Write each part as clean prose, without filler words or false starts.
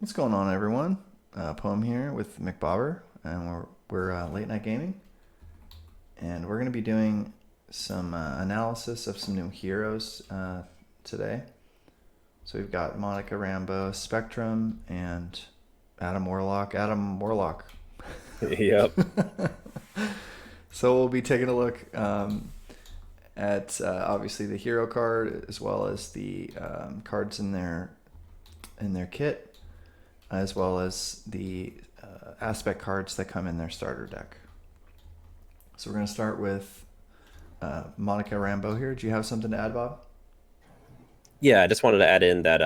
What's going on, everyone? Poem here with Mcbober, and we're late night gaming, and we're going to be doing some analysis of some new heroes today. So we've got Monica Rambeau, Spectrum, and Adam Warlock. Adam Warlock. Yep. So we'll be taking a look at obviously the hero card as well as the cards in their kit, as well as the aspect cards that come in their starter deck. So we're going to start with Monica Rambeau here. Do you have something to add, Bob? Yeah, I just wanted to add in that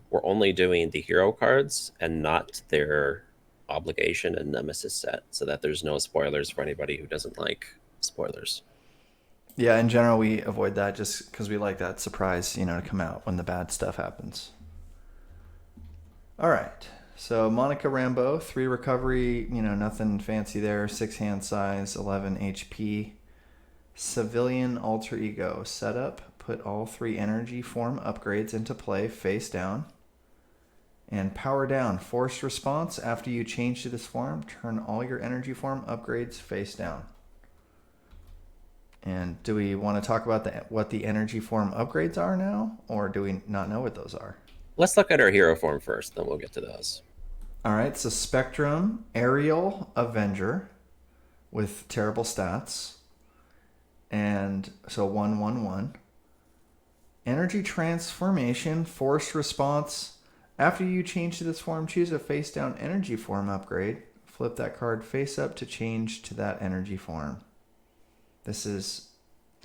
we're only doing the hero cards and not their obligation and nemesis set, so that there's no spoilers for anybody who doesn't like spoilers. Yeah, in general, we avoid that just because we like that surprise, to come out when the bad stuff happens. All right. So Monica Rambeau, 3 recovery, nothing fancy there. 6 hand size, 11 HP. Civilian alter ego setup. Put all 3 energy form upgrades into play face down. And power down. Forced response. After you change to this form, turn all your energy form upgrades face down. And do we want to talk about what the energy form upgrades are now? Or do we not know what those are? Let's look at our hero form first, then we'll get to those. All right, so Spectrum, Aerial Avenger with terrible stats. And so 1/1/1. Energy Transformation, Forced Response. After you change to this form, choose a face down energy form upgrade. Flip that card face up to change to that energy form. The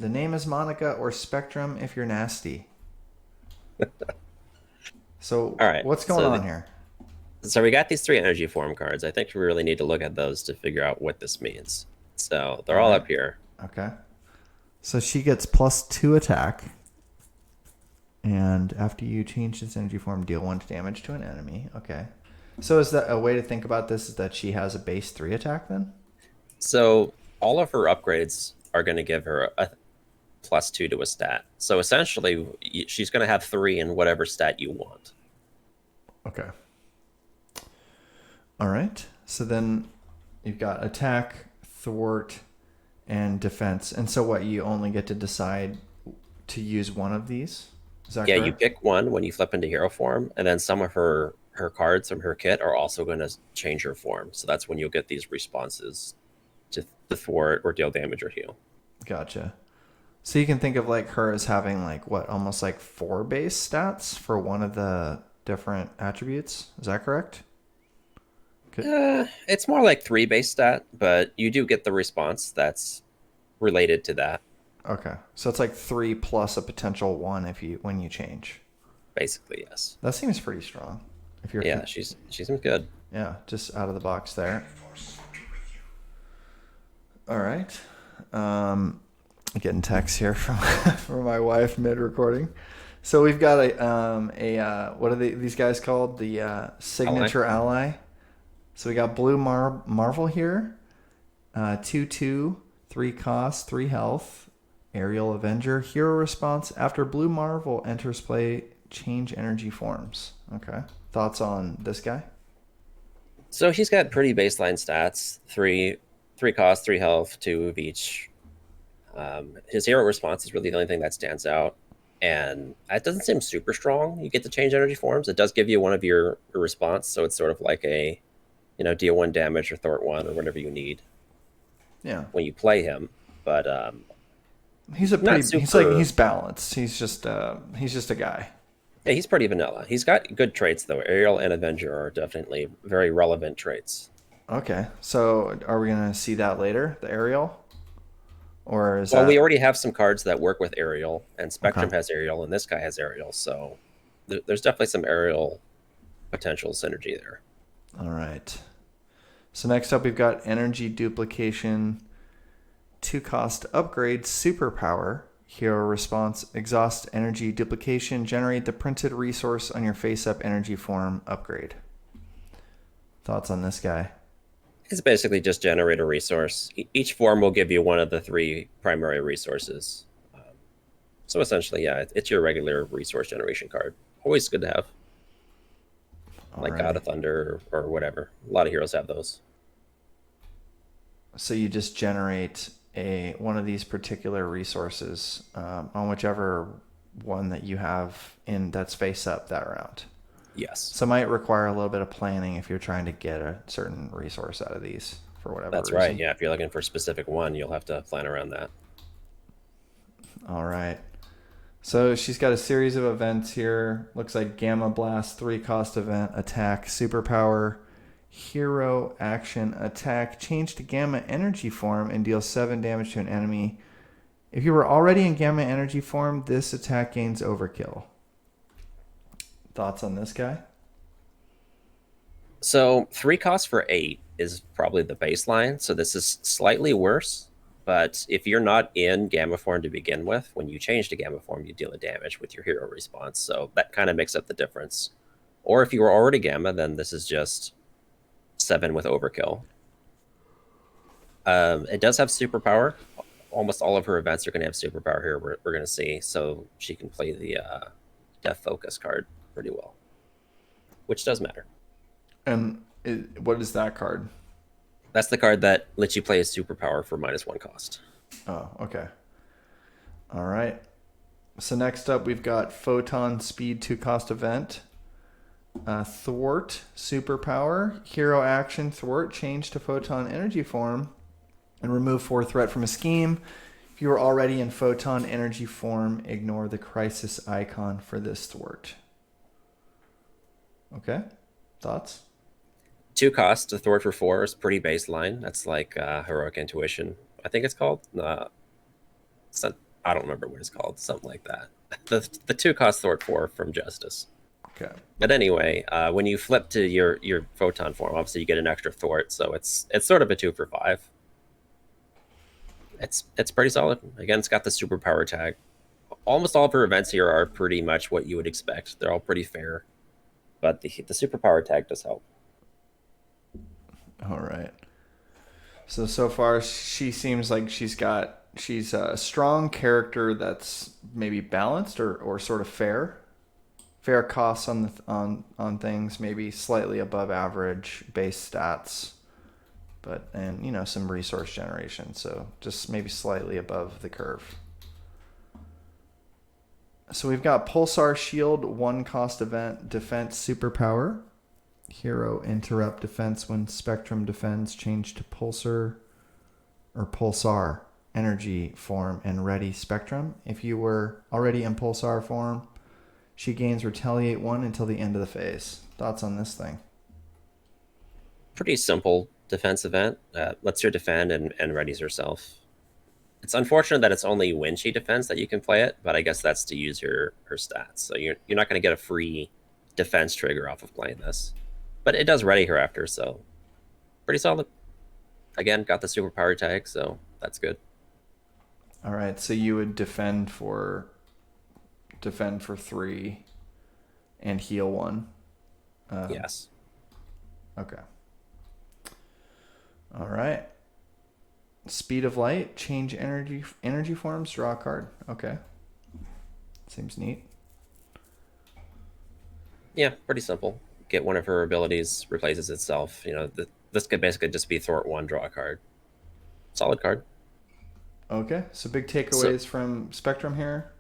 name is Monica or Spectrum if you're nasty. So All right, what's going on here? so we got these 3 energy form cards. I think we really need to look at those to figure out what this means. So they're All all right. up here. Okay. So she gets +2 attack. And after you change this energy form, deal 1 damage to an enemy. Okay. So is that a way to think about this is that she has a base 3 attack then? So all of her upgrades are going to give her a +2 to a stat. So essentially, she's going to have 3 in whatever stat you want. Okay. All right. So then you've got attack, thwart, and defense. And so what, you only get to decide to use one of these? Is that Yeah, you correct? pick one when you flip into hero form, and then some of her cards from her kit are also going to change her form. So that's when you'll get these responses to thwart or deal damage or heal. Gotcha. So you can think of like her as having like what, almost like 4 base stats for one of the different attributes. Is that correct? It's more like 3 base stat, but you do get the response that's related to that. Okay. So it's like 3 plus a potential 1 if you when you change. Basically, yes. That seems pretty strong. If you're Yeah, she seems good. Yeah, just out of the box there. All right. Getting texts here from from my wife mid recording. So we've got a what are these guys called? The signature ally. So we got Blue Marvel here. 2/2, 3 cost, 3 health. Aerial Avenger. Hero response. After Blue Marvel enters play, change energy forms. Okay. Thoughts on this guy? So he's got pretty baseline stats: three cost, 3 health, 2 of each. His hero response is really the only thing that stands out, and it doesn't seem super strong. You get to change energy forms. It does give you one of your response, so it's sort of like a, deal 1 damage or thwart 1 or whatever you need Yeah. when you play him. But not super. He's balanced. He's just a guy. Yeah, he's pretty vanilla. He's got good traits though. Aerial and Avenger are definitely very relevant traits. Okay. So are we gonna see that later? The aerial? Or is Well, we that already have some cards that work with Aerial, and okay. Spectrum has Aerial, and this guy has Aerial, so there's definitely some Aerial potential synergy there. All right. So next up we've got energy duplication, 2 cost upgrade, superpower, hero response, exhaust energy duplication, generate the printed resource on your face up energy form upgrade. Thoughts on this guy? It's basically just generate a resource. Each form will give you one of the 3 primary resources. So essentially, yeah, it's your regular resource generation card. Always good to have. like God Alrighty. of Thunder or whatever. A lot of heroes have those. So you just generate one of these particular resources on whichever one that you have in that's face up that round. Yes, So it might require a little bit of planning if you're trying to get a certain resource out of these for whatever that's right. reason. Yeah, if you're looking for a specific one, you'll have to plan around that. All right. So she's got a series of events here. Looks like Gamma Blast, 3 cost event, attack, superpower, hero action, attack, change to Gamma energy form and deal 7 damage to an enemy. If you were already in Gamma energy form, this attack gains overkill. Thoughts on this guy? So 3 costs for 8 is probably the baseline. So this is slightly worse. But if you're not in Gamma form to begin with, when you change to Gamma form, you deal a damage with your hero response. So that kind of makes up the difference. Or if you were already Gamma, then this is just 7 with overkill. It does have superpower. Almost all of her events are going to have superpower here. We're going to see. So she can play the Death Focus card pretty well, which does matter. And what is that card? That's the card that lets you play a superpower for -1 cost. Oh, okay. All right. So next up, we've got Photon Speed 2 cost event. Thwart, superpower, hero action, thwart, change to photon energy form, and remove 4 threat from a scheme. If you are already in photon energy form, ignore the crisis icon for this thwart. Okay, thoughts? 2 cost to thwart for 4 is pretty baseline. That's like heroic intuition, I think it's called. I don't remember what it's called. Something like that. The 2 cost thwart 4 from Justice. Okay. But anyway, when you flip to your photon form, obviously you get an extra thwart, so it's sort of a 2 for 5. It's pretty solid. Again, it's got the superpower tag. Almost all of her events here are pretty much what you would expect. They're all pretty fair, but the superpower tag does help. All right. So far she seems like she's a strong character that's maybe balanced or sort of fair costs on things, maybe slightly above average base stats, but and some resource generation, so just maybe slightly above the curve. So we've got Pulsar Shield, 1 cost event, defense, superpower, hero interrupt defense when Spectrum defends, change to Pulsar energy form and ready Spectrum. If you were already in Pulsar form, she gains Retaliate 1 until the end of the phase. Thoughts on this thing? Pretty simple defense event. Lets her defend and readies herself. It's unfortunate that it's only when she defends that you can play it, but I guess that's to use her stats. So you're not going to get a free defense trigger off of playing this. But it does ready her after, so pretty solid. Again, got the superpower tag, so that's good. All right, so you would defend for 3 and heal 1. Yes. Okay. All right. Speed of light, change energy forms, draw a card. Okay. Seems neat. Yeah, pretty simple. Get one of her abilities, replaces itself. This could basically just be thwart 1, draw a card. Solid card. Okay, so big takeaways from Spectrum here.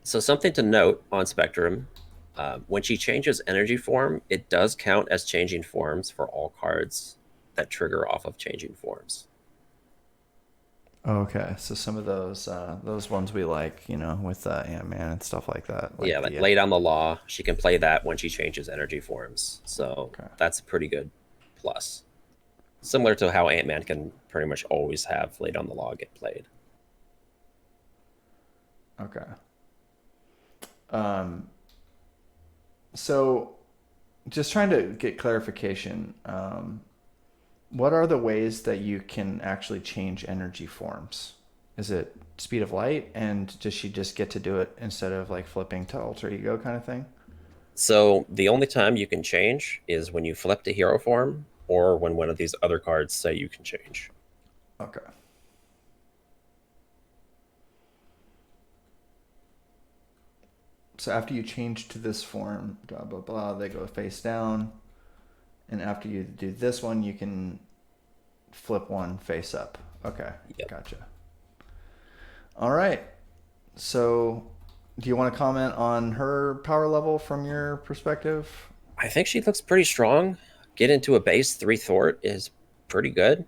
So something to note on Spectrum, when she changes energy form, it does count as changing forms for all cards that trigger off of changing forms. Okay, so some of those ones we like, with Ant-Man and stuff like that. Like Lay Down the Law, she can play that when she changes energy forms. So That's a pretty good plus. Similar to how Ant-Man can pretty much always have Lay Down the Law get played. Okay. So just trying to get clarification. What are the ways that you can actually change energy forms? Is it speed of light, and does she just get to do it instead of like flipping to alter ego kind of thing? So the only time you can change is when you flip to hero form or when one of these other cards say you can change. Okay. So after you change to this form, blah blah blah, they go face down, and after you do this one, you can flip one face up. Okay, Yep. gotcha. All right. So, do you want to comment on her power level from your perspective? I think she looks pretty strong. Get into a base 3 Thwart is pretty good.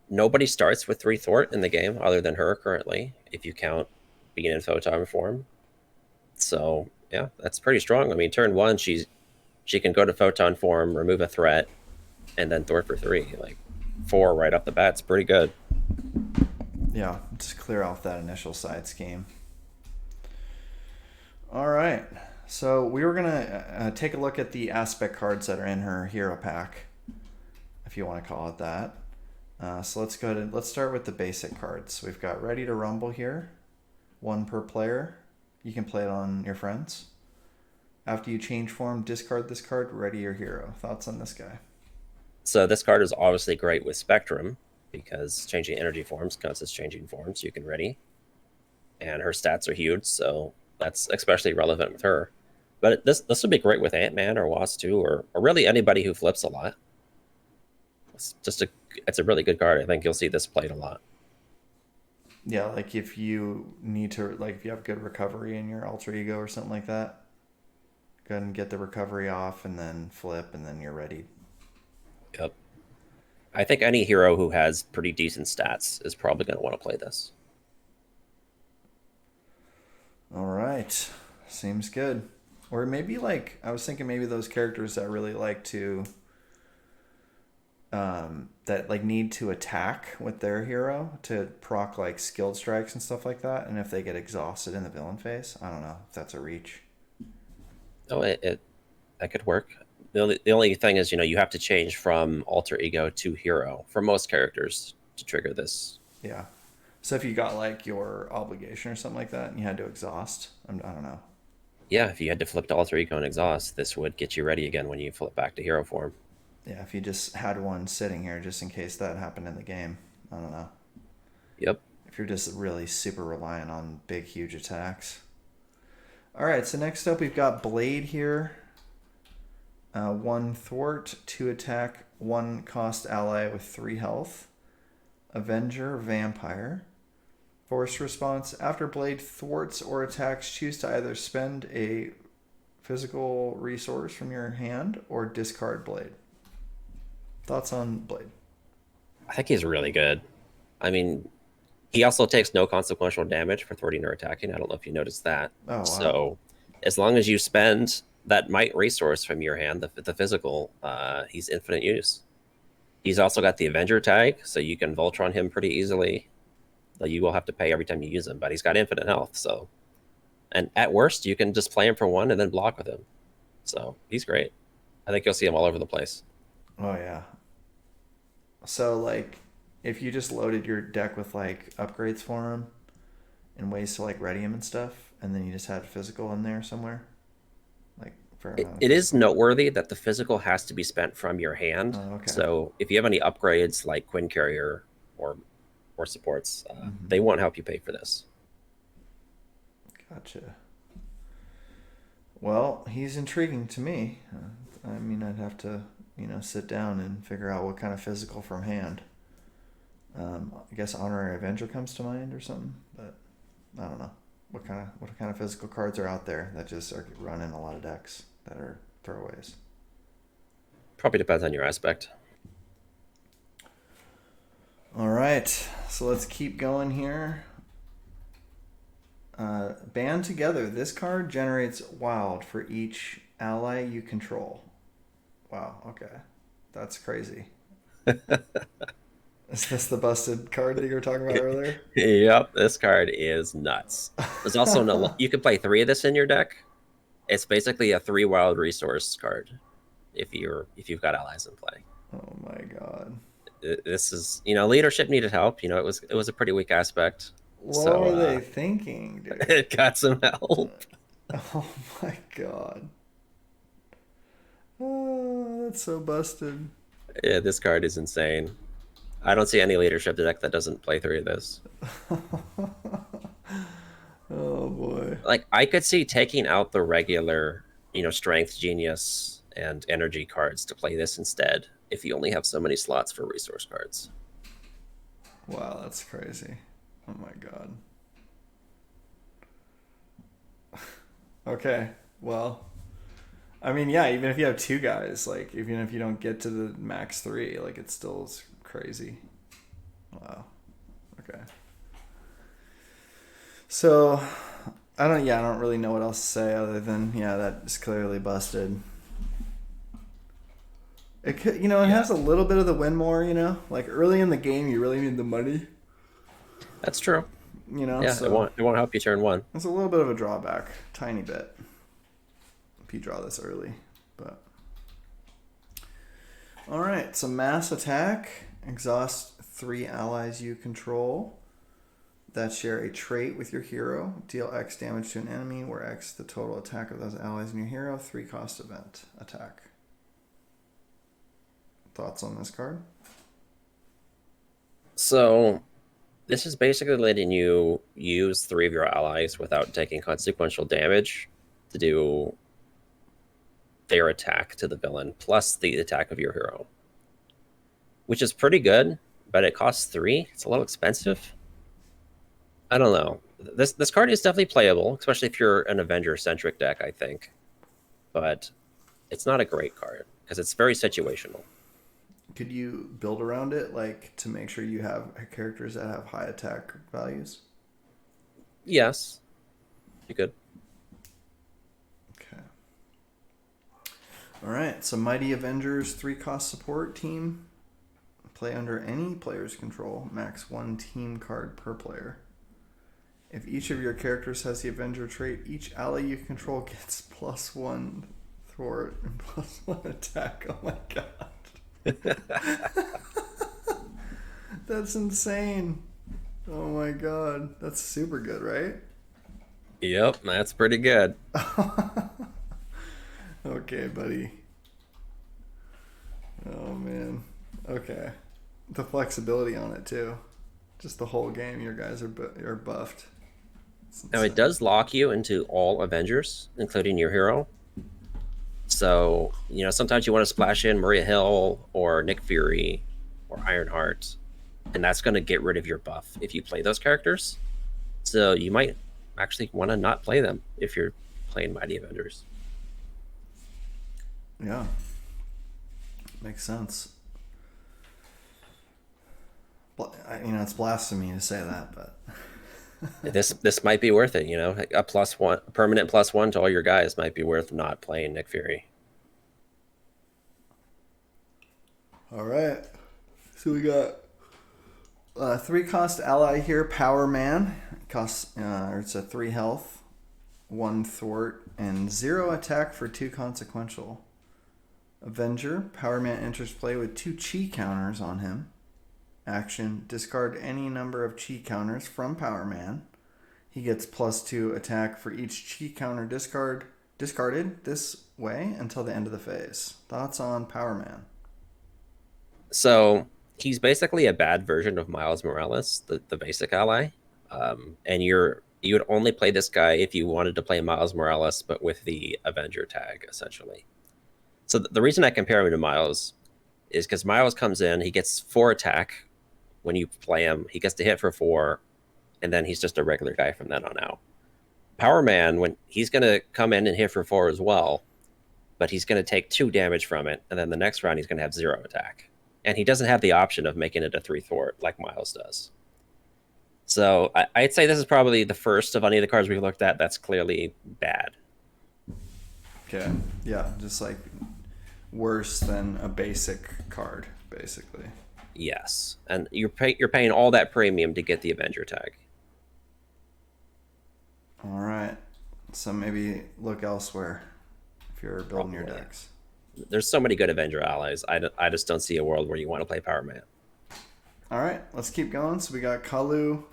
Nobody starts with 3 Thwart in the game other than her currently, if you count being in photon form. So yeah, that's pretty strong. I mean, turn 1, she can go to photon form, remove a threat, and then Thwart for 3. Like 4 right off the bat. It's pretty good. Yeah, just clear off that initial side scheme. All right. So we were gonna take a look at the aspect cards that are in her hero pack, if you want to call it that. So let's go to let's start with the basic cards. We've got Ready to Rumble here, 1 per player. You can play it on your friends. After you change form, discard this card. Ready your hero. Thoughts on this guy? So this card is obviously great with Spectrum because changing energy forms counts as changing forms. You can ready, and her stats are huge, so that's especially relevant with her. But this would be great with Ant-Man or Wasp too, or really anybody who flips a lot. It's a really good card. I think you'll see this played a lot. Yeah, like if you need to, like if you have good recovery in your alter ego or something like that, go ahead and get the recovery off and then flip and then you're ready. Yep. I think any hero who has pretty decent stats is probably going to want to play this. All right. Seems good. Or maybe like, I was thinking maybe those characters that really like to, that like need to attack with their hero to proc like skilled strikes and stuff like that. And if they get exhausted in the villain phase, I don't know if that's a reach. Oh, that could work. The only thing is, you have to change from alter ego to hero for most characters to trigger this. Yeah. So if you got like your obligation or something like that and you had to exhaust, I don't know. Yeah, if you had to flip to alter ego and exhaust, this would get you ready again when you flip back to hero form. Yeah, if you just had one sitting here just in case that happened in the game, I don't know. Yep. If you're just really super reliant on big, huge attacks. All right, so next up we've got Blade here. 1 thwart, 2 attack, 1 cost ally with 3 health. Avenger, Vampire. Force response. After Blade thwarts or attacks, choose to either spend a physical resource from your hand or discard Blade. Thoughts on Blade? I think he's really good. I mean, he also takes no consequential damage for thwarting or attacking. I don't know if you noticed that. Oh, wow. So as long as you spend that might resource from your hand, the physical, he's infinite use. He's also got the Avenger tag, so you can Voltron him pretty easily. Though you will have to pay every time you use him, but he's got infinite health. So, and at worst, you can just play him for 1 and then block with him. So he's great. I think you'll see him all over the place. Oh, yeah. So, like, if you just loaded your deck with, like, upgrades for him and ways to, like, ready him and stuff, and then you just had physical in there somewhere, like, fair amount of It is physical. noteworthy that the physical has to be spent from your hand. Oh, okay. So if you have any upgrades like Quinn Carrier or supports, they won't help you pay for this. Gotcha. Well, he's intriguing to me. I mean, I'd have to, sit down and figure out what kind of physical from hand. I guess Honorary Avenger comes to mind or something, but I don't know. What kind of physical cards are out there that just are running a lot of decks that are throwaways? Probably depends on your aspect. All right, so let's keep going here. Band Together. This card generates wild for each ally you control. Wow, okay. That's crazy. Is this the busted card that you were talking about earlier? Yep, this card is nuts. There's also you can play 3 of this in your deck. It's basically a 3 wild resource card if you've got allies in play. Oh my god. This is, leadership needed help. It was a pretty weak aspect. What were they thinking, dude? It got some help. Oh my god. Oh, that's so busted. Yeah, this card is insane. I don't see any leadership deck that doesn't play 3 of this. Oh boy. Like I could see taking out the regular, strength, genius, and energy cards to play this instead. If you only have so many slots for resource cards. Wow, that's crazy. Oh my god. Okay. Well, I mean, yeah, even if you have two guys, like even if you don't get to the max 3, like it still is crazy. Wow. Okay. So, I don't really know what else to say other than yeah, that is clearly busted. It could, it Yeah, has a little bit of the win more, like early in the game, you really need the money, that's true. Yeah, it so won't help you turn one. it's a little bit of a drawback, tiny bit, if you draw this early. But all right, so mass attack, exhaust 3 allies you control that share a trait with your hero. Deal X damage to an enemy, where X the total attack of those allies in your hero. 3 cost event attack. Thoughts on this card? So this is basically letting you use 3 of your allies without taking consequential damage to do their attack to the villain plus the attack of your hero, which is pretty good, but it costs 3. It's a little expensive. I don't know. This card is definitely playable, especially if you're an Avenger centric deck, I think. But it's not a great card because it's very situational. Could you build around it, like to make sure you have characters that have high attack values? Yes, you could. Okay. All right. So Mighty Avengers 3 cost support team. Play under any player's control. Max 1 team card per player. If each of your characters has the Avenger trait, each ally you control gets +1 thwart and +1 attack. Oh my god. That's insane. Oh my god. That's super good, right? Yep, that's pretty good. Okay, buddy. Oh man. Okay. The flexibility on it too. Just the whole game, your guys are buffed. Now it does lock you into all Avengers, including your hero. So, sometimes you want to splash in Maria Hill or Nick Fury or Ironheart, and that's going to get rid of your buff if you play those characters. So you might actually want to not play them if you're playing Mighty Avengers. Yeah. Makes sense. It's blasphemy to say that, but This might be worth it, a permanent +1 to all your guys might be worth not playing Nick Fury. all right. So we got 3 cost ally here, Power Man. Costs it's a 3 health, 1 thwart, and 0 attack for 2 consequential. Avenger, Power Man enters play with 2 chi counters on him. Action, discard any number of chi counters from Power Man. He gets +2 attack for each chi counter discarded this way until the end of the phase. Thoughts on Power Man? So he's basically a bad version of Miles Morales, the basic ally. And you would only play this guy if you wanted to play Miles Morales, but with the Avenger tag, essentially. So the reason I compare him to Miles is because Miles comes in, he gets 4 attack when you play him. He gets to hit for 4, and then he's just a regular guy from then on out. Power Man, when he's going to come in and hit for 4 as well, but he's going to take 2 damage from it, and then the next round he's going to have 0 attack. And he doesn't have the option of making it a 3 thwart like Miles does. So I'd say this is probably the first of any of the cards we've looked at that's clearly bad. Okay. Yeah, just like worse than a basic card, basically. Yes, and you're paying all that premium to get the Avenger tag. All right. So maybe look elsewhere if you're building your Probably. decks. There's so many good Avenger allies. I just don't see a world where you want to play Power Man. All right, let's keep going. So we got Kalu.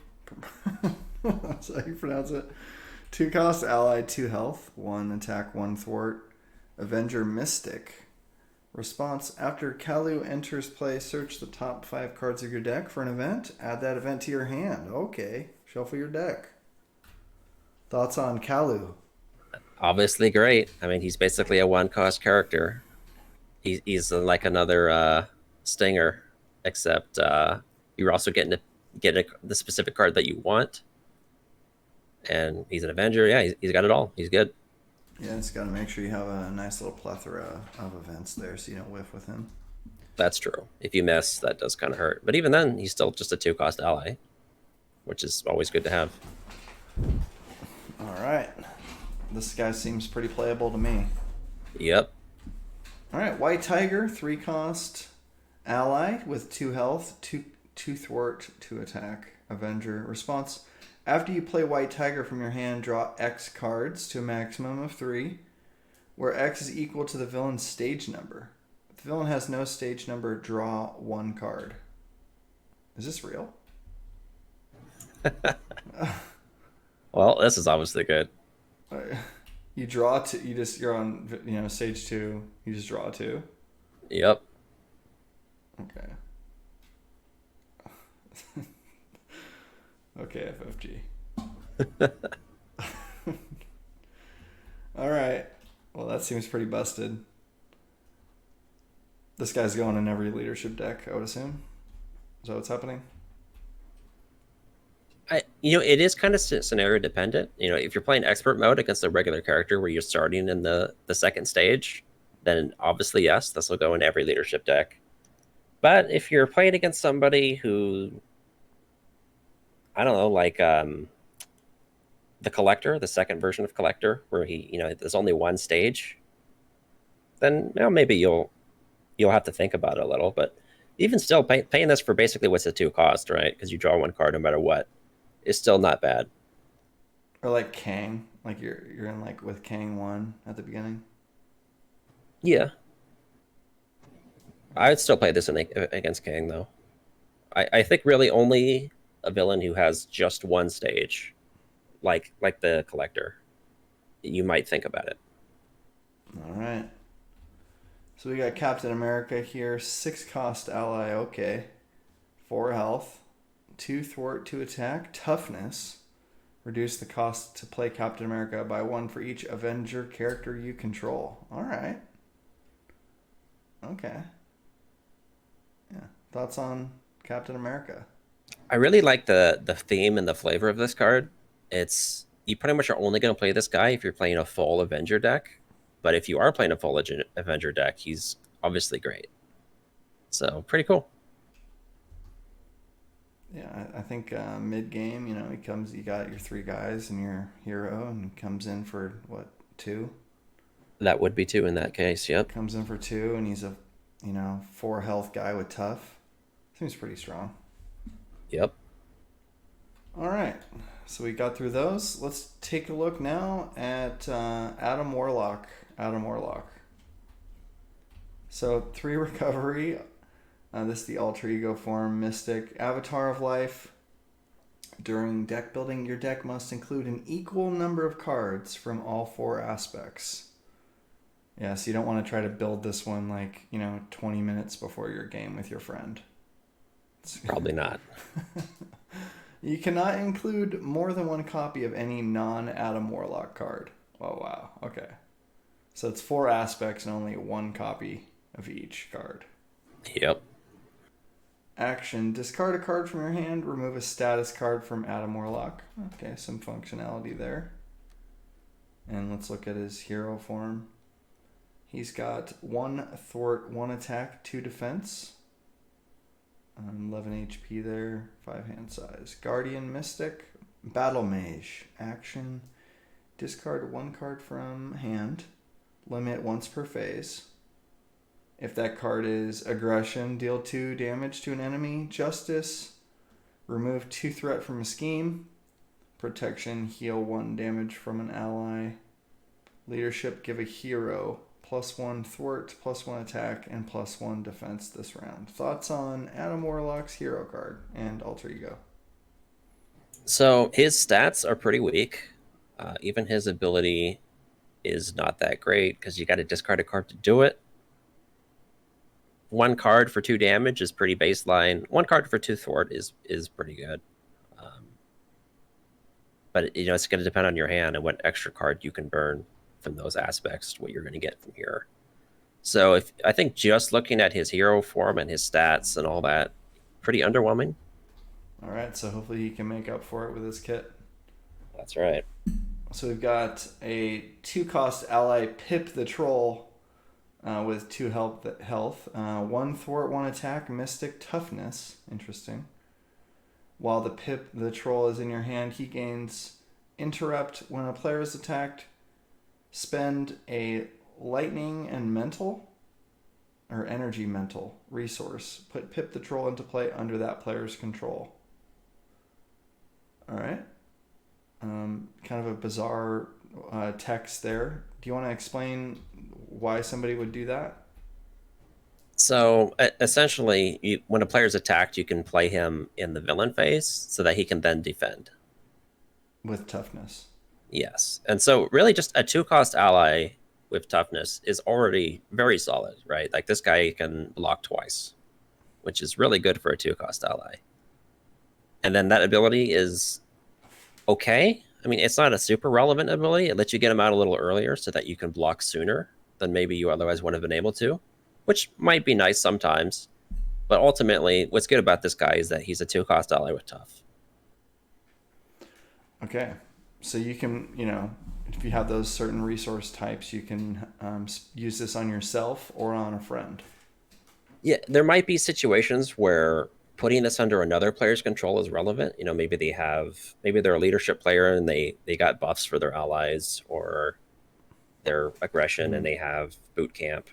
That's how you pronounce it. 2 cost ally, 2 health, 1 attack, 1 thwart. Avenger Mystic. Response: after Kalu enters play, search the top 5 cards of your deck for an event. Add that event to your hand. Okay. Shuffle your deck. Thoughts on Kalu? Obviously great. I mean, he's basically a one-cost character. He's like another Stinger, except you're also getting to get the specific card that you want. And he's an Avenger. Yeah, he's got it all. He's good. Yeah, it's got to make sure you have a nice little plethora of events there so you don't whiff with him. That's true. If you miss, that does kind of hurt. But even then, he's still just a 2-cost ally, which is always good to have. All right. This guy seems pretty playable to me. Yep. All right, White Tiger, 3-cost ally with 2 health, 2 thwart, 2 attack. Avenger. Response: after you play White Tiger from your hand, draw X cards to a maximum of 3, where X is equal to the villain's stage number. If the villain has no stage number, draw 1 card. Is this real? Well, this is obviously good. You draw 2. You're on stage 2. You just draw 2. Yep. Okay. Okay, FFG. All right. Well, that seems pretty busted. This guy's going in every leadership deck, I would assume. Is that what's happening? It is kind of scenario dependent. If you're playing expert mode against a regular character where you're starting in the second stage, then obviously yes, this will go in every leadership deck. But if you're playing against somebody who, I don't know, like the Collector, the second version of Collector, where there's only one stage, then maybe you'll have to think about it a little. But even still, paying this for basically what's the 2 cost, right? Because you draw 1 card no matter what, is still not bad. Or like Kang, like you're in like with Kang 1 at the beginning. Yeah, I would still play this against Kang though. I think really only a villain who has just 1 stage, like the Collector, you might think about it. All right. So we got Captain America here, 6-cost ally. Okay, 4 health, 2 thwart, 2 attack, toughness. Reduce the cost to play Captain America by 1 for each Avenger character you control. All right. Okay. Yeah. Thoughts on Captain America? I really like the theme and the flavor of this card. You pretty much are only going to play this guy if you're playing a full Avenger deck. But if you are playing a full Avenger deck, he's obviously great. So pretty cool. Yeah, I think mid-game, you got your 3 guys and your hero, and he comes in for, what, 2? That would be 2 in that case, yep. Comes in for 2, and he's a, 4 health guy with tough. Seems pretty strong. Yep. All right, so we got through those. Let's take a look now at Adam Warlock. So 3 recovery. This is the alter ego form, Mystic. Avatar of Life. During deck building, your deck must include an equal number of cards from all 4 aspects. Yeah, so you don't want to try to build this one 20 minutes before your game with your friend. Probably not. You cannot include more than 1 copy of any non-Adam Warlock card. Oh, wow. Okay. So it's 4 aspects and only 1 copy of each card. Yep. Action: discard a card from your hand, remove a status card from Adam Warlock. Okay, some functionality there. And let's look at his hero form. He's got 1 thwart, 1 attack, 2 defense. 11 HP there, 5 hand size. Guardian Mystic, Battle Mage. Action: discard 1 card from hand, limit once per phase. If that card is aggression, deal 2 damage to an enemy. Justice, remove 2 threat from a scheme. Protection, heal 1 damage from an ally. Leadership, give a hero +1 thwart, +1 attack, and +1 defense this round. Thoughts on Adam Warlock's hero card and alter ego? So his stats are pretty weak. Even his ability is not that great because you got to discard a card to do it. 1 card for 2 damage is pretty baseline. 1 card for 2 thwart is pretty good. but it's going to depend on your hand and what extra card you can burn from those aspects, what you're going to get from here. So if I think just looking at his hero form and his stats and all that, pretty underwhelming. All right, so hopefully he can make up for it with his kit. That's right. So we've got a 2-cost ally, Pip the Troll, with 2 health. 1 thwart, 1 attack, Mystic Toughness. Interesting. While the Pip the Troll is in your hand, he gains Interrupt when a player is attacked. Spend a Lightning and Mental, or Energy Mental resource. Put Pip the Troll into play under that player's control. All right. Kind of a bizarre text there. Do you want to explain why somebody would do that? So essentially, when a player's attacked, you can play him in the villain phase so that he can then defend. With toughness. Yes. And so really just a 2-cost ally with toughness is already very solid, right? Like this guy can block twice, which is really good for a 2-cost ally. And then that ability is okay. I mean, it's not a super relevant ability. It lets you get him out a little earlier so that you can block sooner than maybe you otherwise wouldn't have been able to, which might be nice sometimes. But ultimately, what's good about this guy is that he's a 2-cost ally with tough. Okay. So you can, if you have those certain resource types, you can use this on yourself or on a friend. Yeah, there might be situations where putting this under another player's control is relevant. Maybe they're a leadership player and they got buffs for their allies or their aggression and they have boot camp.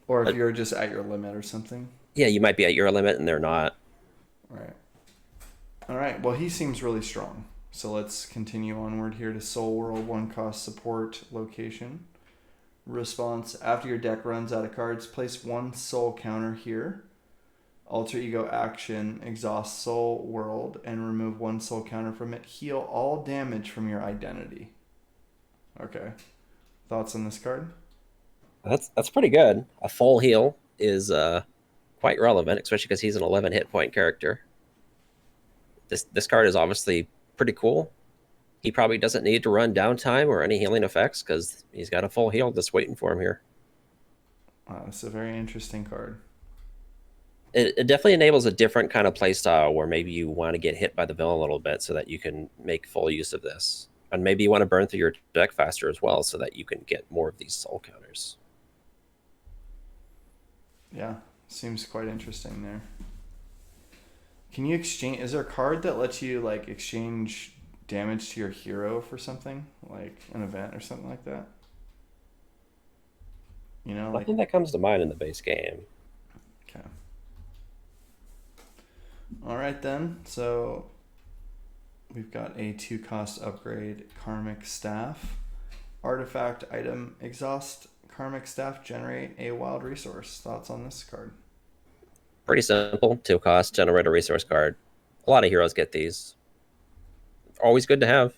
Or if you're just at your limit or something. Yeah, you might be at your limit and they're not. Right. All right. Well, he seems really strong. So let's continue onward here to Soul World 1-cost support location. Response: after your deck runs out of cards, place 1 soul counter here. Alter Ego action: exhaust Soul World and remove 1 soul counter from it. Heal all damage from your identity. Okay. Thoughts on this card? That's pretty good. A full heal is quite relevant, especially because he's an 11 hit point character. This card is obviously pretty cool. He probably doesn't need to run downtime or any healing effects because he's got a full heal just waiting for him here. Wow, it's a very interesting card. It definitely enables a different kind of play style where maybe you want to get hit by the villain a little bit so that you can make full use of this. And maybe you want to burn through your deck faster as well so that you can get more of these soul counters. Yeah, seems quite interesting there. Can you exchange? Is there a card that lets you exchange damage to your hero for something, like an event or something like that? I think that comes to mind in the base game. Okay. All right then. So we've got a 2-cost upgrade, Karmic Staff, artifact item, exhaust Karmic Staff, generate a wild resource. Thoughts on this card? Pretty simple. 2-cost, generate a resource card. A lot of heroes get these. Always good to have,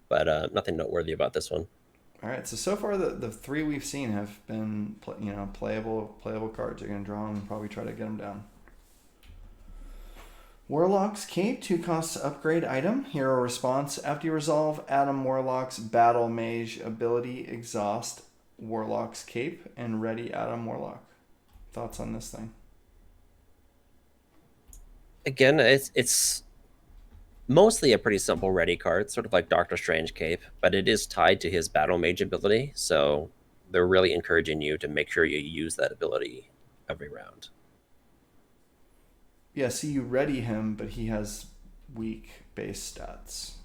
but nothing noteworthy about this one. All right. So far the 3 we've seen have been playable cards. You're gonna draw them and probably try to get them down. Warlock's Cape, 2-cost upgrade item. Hero response: after you resolve Adam Warlock's Battle Mage ability, exhaust Warlock's Cape and ready Adam Warlock. Thoughts on this thing? Again, it's mostly a pretty simple ready card, sort of like Doctor Strange Cape, but it is tied to his Battle Mage ability, so they're really encouraging you to make sure you use that ability every round. Yeah, see, you ready him, but he has weak base stats.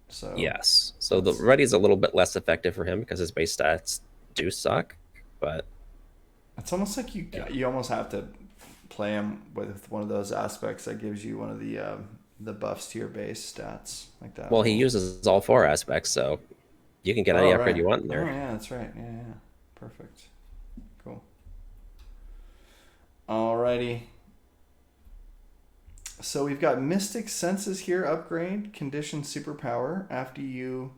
So yes, so the ready is a little bit less effective for him because his base stats do suck, but it's almost like you almost have to play him with one of those aspects that gives you one of the buffs to your base stats like that. Well, he uses all 4 aspects, so you can get any upgrade you want in there. Oh yeah, that's right. Yeah, perfect. Cool. Alrighty. So we've got Mystic Senses here, upgrade, condition superpower. After you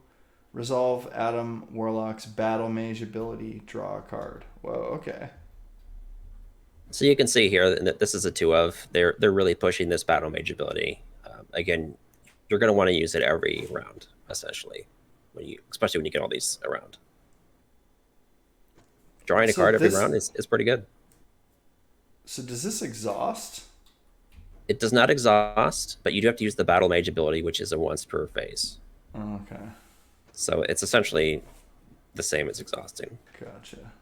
resolve Adam Warlock's Battle Mage ability, draw a card. Whoa, okay. So you can see here that this is a 2 of. They're really pushing this Battle Mage ability. Again, you're going to want to use it every round. essentially, especially when you get all these around. Drawing a So card every this, round is pretty good. so does this exhaust? It does not exhaust, but you do have to use the Battle Mage ability, which is a once per phase. Okay, So it's essentially the same as exhausting. gotcha.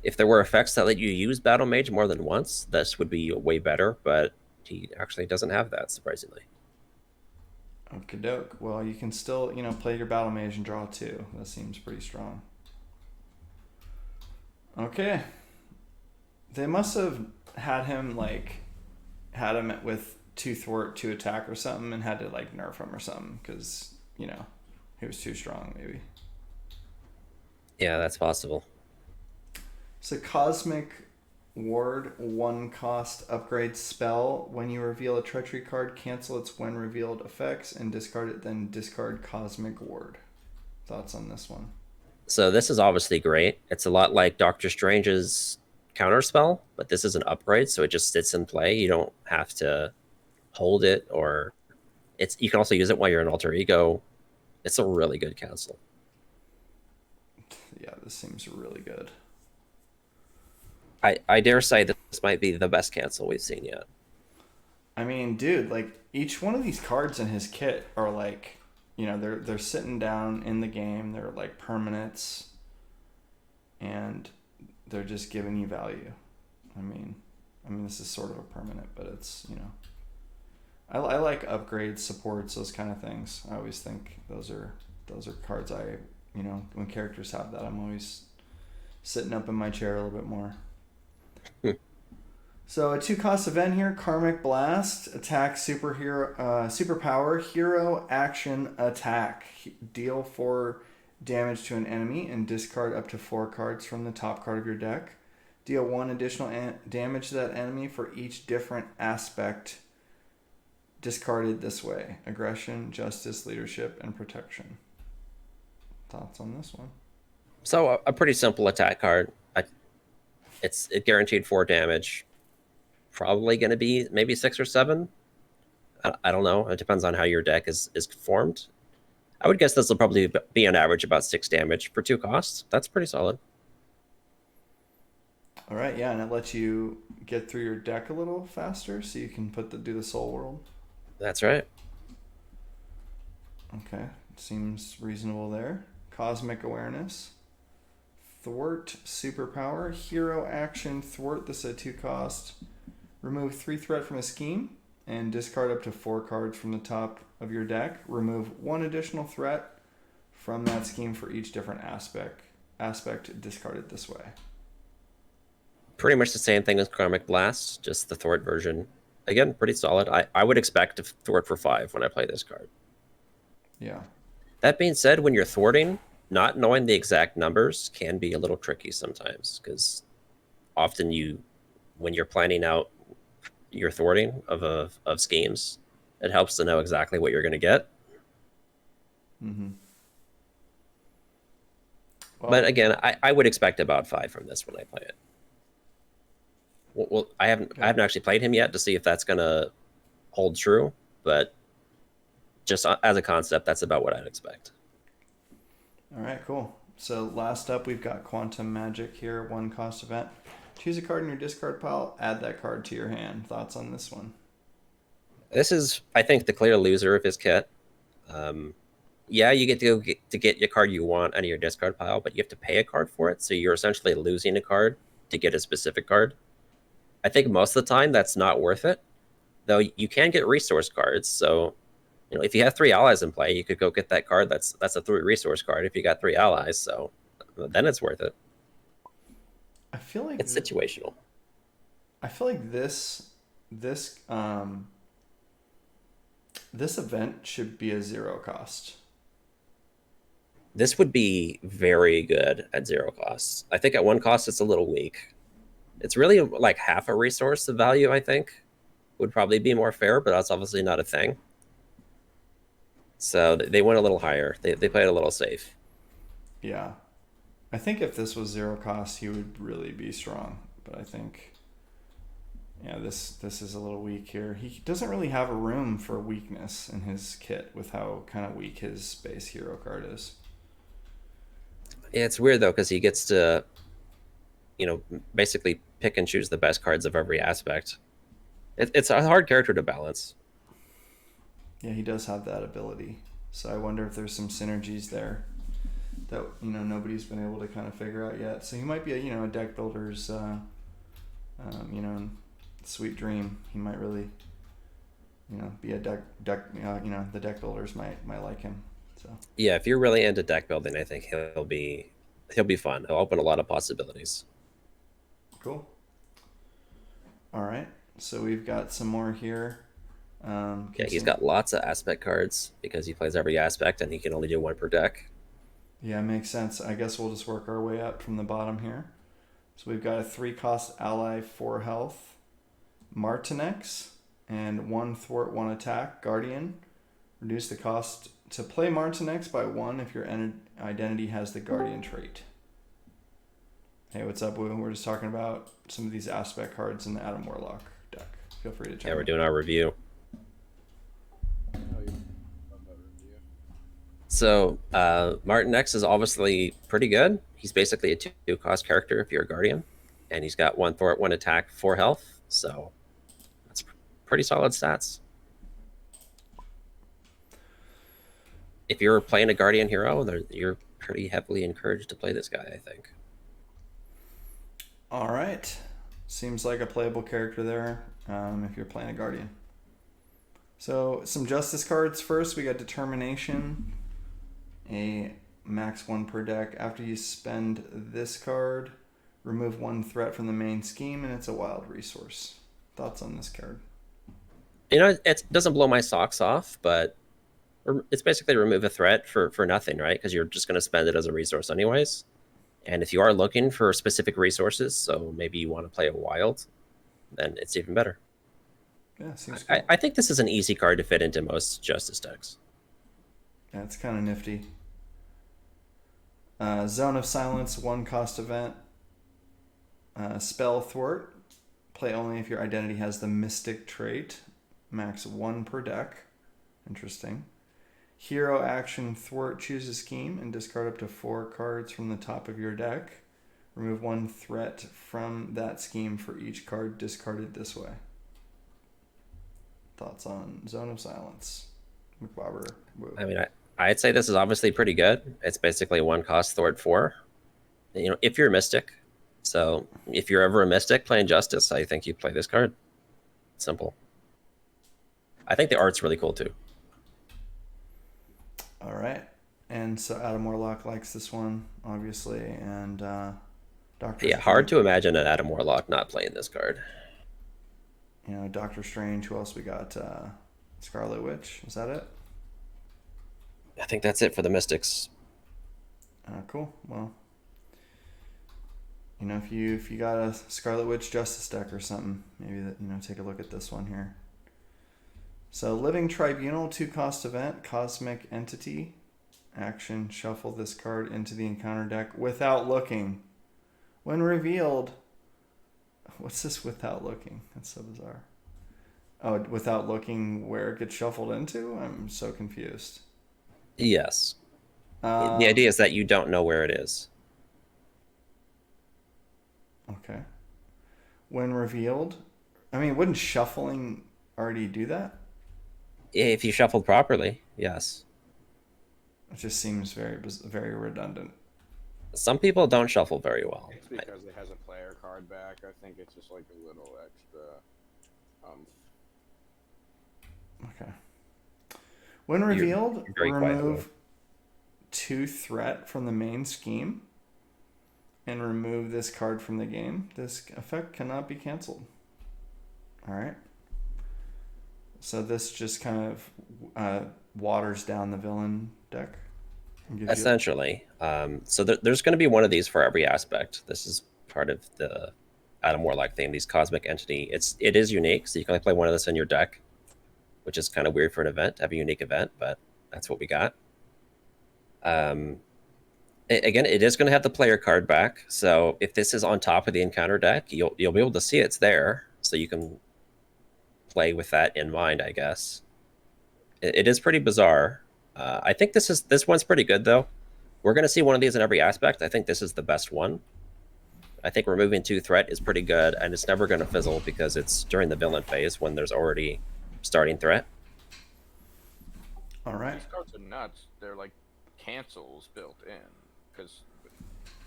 If there were effects that let you use Battle Mage more than once, this would be way better, but he actually doesn't have that, surprisingly. Okie doke. Well, you can still, play your battle mage and draw two. That seems pretty strong. Okay. They must have had him with two thwart, two attack or something, and had to nerf him or something because he was too strong maybe. Yeah, that's possible. So Cosmic Ward, 1 cost upgrade spell. When you reveal a treachery card, cancel its when revealed effects and discard it, then discard Cosmic Ward. Thoughts on this one? So this is obviously great. It's a lot like Doctor Strange's counter spell, but this is an upgrade, so it just sits in play. You don't have to hold it, or you can also use it while you're an alter ego. It's a really good cancel. Yeah, this seems really good. I dare say that this might be the best cancel we've seen yet. I mean, dude, each one of these cards in his kit are they're sitting down in the game. They're permanents, and they're just giving you value. I mean, this is sort of a permanent, but it's I like upgrades, supports, those kind of things. I always think those are cards when characters have that, I'm always sitting up in my chair a little bit more. So a 2-cost event here, Karmic Blast, attack superpower, hero action attack. Deal 4 damage to an enemy and discard up to 4 cards from the top card of your deck. Deal 1 additional damage to that enemy for each different aspect discarded this way. Aggression, justice, leadership, and protection. Thoughts on this one? So a pretty simple attack card. It guaranteed 4 damage. Probably going to be maybe 6 or 7. I don't know. It depends on how your deck is formed. I would guess this will probably be on average about 6 damage for 2 costs. That's pretty solid. All right, yeah, and it lets you get through your deck a little faster, so you can do the Soul World. That's right. Okay, seems reasonable there. Cosmic Awareness. Thwart superpower. Hero action thwart. This is a 2-cost. Remove 3 threat from a scheme and discard up to 4 cards from the top of your deck. Remove 1 additional threat from that scheme for each different aspect discarded this way. Pretty much the same thing as Karmic Blast, just the thwart version. Again, pretty solid. I would expect to thwart for 5 when I play this card. Yeah. That being said, when you're thwarting, not knowing the exact numbers can be a little tricky sometimes, because often when you're planning out your thwarting of schemes, it helps to know exactly what you're going to get. Mm-hmm. Well, but again, I would expect about 5 from this when I play it. Well, I haven't actually played him yet to see if that's going to hold true, but just as a concept, that's about what I'd expect. All right, cool. So last up, we've got Quantum Magic here, 1-cost event. Choose a card in your discard pile, add that card to your hand. Thoughts on this one? This is, I think, the clear loser of his kit. Yeah, you get to get your card you want out of your discard pile, but you have to pay a card for it, so you're essentially losing a card to get a specific card. I think most of the time that's not worth it, though you can get resource cards. So, if you have 3 allies in play, you could go get that card. That's a 3 resource card if you got 3 allies. So then it's worth it. I feel like it's situational. I feel like this event should be a 0-cost. This would be very good at 0 costs. I think at 1 cost it's a little weak. It's really like half a resource of value, I think, would probably be more fair, but that's obviously not a thing. So they went a little higher. They played a little safe. Yeah. I think if this was 0 cost, he would really be strong. But I think Yeah, this is a little weak here. He doesn't really have a room for weakness in his kit with how kind of weak his base hero card is. Yeah, it's weird though because he gets to, basically pick and choose the best cards of every aspect. It's a hard character to balance. Yeah, he does have that ability. So I wonder if there's some synergies there that nobody's been able to kind of figure out yet. So he might be a deck builder's sweet dream. He might really be a deck the deck builders might like him. So Yeah, if you're really into deck building, I think he'll be fun. He'll open a lot of possibilities. cool. All right, so we've got some more here. Yeah, he's got lots of aspect cards because he plays every aspect and he can only do one per deck. Yeah, makes sense. I guess we'll just work our way up from the bottom here. So we've got a 3-cost ally, 4 health, Martinex, and 1 thwart, 1 attack, Guardian. Reduce the cost to play Martinex by 1 if your identity has the Guardian trait. Hey, what's up, Woo? We're just talking about some of these aspect cards in the Adam Warlock deck. Feel free to check. Yeah, we're doing our review. So Martin X is obviously pretty good. He's basically a 2-cost character if you're a Guardian, and he's got 1 thwart, 1 attack, 4 health. So that's pretty solid stats. If you're playing a Guardian hero, you're pretty heavily encouraged to play this guy, I think. All right. Seems like a playable character there if you're playing a Guardian. So some Justice cards first. We got Determination, a max 1 per deck. After you spend this card, remove 1 threat from the main scheme, and it's a wild resource. Thoughts on this card? It doesn't blow my socks off, but it's basically remove a threat for nothing, right? Because you're just going to spend it as a resource anyways. And if you are looking for specific resources, so maybe you want to play a wild, then it's even better. Yeah, seems cool. I think this is an easy card to fit into most Justice decks. Yeah, it's kind of nifty. Zone of Silence, 1-cost event. Spell Thwart. Play only if your identity has the Mystic trait. Max 1 per deck. Interesting. Hero action Thwart, choose a scheme and discard up to 4 cards from the top of your deck. Remove 1 threat from that scheme for each card discarded this way. Thoughts on Zone of Silence? Mcbober. I mean, I'd say this is obviously pretty good. It's basically 1-cost Thwart 4. If you're a Mystic. So if you're ever a Mystic playing Justice, I think you play this card. Simple. I think the art's really cool too. All right. And so Adam Warlock likes this one, obviously, and Doctor. Yeah, hard to imagine an Adam Warlock not playing this card. Doctor Strange. Who else we got? Scarlet Witch. Is that it? I think that's it for the Mystics. Cool. Well, if you got a Scarlet Witch Justice deck or something, maybe take a look at this one here. So Living Tribunal, 2-cost event, Cosmic Entity. Action, shuffle this card into the encounter deck without looking. When revealed... What's this without looking? That's so bizarre. Oh, without looking where it gets shuffled into? I'm so confused. Yes. The idea is that you don't know where it is. Okay. When revealed... I mean, wouldn't shuffling already do that? If you shuffled properly, yes. It just seems very redundant. Some people don't shuffle very well. It's because it has a player card back. I think it's just like a little extra. Okay. When revealed, remove 2 threat from the main scheme and remove this card from the game. This effect cannot be canceled. All right. So this just kind of waters down the villain deck. Essentially. So there's going to be one of these for every aspect. This is part of the Adam Warlock theme, these Cosmic Entity. It is unique, so you can only play one of this in your deck, which is kind of weird for an event, to have a unique event, but that's what we got. Again, it is going to have the player card back, so if this is on top of the encounter deck, you'll be able to see it's there. so you can play with that in mind, I guess. It is pretty bizarre. I think this one's pretty good though. We're going to see one of these in every aspect. I think this is the best one. I think removing 2 threat is pretty good, and it's never going to fizzle because it's during the villain phase when there's already starting threat. All right. These cards are nuts. They're like cancels built in because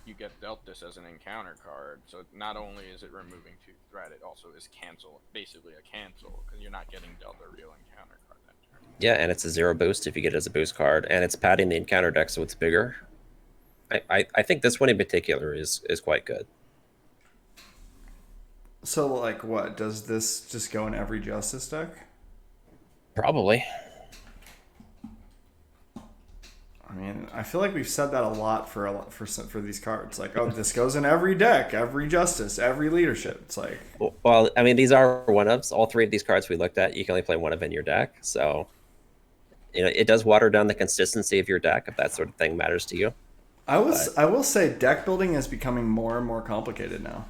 you get dealt this as an encounter card. So not only is it removing 2 threat, it also is cancel, basically a cancel, because you're not getting dealt a real encounter card that turn. Yeah, and it's a 0 boost if you get it as a boost card, and it's padding the encounter deck so it's bigger. I think this one in particular is quite good. So, like, what? Does this just go in every Justice deck? Probably. I mean, I feel like we've said that a lot for these cards. Like, oh, this goes in every deck, every Justice, every Leadership. It's like, well, I mean, these are one-ofs. All 3 of these cards we looked at, you can only play one of in your deck. So, it does water down the consistency of your deck if that sort of thing matters to you. I will say deck building is becoming more and more complicated now.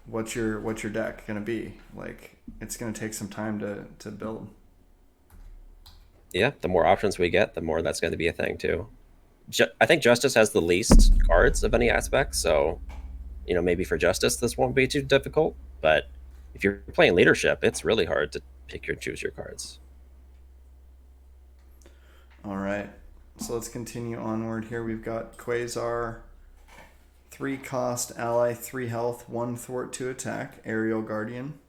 What's your deck gonna be? Like, it's gonna take some time to build. Yeah, the more options we get, the more that's going to be a thing too. I think Justice has the least cards of any aspect, so maybe for Justice this won't be too difficult. But if you're playing Leadership, it's really hard to choose your cards. All right, so let's continue onward here. We've got Quasar, 3 cost, ally, 3 health, 1 thwart, 2 attack, Aerial Guardian.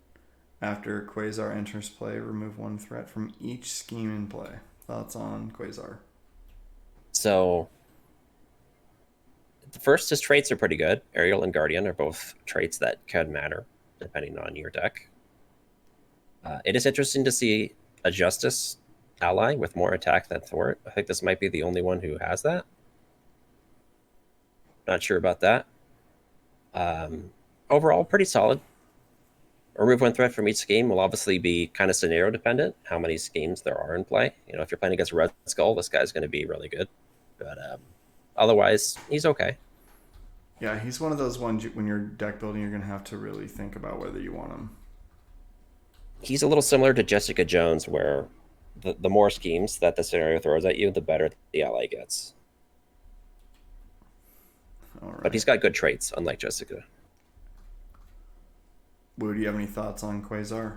After Quasar enters play, remove 1 threat from each scheme in play. Thoughts on Quasar? So, the first, his traits are pretty good. Aerial and Guardian are both traits that can matter depending on your deck. It is interesting to see a Justice ally with more attack than thwart. I think this might be the only one who has that. Not sure about that. Overall, pretty solid. Remove 1 threat from each scheme will obviously be kind of scenario dependent, how many schemes there are in play. If you're playing against Red Skull, this guy's going to be really good. But otherwise, he's okay. Yeah, he's one of those ones when you're deck building, you're going to have to really think about whether you want him. He's a little similar to Jessica Jones, where the more schemes that the scenario throws at you, the better the ally gets. All right. But he's got good traits, unlike Jessica. Wu, do you have any thoughts on Quasar?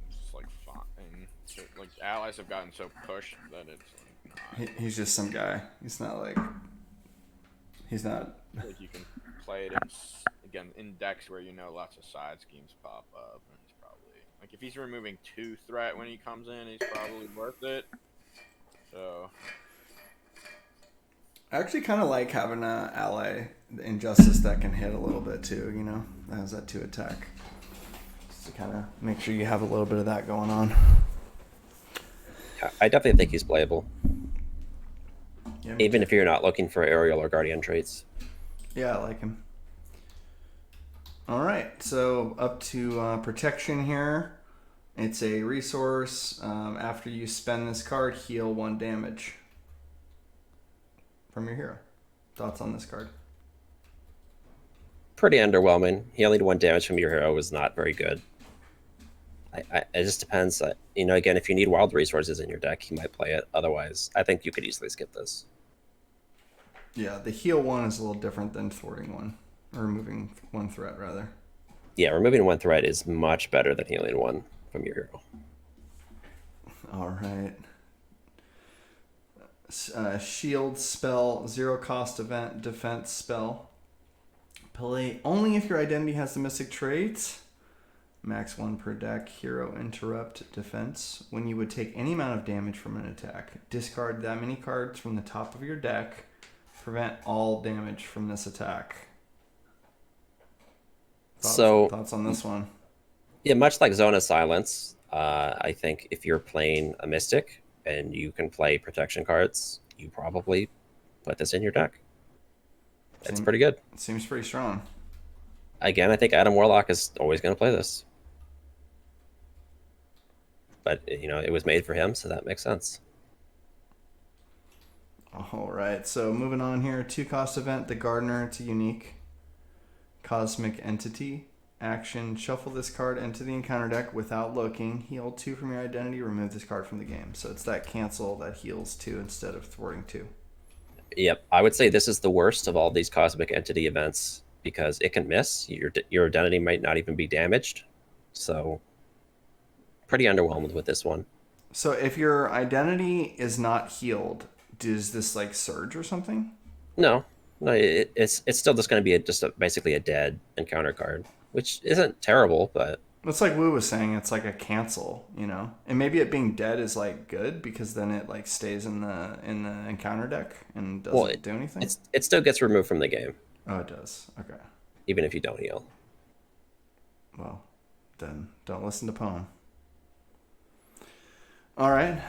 Just like fun, and like allies have gotten so pushed that it's like He's just some guy. He's not like you can play it again in decks where lots of side schemes pop up, and it's probably like if he's removing 2 threat when he comes in, he's probably worth it. So. I actually kind of like having an ally in Justice that can hit a little bit too, that has that 2 attack. Just to kind of make sure you have a little bit of that going on. I definitely think he's playable. Yeah, even if you're not looking for Aerial or Guardian traits. Yeah, I like him. All right, so up to protection here. It's a resource. After you spend this card, heal 1 damage from your hero. Thoughts on this card? Pretty underwhelming. Healing 1 damage from your hero is not very good. It just depends. Again, if you need wild resources in your deck, you might play it. Otherwise, I think you could easily skip this. Yeah, the heal 1 is a little different than thwarting 1. Or removing 1 threat, rather. Yeah, removing 1 threat is much better than healing 1 from your hero. All right. Shield spell, 0 cost event defense spell. Play only if your identity has the mystic trait. Max 1 per deck. Hero interrupt defense. When you would take any amount of damage from an attack, discard that many cards from the top of your deck. Prevent all damage from this attack. Thoughts on this one? Yeah, much like Zone of Silence, I think if you're playing a Mystic and you can play protection cards, you probably put this in your deck. It's pretty good. It seems pretty strong. Again, I think Adam Warlock is always going to play this. But, it was made for him, so that makes sense. All right, so moving on here. 2-cost event, the Gardener. It's a unique cosmic entity. Action, shuffle this card into the encounter deck without looking. Heal 2 from your identity. Remove this card from the game. So it's that cancel that heals 2 instead of thwarting 2. Yep, I would say this is the worst of all these cosmic entity events because it can miss. Your identity might not even be damaged. So pretty underwhelmed with this one. So if your identity is not healed, does this like surge or something? No, no, it's still just going to be basically a dead encounter card, which isn't terrible, but It's like Wu was saying, it's like a cancel, you know? And maybe it being dead is like good because then it like stays in the encounter deck and doesn't do anything. It still gets removed from the game. Oh, it does. Okay. Even if you don't heal. Well, then don't listen to Poem. All right.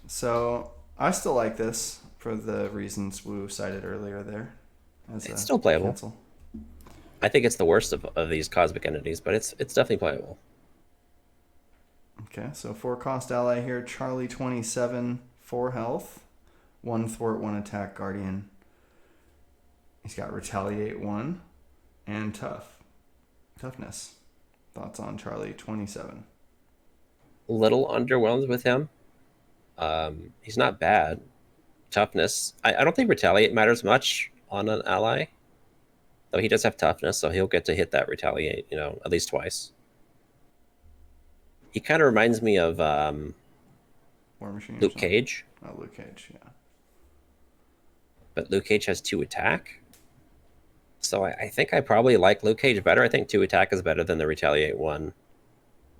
So I still like this for the reasons Wu cited earlier there. It's still playable. Cancel. I think it's the worst of these cosmic entities, but it's definitely playable. Okay, so 4-cost ally here, Charlie 27, 4 health, 1 thwart, 1 attack, Guardian. He's got Retaliate 1 and toughness. Thoughts on Charlie 27? Little underwhelmed with him. He's not bad. Toughness. I don't think Retaliate matters much on an ally. Though he does have toughness, so he'll get to hit that Retaliate, at least twice. He kind of reminds me of War Machine. Luke Cage. Oh, Luke Cage, yeah. But Luke Cage has 2 attack. So I think I probably like Luke Cage better. I think 2 attack is better than the Retaliate 1.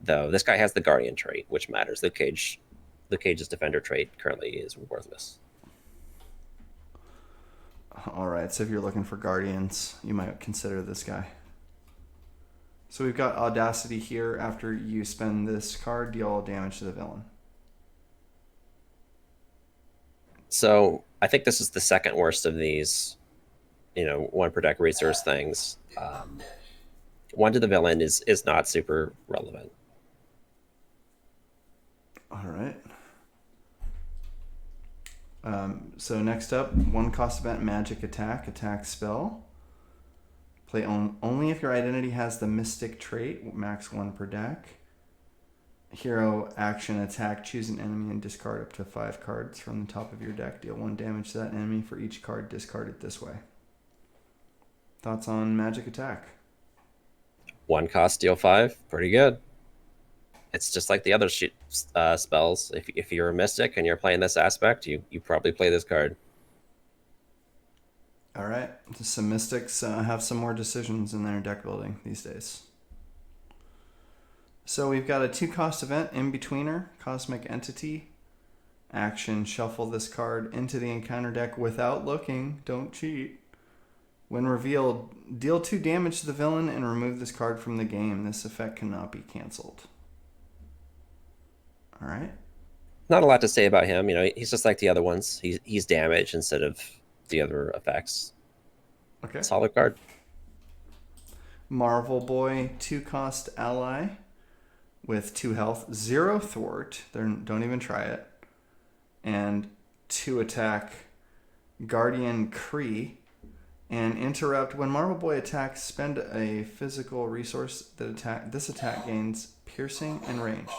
Though this guy has the Guardian trait, which matters. Luke Cage's Defender trait currently is worthless. All right, so if you're looking for Guardians, you might consider this guy. So we've got Audacity here. After you spend this card, deal damage to the villain. So I think this is the second worst of these, 1 per deck resource things. 1 to the villain is not super relevant. All right. So next up, 1-cost event, magic attack spell. Play only if your identity has the mystic trait, max 1 per deck. Hero action attack, choose an enemy and discard up to 5 cards from the top of your deck. Deal 1 damage to that enemy for each card discarded this way. Thoughts on magic attack? 1 cost, deal 5, pretty good. It's just like the other spells. If you're a mystic and you're playing this aspect, you probably play this card. All right. Some mystics have some more decisions in their deck building these days. So we've got a 2-cost event, In-Betweener, Cosmic Entity. Action, shuffle this card into the encounter deck without looking. Don't cheat. When revealed, deal 2 damage to the villain and remove this card from the game. This effect cannot be canceled. All right. Not a lot to say about him. He's just like the other ones. He's damage instead of the other effects. Okay. Solid card. Marvel Boy, 2-cost ally with 2 health, 0 thwart. Don't even try it. And 2 attack, Guardian Kree. And interrupt. When Marvel Boy attacks, spend a physical resource this attack gains piercing and ranged.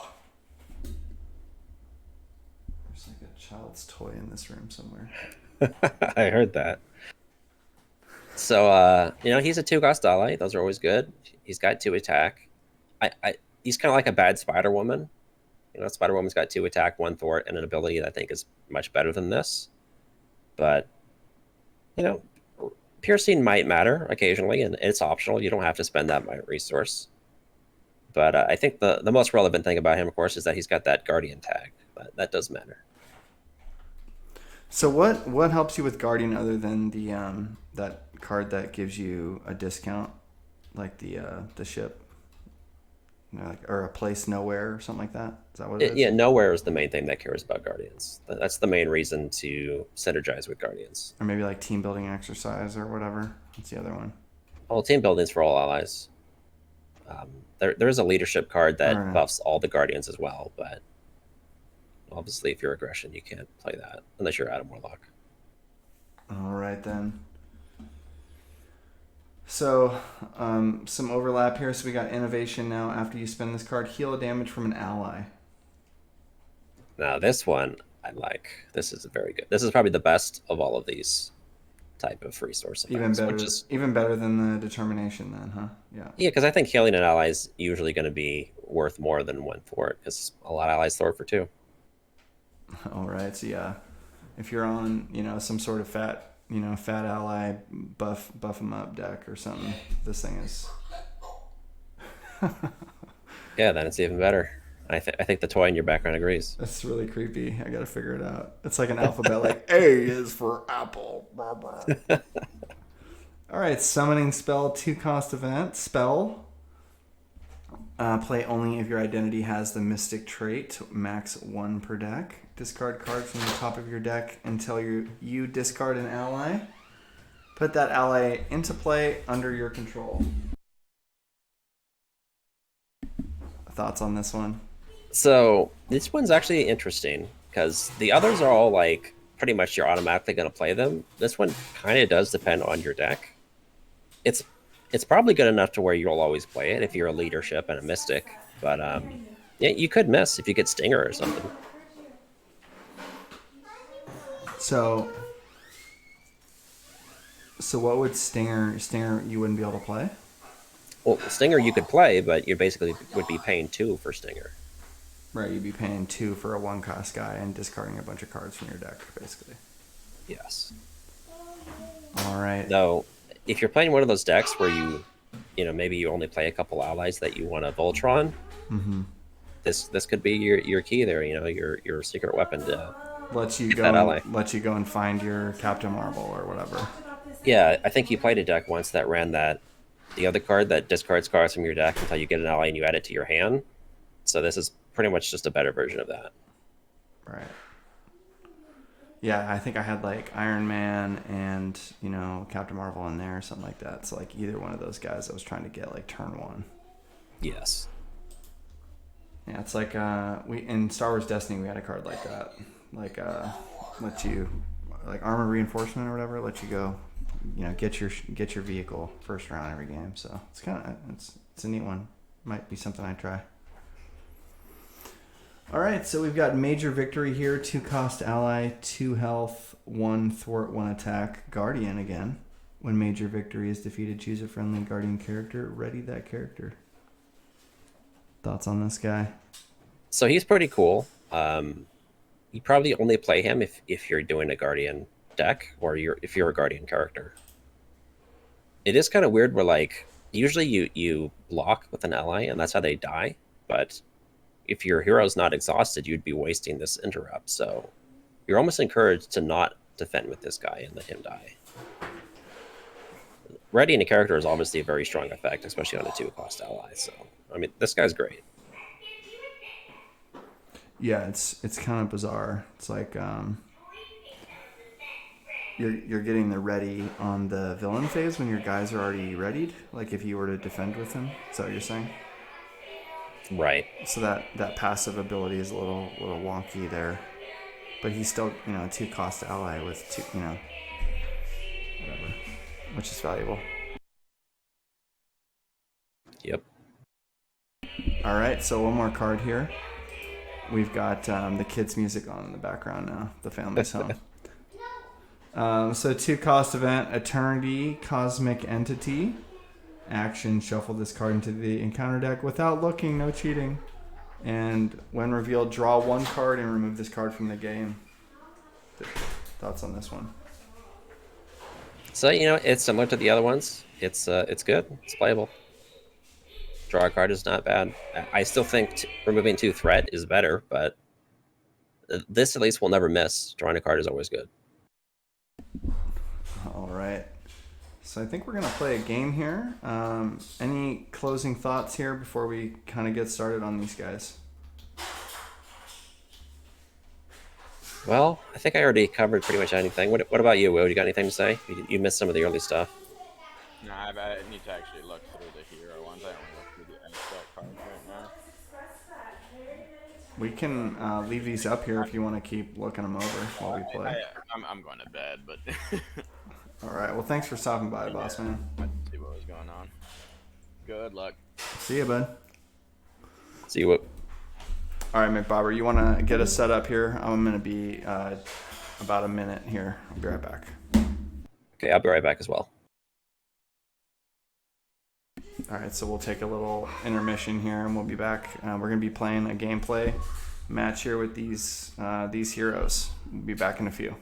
There's like a child's toy in this room somewhere. I heard that. So he's a 2-cost ally. Those are always good. He's got 2 attack. He's kind of like a bad Spider Woman. Spider Woman's got 2 attack, 1 thwart, and an ability that I think is much better than this. But piercing might matter occasionally, and it's optional. You don't have to spend that resource. But I think the most relevant thing about him, of course, is that he's got that Guardian tag. But that does matter. So what helps you with Guardian other than the that card that gives you a discount, like the ship, or a place nowhere or something like that? Is that what it is? Yeah, nowhere is the main thing that cares about Guardians. That's the main reason to synergize with Guardians. Or maybe like team building exercise or whatever. That's the other one. Well, team building's for all allies. There is a leadership card that buffs all the Guardians as well, but obviously if you're aggression, you can't play that unless you're Adam Warlock. All right then. So, some overlap here. So we got innovation now. After you spend this card, heal a damage from an ally. Now this one I like. This is very good. This is probably the best of all of these type of resource Even effects. better. Which is, Even better than the determination, then, huh? Yeah. yeah, because I think healing an ally is usually going to be worth more than one for it, because a lot of allies throw it for two. All right. So yeah, if you're on, some sort of fat ally buff them up deck or something, this thing is. Yeah, then it's even better. I think the toy in your background agrees. That's really creepy. I gotta figure it out. It's like an alphabet, like A is for apple. All right, summoning spell, 2-cost event. Spell. Play only if your identity has the mystic trait, max 1 per deck. Discard card from the top of your deck until you discard an ally. Put that ally into play under your control. Thoughts on this one? So this one's actually interesting because the others are all like pretty much you're automatically going to play them. This one kind of does depend on your deck. It's probably good enough to where you'll always play it if you're a leadership and a mystic. But yeah, you could miss if you get Stinger or something. So what would Stinger you wouldn't be able to play? Well, Stinger you could play, but you basically would be paying 2 for Stinger. Right, you'd be paying 2 for a 1-cost guy and discarding a bunch of cards from your deck, basically. Yes. All right. Though, if you're playing one of those decks where maybe you only play a couple allies that you want to Voltron, Mm-hmm. this could be your key there. Your secret weapon to Let you that ally. go and find your Captain Marvel or whatever. Yeah, I think you played a deck once that ran the other card that discards cards from your deck until you get an ally and you add it to your hand. So this is pretty much just a better version of that. Right. Yeah, I think I had like Iron Man and, Captain Marvel in there or something like that. So like either one of those guys I was trying to get like turn 1. Yes. Yeah, it's like we in Star Wars Destiny we had a card like that. Like let you like armor reinforcement or whatever, let you go, get your vehicle first round every game. So it's it's a neat one. Might be something I try. All right, so we've got Major Victory here. 2-cost ally, 2 health, 1 thwart, 1 attack. Guardian again. When Major Victory is defeated, choose a friendly Guardian character. Ready that character. Thoughts on this guy? So he's pretty cool. You probably only play him if you're doing a Guardian deck or if you're a Guardian character. It is kind of weird where like usually you block with an ally and that's how they die, but if your hero's not exhausted, you'd be wasting this interrupt. So you're almost encouraged to not defend with this guy and let him die. Readying a character is obviously a very strong effect, especially on a 2-cost ally. So, I mean, this guy's great. Yeah, it's kind of bizarre. It's like you're getting the ready on the villain phase when your guys are already readied. Like if you were to defend with him. Is that what you're saying? Right. So that passive ability is a little wonky there, but he's still a 2-cost ally with 2 whatever, which is valuable. Yep. All right, so one more card here. We've got the kids' music on in the background now. The family's home. So 2-cost event, Eternity Cosmic Entity. Action, shuffle this card into the encounter deck without looking, no cheating. And when revealed, draw 1 card and remove this card from the game. Thoughts on this one? So, it's similar to the other ones. It's good. It's playable. Draw a card is not bad. I still think removing 2 threat is better, but this at least will never miss. Drawing a card is always good. All right. So I think we're going to play a game here. Any closing thoughts here before we kind of get started on these guys? Well, I think I already covered pretty much anything. What about you, Will? You got anything to say? You missed some of the early stuff. No, I need to actually look through the hero ones. I only look through the end spell cards right now. We can leave these up here if you want to keep looking them over while we play. I'm going to bed, but All right. Well, thanks for stopping by, boss man. let's see what was going on. Good luck. See you, bud. See what. All right, Mcbober, you want to get us set up here? I'm going to be about a minute here. I'll be right back. Okay, I'll be right back as well. All right, so we'll take a little intermission here, and we'll be back. We're going to be playing a gameplay match here with these heroes. We'll be back in a few.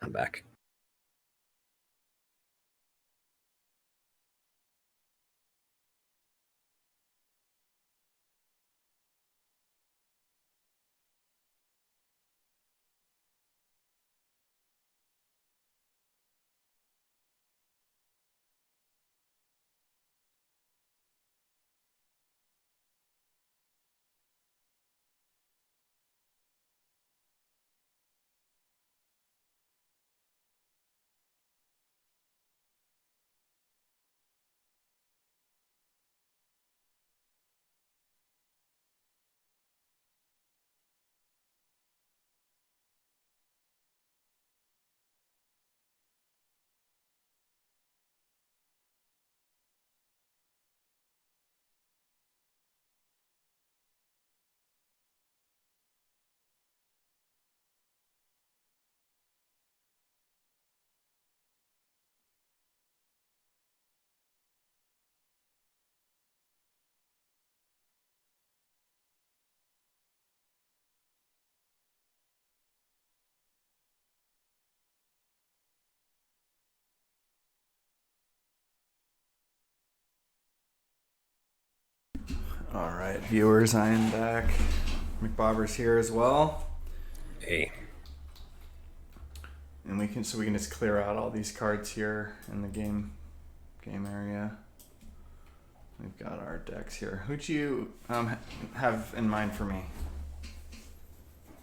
I'm back. All right, viewers, I am back. Mcbober's here as well. Hey. And we can just clear out all these cards here in the game area. We've got our decks here. Who'd you have in mind for me?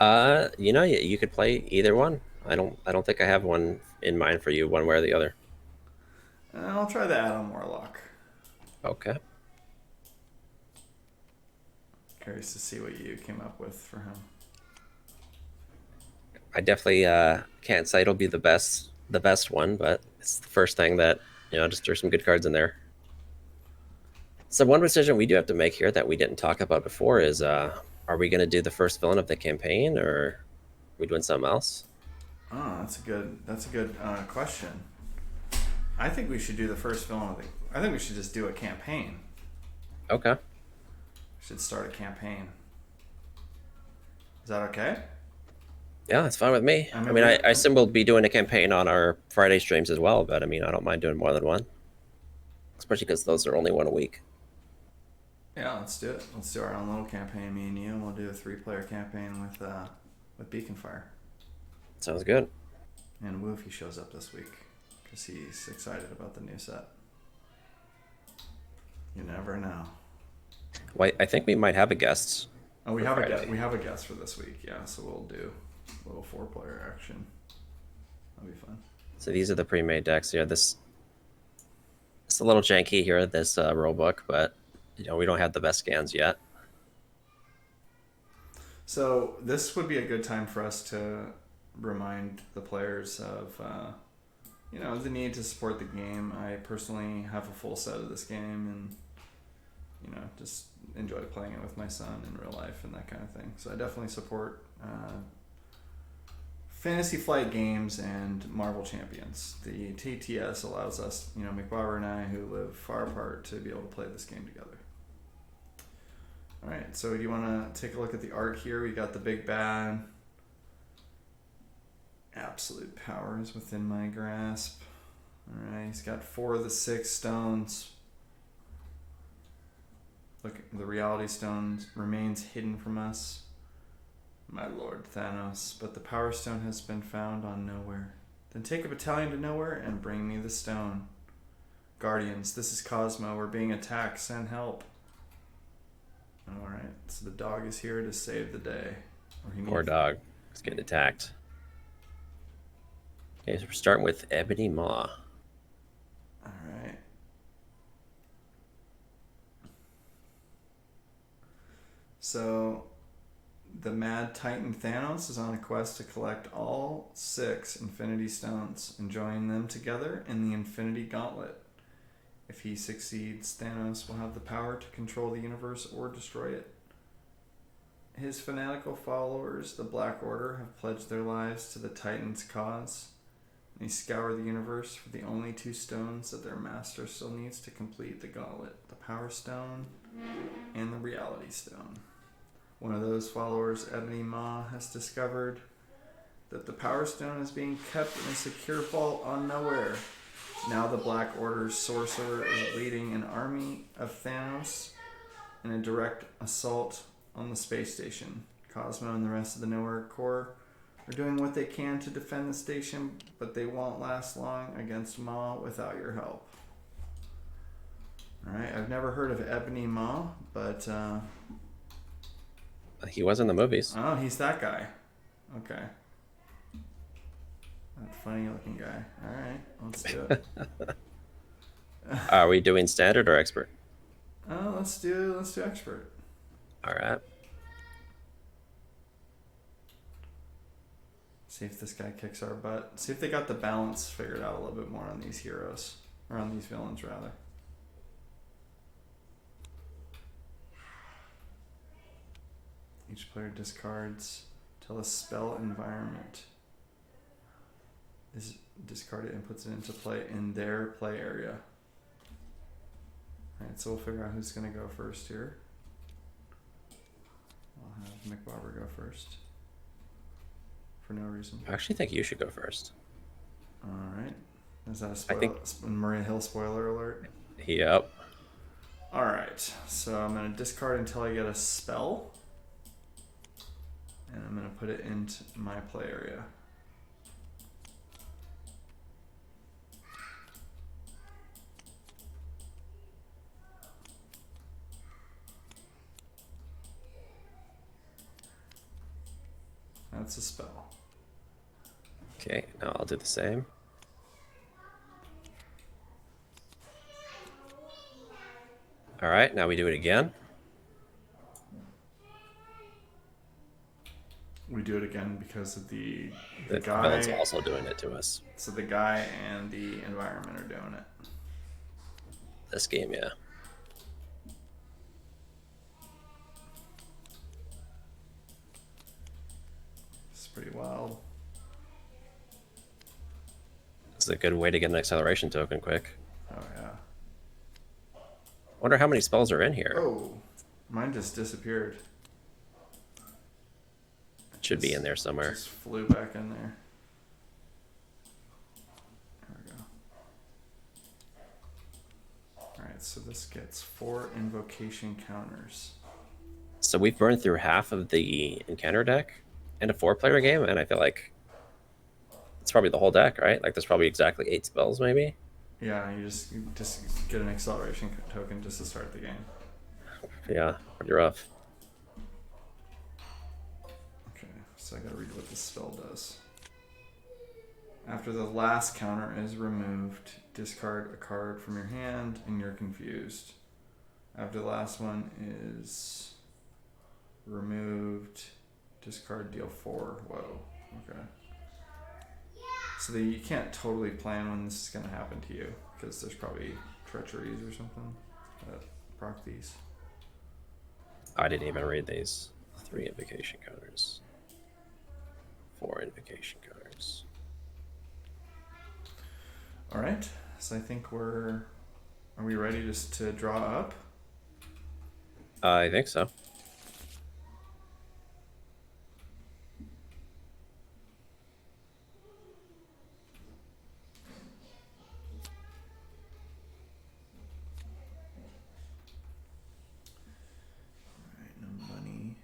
You could play either one. I don't think I have one in mind for you, one way or the other. I'll try the Adam Warlock. Okay. Curious to see what you came up with for him. I definitely can't say it'll be the best one, but it's the first thing that, just threw some good cards in there. So one decision we do have to make here that we didn't talk about before is, are we going to do the first villain of the campaign, or are we doing something else? Oh, that's a good question. I think we should do the first villain of the. I think we should just do a campaign. Okay. Should start a campaign. Is that okay? Yeah, that's fine with me. I assume we'll be doing a campaign on our Friday streams as well, but I don't mind doing more than one. especially because those are only one a week. Yeah, let's do it. Let's do our own little campaign, me and you, and we'll do a 3-player campaign with Beacon Fire. Sounds good. And Woofy shows up this week because he's excited about the new set. You never know. Well, I think we might have a guest. Oh, we have a guest. We have a guest for this week. Yeah, so we'll do a little 4-player action. That'll be fun. So these are the pre-made decks. Yeah, it's a little janky here, this rule book, but we don't have the best scans yet. So this would be a good time for us to remind the players of, the need to support the game. I personally have a full set of this game, and just enjoy playing it with my son in real life and that kind of thing. So I definitely support Fantasy Flight Games and Marvel Champions. The TTS allows us, Mcbober and I, who live far apart, to be able to play this game together. All right, so you want to take a look at the art here? We got the big bad. Absolute power is within my grasp. All right, he's got 4 of the 6 stones. Look, the reality stone remains hidden from us. My lord Thanos, but the power stone has been found on Nowhere. Then take a battalion to Nowhere and bring me the stone. Guardians, this is Cosmo. We're being attacked. Send help. Alright, so the dog is here to save the day. Poor dog. He's getting attacked. Okay, so we're starting with Ebony Maw. Alright. So, the Mad Titan Thanos is on a quest to collect all 6 Infinity Stones and join them together in the Infinity Gauntlet. If he succeeds, Thanos will have the power to control the universe or destroy it. His fanatical followers, the Black Order, have pledged their lives to the Titan's cause. They scour the universe for the only 2 stones that their master still needs to complete the gauntlet, the Power Stone and the Reality Stone. One of those followers, Ebony Maw, has discovered that the Power Stone is being kept in a secure vault on Nowhere. Now the Black Order's sorcerer is leading an army of Thanos in a direct assault on the space station. Cosmo and the rest of the Nowhere Corps are doing what they can to defend the station, but they won't last long against Maw without your help. Alright, I've never heard of Ebony Maw, but he was in the movies. oh, he's that guy. Okay. That funny looking guy. Alright, let's do it. Are we doing standard or expert? Oh, let's do expert. All right. See if this guy kicks our butt. See if they got the balance figured out a little bit more on these heroes. Or on these villains, rather. Each player discards till a spell environment is discarded and puts it into play in their play area. Alright, so we'll figure out who's going to go first here. I'll have Mcbober go first. For no reason. I actually think you should go first. Alright. Is that a spoiler? Maria Hill spoiler alert? Yep. Alright, so I'm going to discard until I get a spell. And I'm going to put it into my play area. That's a spell. Okay, now I'll do the same. All right, now we do it again. We do it again because of the The guy. villain's also doing it to us. So the guy and the environment are doing it. This game, yeah. It's pretty wild. This is a good way to get an acceleration token quick. Oh yeah. Wonder how many spells are in here. Oh, mine just disappeared. It should be in there somewhere. Just flew back in there. There we go. Alright, so this gets 4 invocation counters. So we've burned through half of the encounter deck in a 4-player game, and I feel like it's probably the whole deck, right? Like there's probably exactly 8 spells, maybe. Yeah, you just get an acceleration token just to start the game. Yeah, pretty rough. Okay, so I gotta read what this spell does. After the last counter is removed, discard a card from your hand and you're confused. After the last one is removed, discard, deal 4. Whoa, okay. So you can't totally plan when this is going to happen to you, because there's probably treacheries or something that proc these. I didn't even read these. 3 invocation counters. 4 invocation counters. Alright, so I think are we ready just to draw up? I think so. Alright, no money.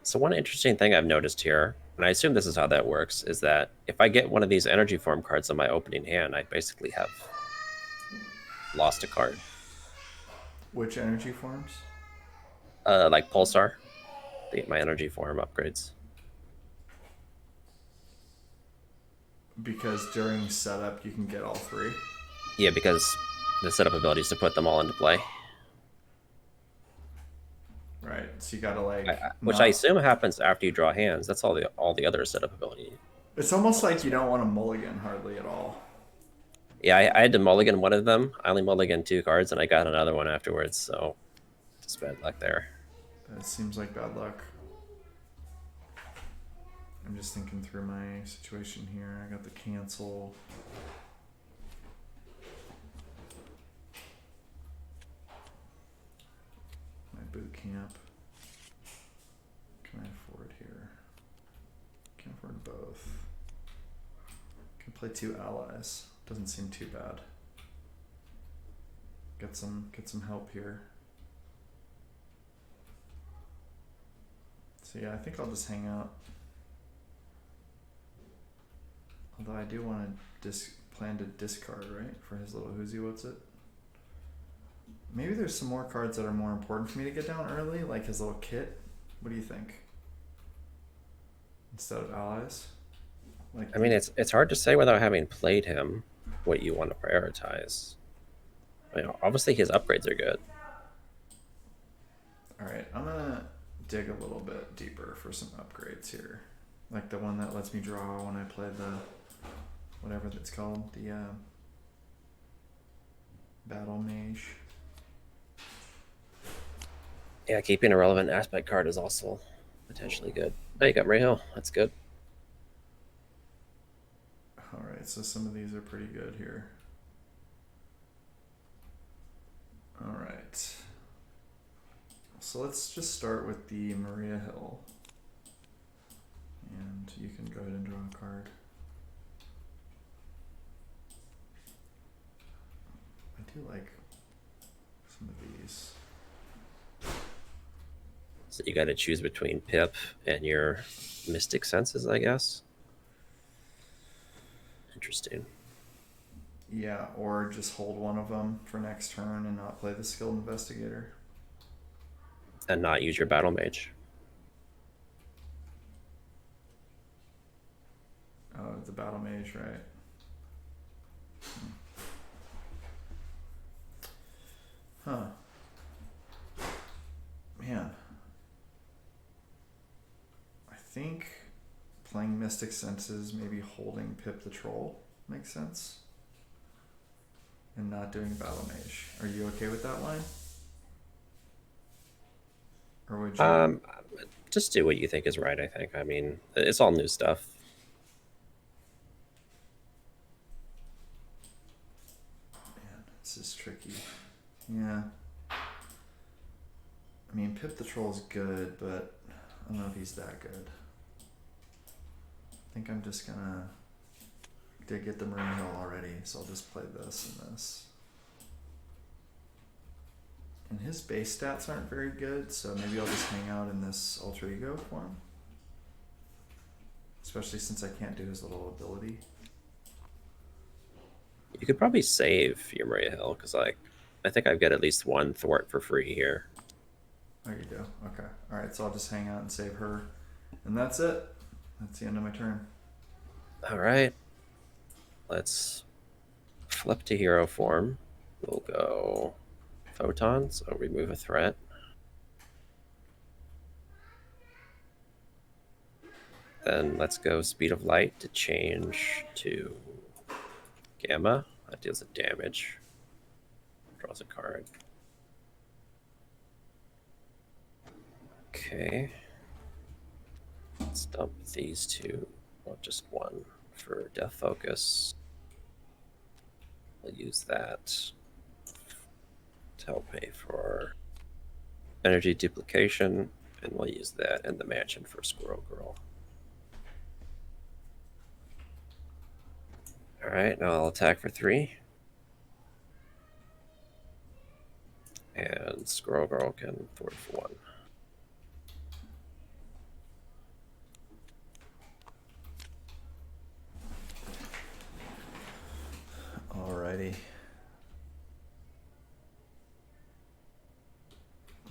So one interesting thing I've noticed here, and I assume this is how that works, is that if I get one of these energy form cards on my opening hand, I basically have lost a card. Which energy forms? Like Pulsar, my energy form upgrades. Because during setup you can get all 3? Yeah, because the setup ability is to put them all into play. Right, so you gotta like... Which I assume happens after you draw hands. That's all the other setup ability. It's almost like you don't want to mulligan hardly at all. Yeah, I had to mulligan one of them. I only mulliganed 2 cards, and I got another one afterwards, so just bad luck there. That seems like bad luck. I'm just thinking through my situation here. I got the cancel. My boot camp. Can I afford here? Can't afford both. Can play 2 allies. Doesn't seem too bad. Get some help here. So yeah, I think I'll just hang out. Although I do want to plan to discard, right? For his little whoozy, what's it? Maybe there's some more cards that are more important for me to get down early, like his little kit. What do you think? Instead of allies? Like, I mean, it's hard to say without having played him what you want to prioritize. I mean, obviously his upgrades are good. Alright, I'm gonna dig a little bit deeper for some upgrades here. Like the one that lets me draw when I play the... whatever that's called. The Battle Mage. Yeah, keeping a relevant aspect card is also potentially good. Oh, you got Mayhill. That's good. Alright, so some of these are pretty good here. Alright. So let's just start with the Maria Hill. And you can go ahead and draw a card. I do like some of these. So you got to choose between Pip and your Mystic Senses, I guess. Interesting. Yeah, or just hold one of them for next turn and not play the Skilled Investigator. And not use your Battle Mage. Oh, the Battle Mage, right. Huh. Man. I think playing Mystic Senses, maybe holding Pip the Troll makes sense. And not doing Battle Mage. Are you okay with that line? Or would you... Just do what you think is right, I think. I mean, it's all new stuff. Man, this is tricky. Yeah. I mean, Pip the Troll's good, but I don't know if he's that good. I think I'm just gonna did get the Marine Hill already, so I'll just play this and this. And his base stats aren't very good, so maybe I'll just hang out in this Alter Ego form. Especially since I can't do his little ability. You could probably save your Maria Hill, because like I think I've got at least one thwart for free here. Oh, you do? Okay. Alright, so I'll just hang out and save her. And that's it. That's the end of my turn. Alright. Let's flip to hero form. We'll go Photon, so remove a threat. Then let's go Speed of Light to change to Gamma. That deals a damage. Draws a card. Okay. Let's dump these two, or just one, for Death Focus. We'll use that to help pay for energy duplication, and we'll use that in the mansion for Squirrel Girl. Alright, now I'll attack for 3. And Squirrel Girl can thwart for 1. Alrighty.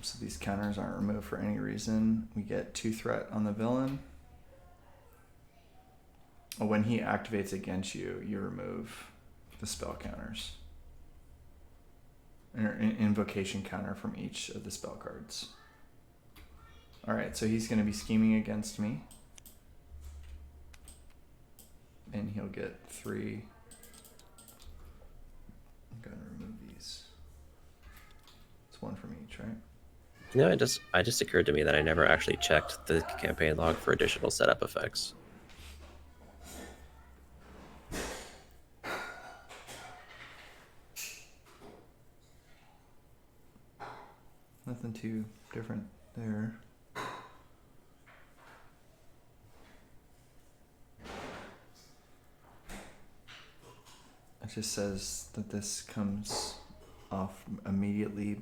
So these counters aren't removed for any reason. We get 2 threat on the villain. When he activates against you, you remove the spell counters. Or invocation counter from each of the spell cards. Alright, so he's going to be scheming against me. And he'll get 3. I'm going to remove these. It's 1 from each, right? You know, it just occurred to me that I never actually checked the campaign log for additional setup effects. Nothing too different there. It just says that this comes off immediately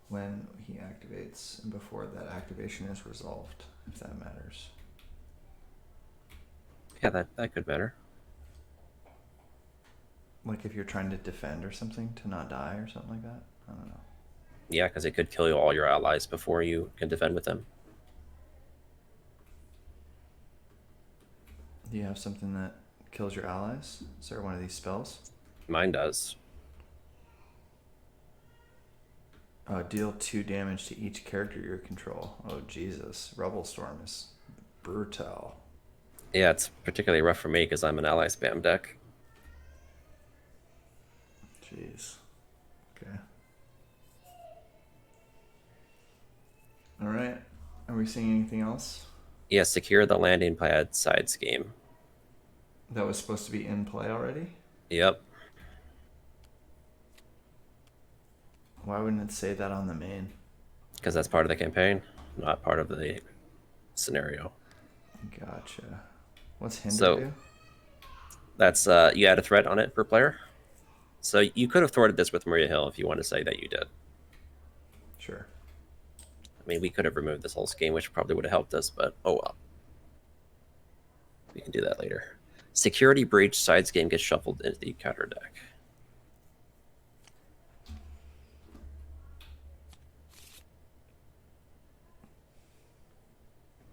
when he activates and before that activation is resolved, if that matters. Yeah, that could matter. Like if you're trying to defend or something to not die or something like that? I don't know. Yeah, because it could kill you all your allies before you can defend with them. Do you have something that kills your allies? Is there one of these spells? Mine does. Deal 2 damage to each character you control. Oh, Jesus. Rebel Storm is brutal. Yeah, it's particularly rough for me because I'm an ally spam deck. Jeez. Okay. Alright. Are we seeing anything else? Yeah, secure the landing pad side scheme. That was supposed to be in play already? Yep. Why wouldn't it say that on the main? Because that's part of the campaign, not part of the scenario. Gotcha. What's Hinder So, do? That's, you add a threat on it per player. So you could have thwarted this with Maria Hill if you want to say that you did. Sure. I mean, we could have removed this whole scheme, which probably would have helped us, but oh well. We can do that later. Security Breach side scheme gets shuffled into the counter deck.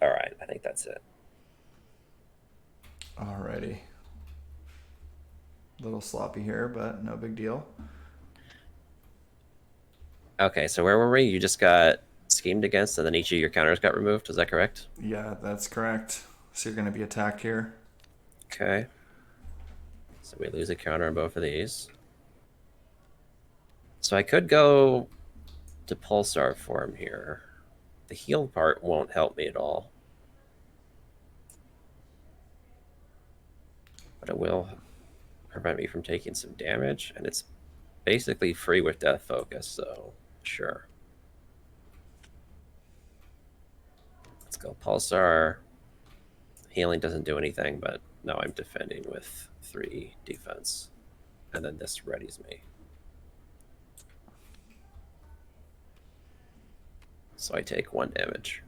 All right, I think that's it. Alrighty. Little sloppy here, but no big deal. Okay, so where were we? You just got schemed against, and then each of your counters got removed. Is that correct? Yeah, that's correct. So you're going to be attacked here. Okay. So we lose a counter on both of these. So I could go to Pulsar form here. The heal part won't help me at all. But it will prevent me from taking some damage, and it's basically free with Death Focus, so sure. Let's go Pulsar. Healing doesn't do anything, but now I'm defending with 3 defense. And then this readies me. So I take 1 damage.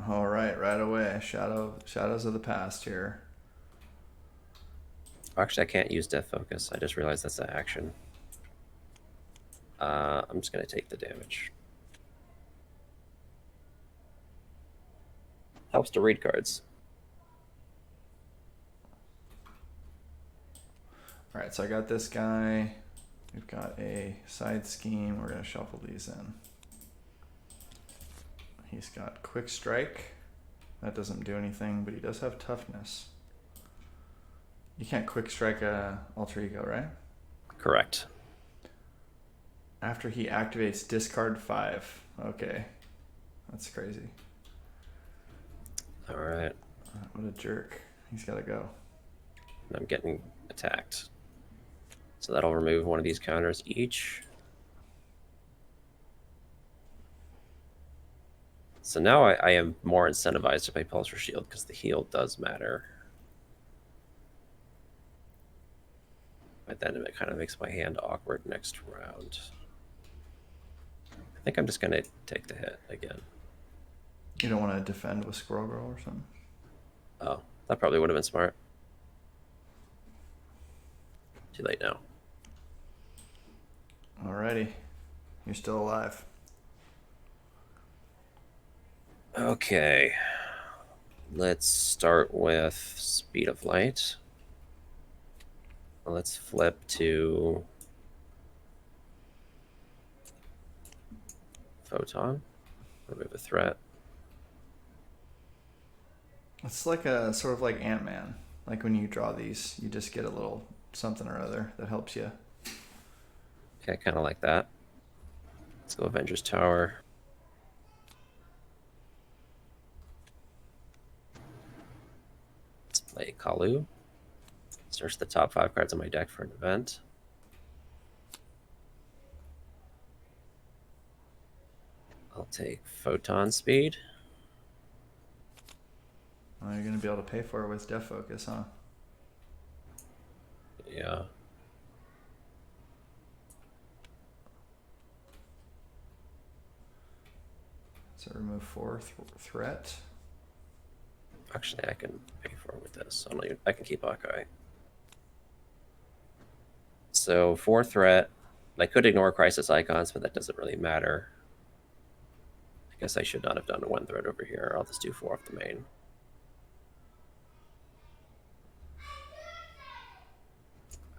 All right, right away. Shadows of the past here. Actually, I can't use Death Focus. I just realized that's an action. I'm just going to take the damage. Helps to read cards. All right, so I got this guy. We've got a side scheme. We're going to shuffle these in. He's got Quick Strike. That doesn't do anything, but he does have Toughness. You can't Quick Strike a Alter Ego, right? Correct. After he activates, discard 5. Okay. That's crazy. All right. What a jerk. He's got to go. And I'm getting attacked. So that'll remove 1 of these counters each. So now I am more incentivized to play Pulsar Shield because the heal does matter. But then it kind of makes my hand awkward next round. I think I'm just going to take the hit again. You don't want to defend with Squirrel Girl or something? Oh, that probably would have been smart. Too late now. Alrighty. You're still alive. Okay. Let's start with Speed of Light. Let's flip to Photon. Remove a threat. It's like a sort of like Ant-Man. Like when you draw these, you just get a little something or other that helps you. Okay, kind of like that. Let's go Avengers Tower. Let's play Kalu. Search the top 5 cards on my deck for an event. I'll take Photon Speed. Oh, you're going to be able to pay for it with Death Focus, huh? Yeah. So remove 4 threat. Actually, I can pay for it with this. I can keep Hawkeye. So 4 threat. I could ignore Crisis Icons, but that doesn't really matter. I guess I should not have done 1 threat over here. I'll just do 4 off the main.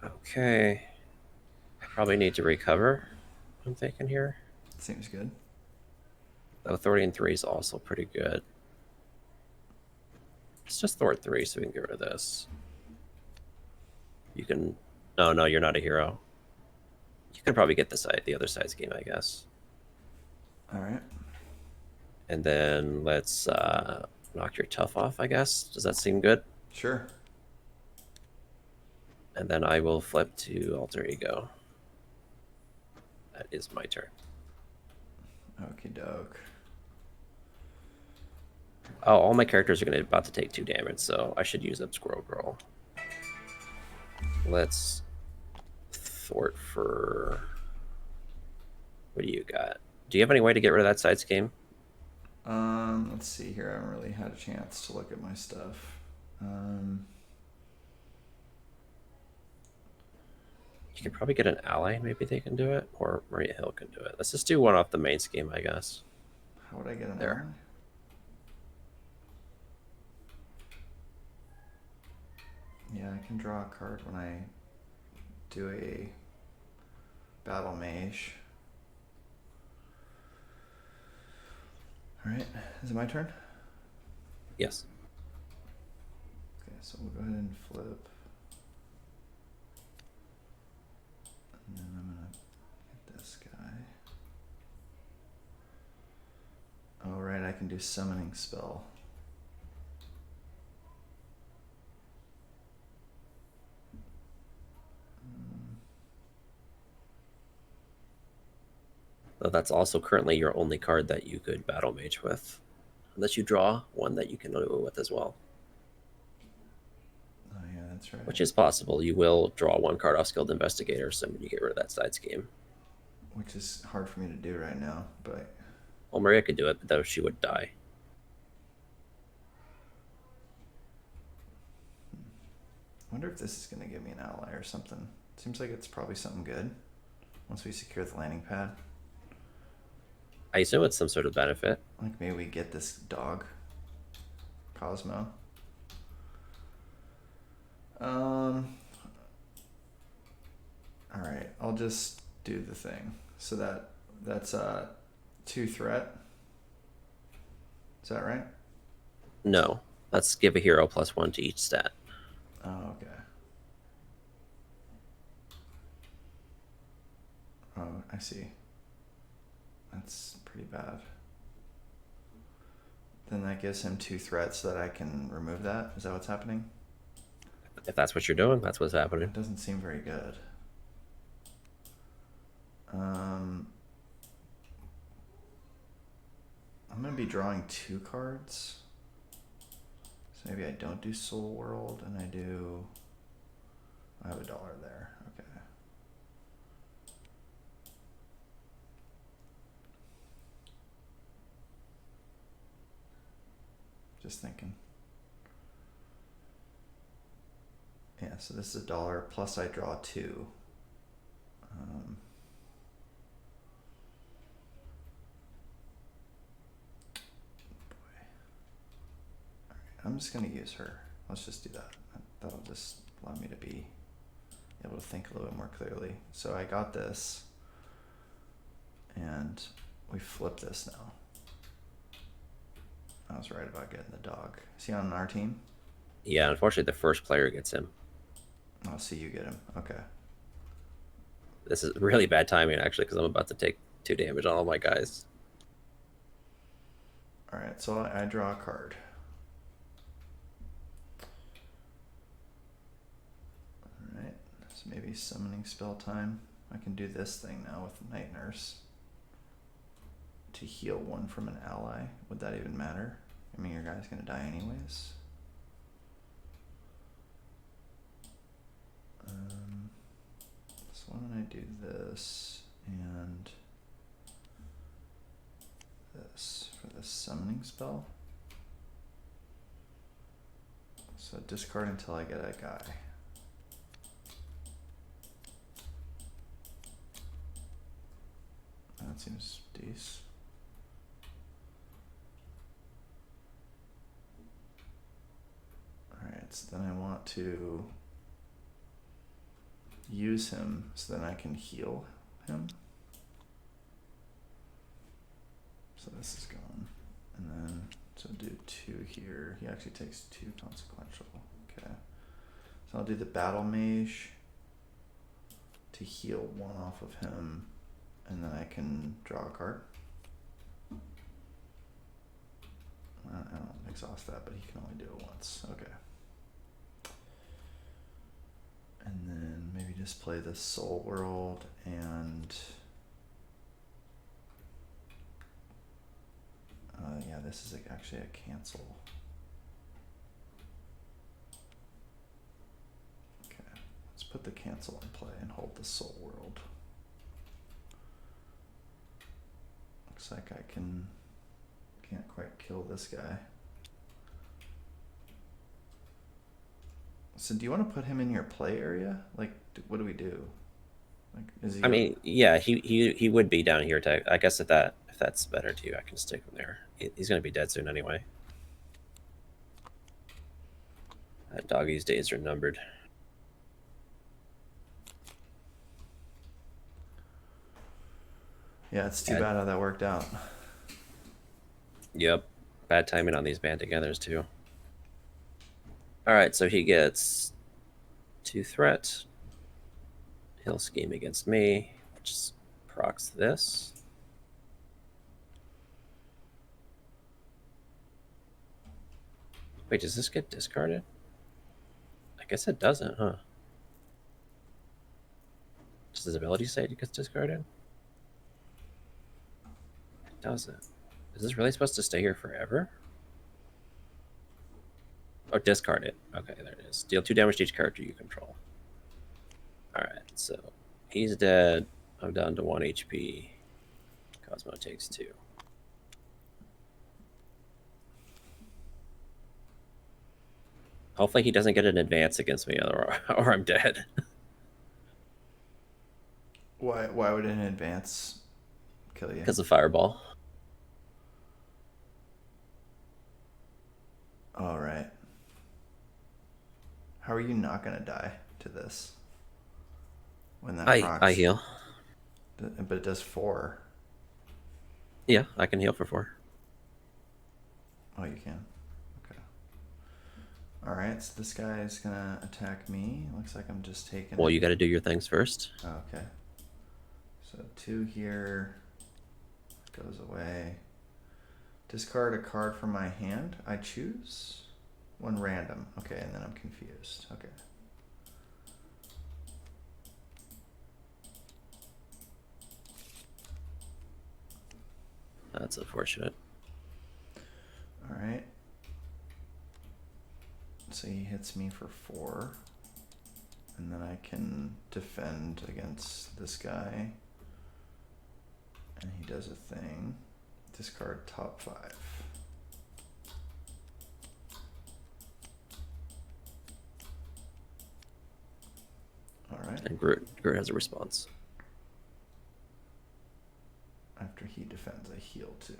Okay. I probably need to recover, I'm thinking here. Seems good. Authority in 3 is also pretty good. Let's just thwart 3 so we can get rid of this. You can... No, you're not a hero. You can probably get the other side's game, I guess. All right. And then let's knock your tough off, I guess. Does that seem good? Sure. And then I will flip to Alter Ego. That is my turn. Okie doke. Oh, all my characters are about to take 2 damage, so I should use up Squirrel Girl. Let's thwart for... What do you got? Do you have any way to get rid of that side scheme? Let's see here. I haven't really had a chance to look at my stuff. You can probably get an ally. Maybe they can do it, or Maria Hill can do it. Let's just do 1 off the main scheme, I guess. How would I get an There. ally? Yeah, I can draw a card when I do a battle mage. Alright, is it my turn? Yes. Okay, so we'll go ahead and flip. And then I'm gonna get this guy. Alright, I can do summoning spell. That's also currently your only card that you could battle mage with, unless you draw one that you can do it with as well. Oh yeah, that's right. Which is possible. You will draw one card off Skilled Investigator, so when you get rid of that side scheme. Which is hard for me to do right now, but... Well, Maria could do it, but though she would die. I wonder if this is going to give me an ally or something. Seems like it's probably something good once we secure the landing pad. I assume it's some sort of benefit. Like maybe we get this dog, Cosmo. All right, I'll just do the thing. So that's 2 threat. Is that right? No. Let's give a hero +1 to each stat. Oh, okay. Oh, I see. That's pretty bad. Then that gives him 2 threats so that I can remove that. Is that what's happening? If that's what you're doing, that's what's happening. It doesn't seem very good. I'm going to be drawing 2 cards. So maybe I don't do Soul World and I do... I have $1 there. Okay. Just thinking. Yeah, so this is $1 plus I draw 2. I'm just going to use her. Let's just do that. That'll just allow me to be able to think a little bit more clearly. So I got this, and we flip this now. I was right about getting the dog. Is he on our team? Yeah, unfortunately, the first player gets him. I'll see you get him. Okay. This is really bad timing, actually, because I'm about to take 2 damage on all my guys. All right, so I draw a card. So maybe summoning spell time. I can do this thing now with Night Nurse to heal 1 from an ally. Would that even matter? I mean, your guy's gonna die anyways. So why don't I do this and this for the summoning spell? So discard until I get a guy. That seems decent. Alright, so then I want to use him so then I can heal him. So this is gone. And then, so do 2 here. He actually takes 2 consequential. Okay. So I'll do the battle mage to heal 1 off of him. And then I can draw a card. I don't exhaust that, but he can only do it once. Okay. And then maybe just play the Soul World and... yeah, this is actually a cancel. Okay, let's put the cancel in play and hold the Soul World. Looks like I can't quite kill this guy. So do you want to put him in your play area? Like, what do we do? Like, is he? I mean, yeah, he would be down here. I guess if that's better to you, I can stick him there. He's gonna be dead soon anyway. That doggy's days are numbered. Yeah, it's too bad how that worked out. Yep, bad timing on these band togethers too. All right, so he gets 2 threat. He'll scheme against me, which procs this. Wait, does this get discarded? I guess it doesn't, huh? Does his ability say it gets discarded? does it? Is this really supposed to stay here forever? Oh, discard it. Okay, there it is. Deal 2 damage to each character you control. Alright, so he's dead. I'm down to 1 HP. Cosmo takes 2. Hopefully he doesn't get an advance against me, or I'm dead. Why would an advance kill you? Because of Fireball. All right. How are you not gonna die to this? When that procs? I heal. But it does 4. Yeah, I can heal for 4. Oh, you can. Okay. All right. So this guy is gonna attack me. Looks like I'm just taking. Well, you got to do your things first. Oh, okay. So 2 here goes away. Discard a card from my hand. I choose one random. Okay, and then I'm confused. Okay. That's unfortunate. All right. So he hits me for 4. And then I can defend against this guy. And he does a thing. Discard top 5. All right. And Groot has a response. After he defends, I heal too.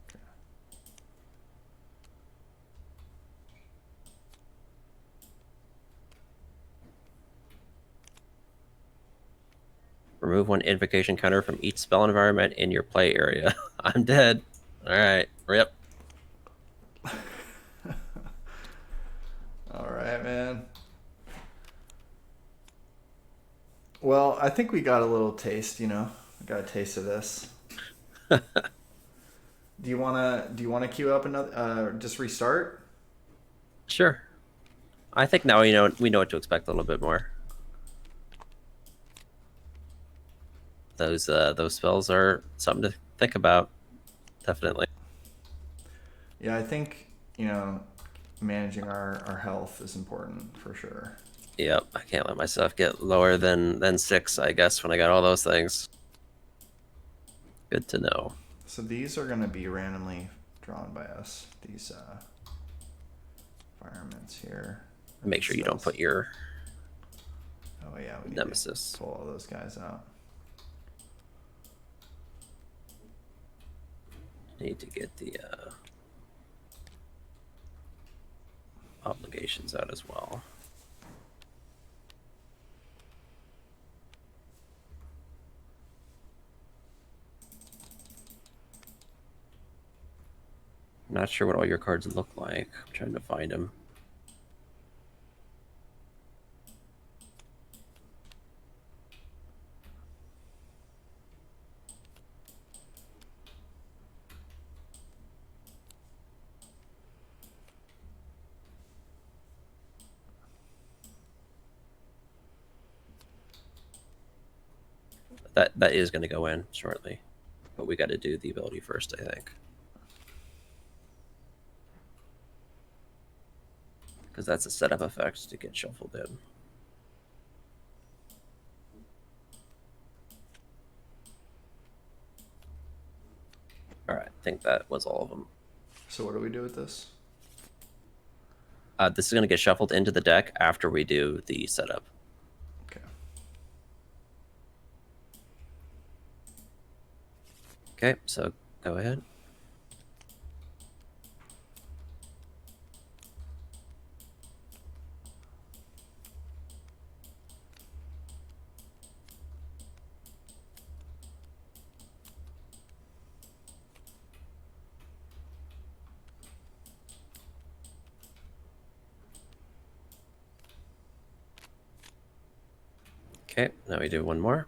Okay. Remove 1 invocation counter from each spell environment in your play area. I'm dead. All right, rip. All right, man. Well, I think we got a little taste, We got a taste of this. Do you wanna queue up another? Just restart. Sure. I think now we know what to expect a little bit more. Those spells are something to think about. Definitely. Yeah, I think managing our health is important for sure. Yep, I can't let myself get lower than 6, I guess, when I got all those things. Good to know. So these are going to be randomly drawn by us. These environments here. Make sure you don't put your Oh yeah, we need nemesis. to pull all those guys out. Need to get the obligations out as well. I'm not sure what all your cards look like. I'm trying to find them. That is going to go in shortly, but we got to do the ability first, I think, because that's a setup effect to get shuffled in. All right, I think that was all of them. So what do we do with this? This is going to get shuffled into the deck after we do the setup. Okay. Okay, so go ahead. Okay, now we do one more.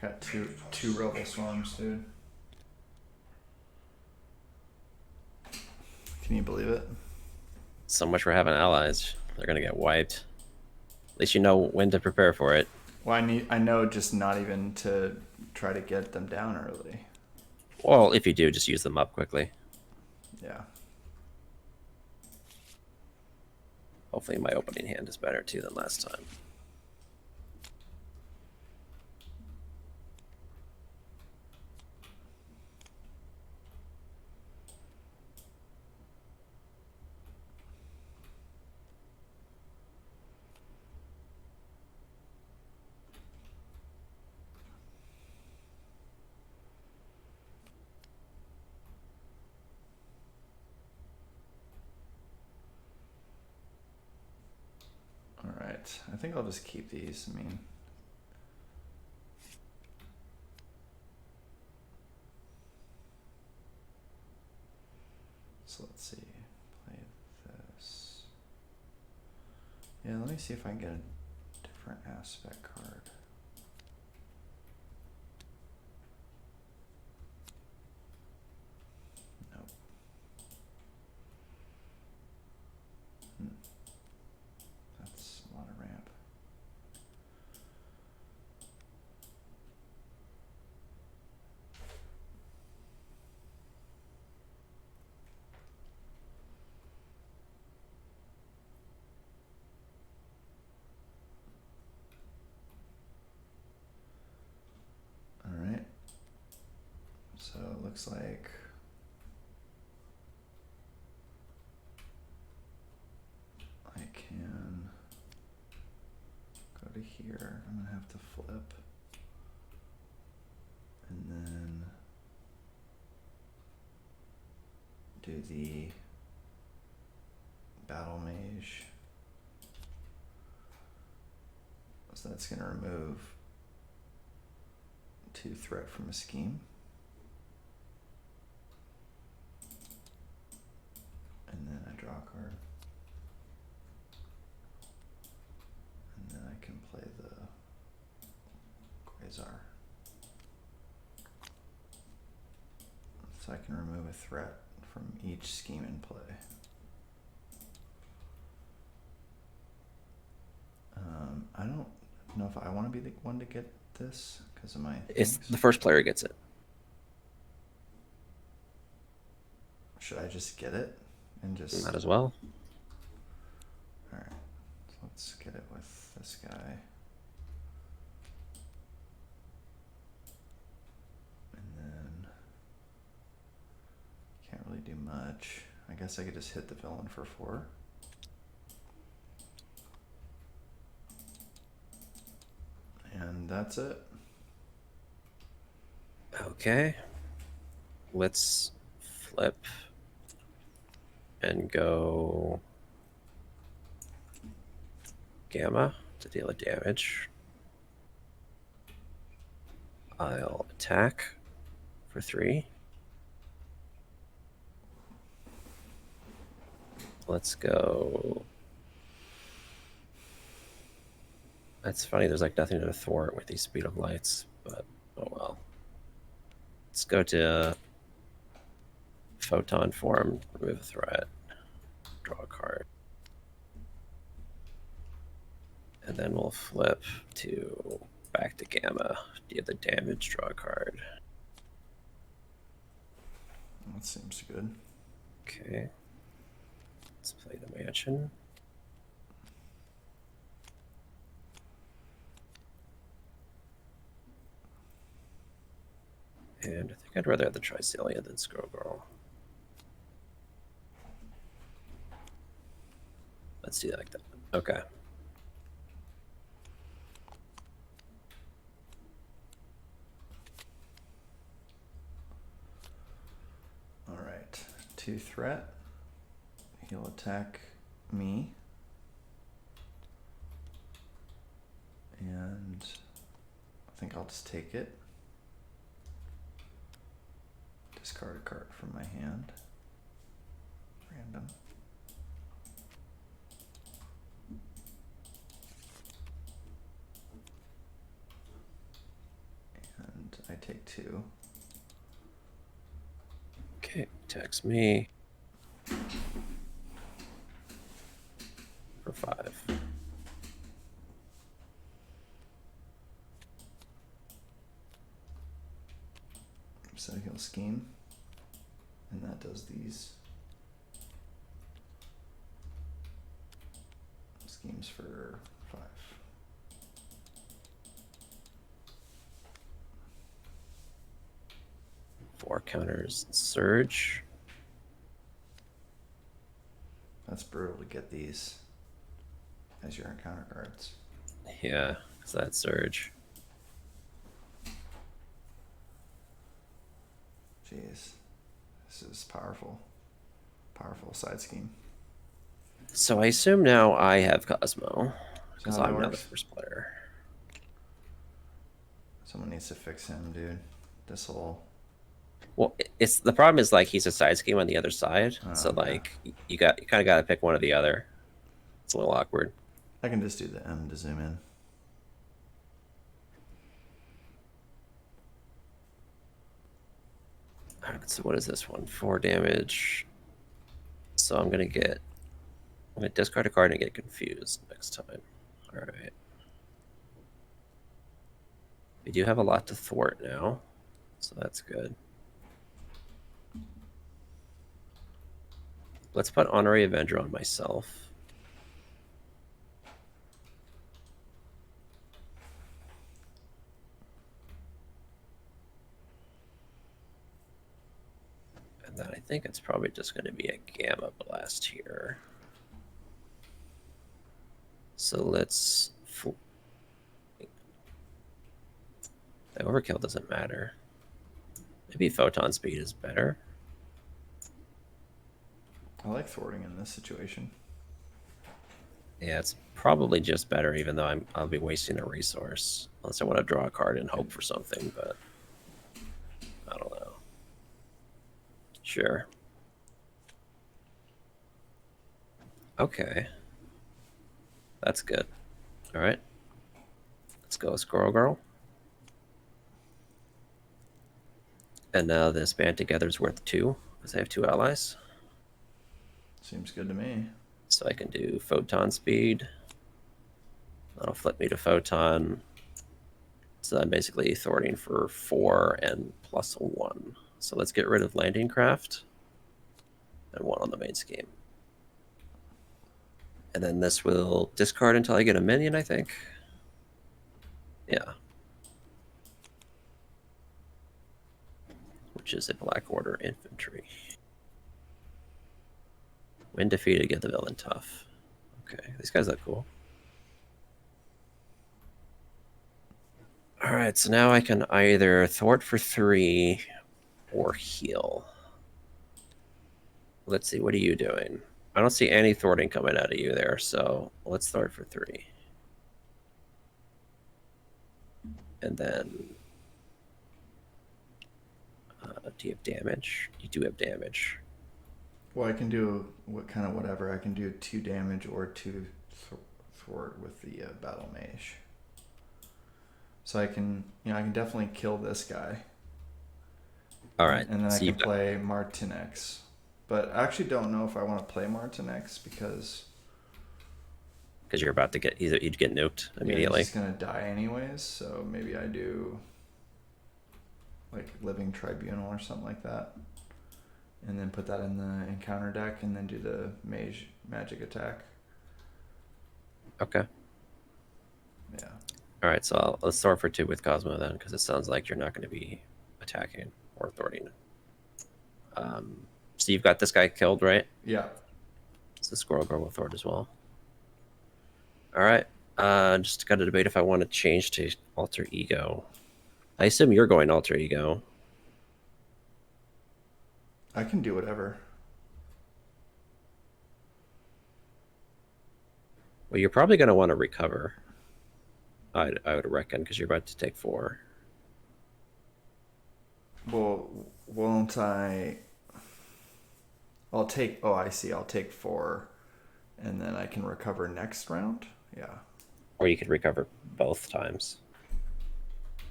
Got two rebel swarms, dude. Can you believe it? So much for having allies. They're gonna get wiped. At least you know when to prepare for it. Well, I know just not even to try to get them down early. Well, if you do, just use them up quickly. Yeah. Hopefully my opening hand is better too than last time. Alright, I think I'll just keep these. I mean, so let's see. Play this. Yeah, let me see if I can get a different aspect card. Nope. That's a lot of ramp. Alright. So it looks like I can go to here. I'm gonna have to flip. And then do the battle mage. So that's gonna remove 2 threat from a scheme. And then I draw a card. And then I can play the Quasar. So I can remove a threat from each scheme in play. I don't know if I want to be the one to get this because of my It's things. the first player gets it. Should I just get it and just... Might as well. Alright, so let's get it with this guy. And then... Can't really do much. I guess I could just hit the villain for 4. And that's it. Okay. Let's flip and go Gamma to deal a damage. I'll attack for 3. Let's go. That's funny, there's like nothing to thwart with these speed of lights, but oh well. Let's go to photon form, remove a threat, draw a card. And then we'll flip to back to Gamma, deal the damage, draw a card. That seems good. Okay. Let's play the mansion. And I think I'd rather have the Tricelia than Scroll Girl. Let's do it like that. Okay. Alright, 2 threat. He'll attack me. And I think I'll just take it. Discard a card from my hand. Random. 2. Okay, text me for 5. Cycle scheme. And that does these schemes for 5. 4 counters surge. That's brutal to get these as your encounter cards. Yeah, because that surge. Jeez. This is powerful. Powerful side scheme. So I assume now I have Cosmo, because how that I'm now the works? first player. Someone needs to fix him, dude. This whole... Well, it's the problem is like he's a side scheme on the other side, so yeah. like you kind of got to pick one or the other. It's a little awkward. I can just do the M to zoom in. All right, so what is this one? 4 damage. So I'm gonna discard a card and get confused next time. All right. We do have a lot to thwart now, so that's good. Let's put Honorary Avenger on myself. And then I think it's probably just going to be a Gamma Blast here. So let's... The overkill doesn't matter. Maybe Photon Speed is better. I like thwarting in this situation. Yeah, it's probably just better, even though I'll be wasting a resource. Unless I want to draw a card and hope for something, but I don't know. Sure. Okay. That's good. All right. Let's go Squirrel Girl. And now this band together is worth 2, because I have 2 allies. Seems good to me. So I can do Photon Speed. That'll flip me to Photon. So I'm basically thwarting for 4 and plus a 1. So let's get rid of Landing Craft. And 1 on the main scheme. And then this will discard until I get a minion, I think. Yeah. Which is a Black Order infantry. When defeated, get the villain tough. Okay, these guys look cool. Alright, so now I can either thwart for 3 or heal. Let's see, what are you doing? I don't see any thwarting coming out of you there, so let's thwart for 3. And then... do you have damage? You do have damage. Well, I can do whatever. I can do 2 damage or 2 thwart with the battle mage. So I can definitely kill this guy. All right. And then I can play Martinex. But I actually don't know if I want to play Martinex because you're about to you'd get nuked immediately. He's gonna die anyways. So maybe I do like Living Tribunal or something like that. And then put that in the encounter deck and then do the magic attack. Okay. Yeah. All right, so let's thwart for 2 with Cosmo then, because it sounds like you're not going to be attacking or thwarting. So you've got this guy killed, right? Yeah. So Squirrel Girl will thwart as well. All right. Just got to debate if I want to change to Alter Ego. I assume you're going Alter Ego. I can do whatever. Well, you're probably going to want to recover. I would reckon, because you're about to take 4. Well, won't I? I'll take. Oh, I see. I'll take 4, and then I can recover next round. Yeah. Or you could recover both times.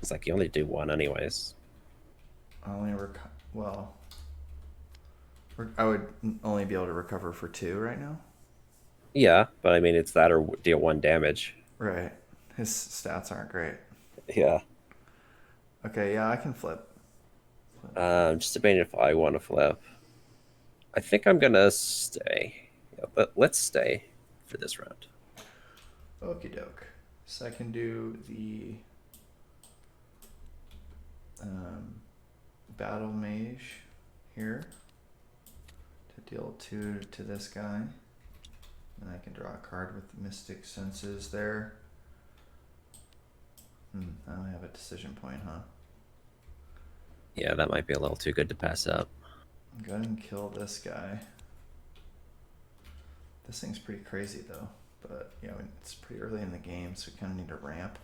It's like you only do 1 anyways. Well, I would only be able to recover for 2 right now. Yeah, but I mean, it's that or deal 1 damage. Right. His stats aren't great. Yeah. Okay, yeah, I can flip. Just debating if I want to flip. I think I'm gonna stay. Yeah, let's stay for this round. Okie doke. So I can do the Battle Mage here to deal 2 to this guy. And I can draw a card with Mystic Senses there. I don't have a decision point, huh? Yeah, that might be a little too good to pass up. Go ahead and kill this guy. This thing's pretty crazy though, but yeah, it's pretty early in the game, so we kind of need a ramp.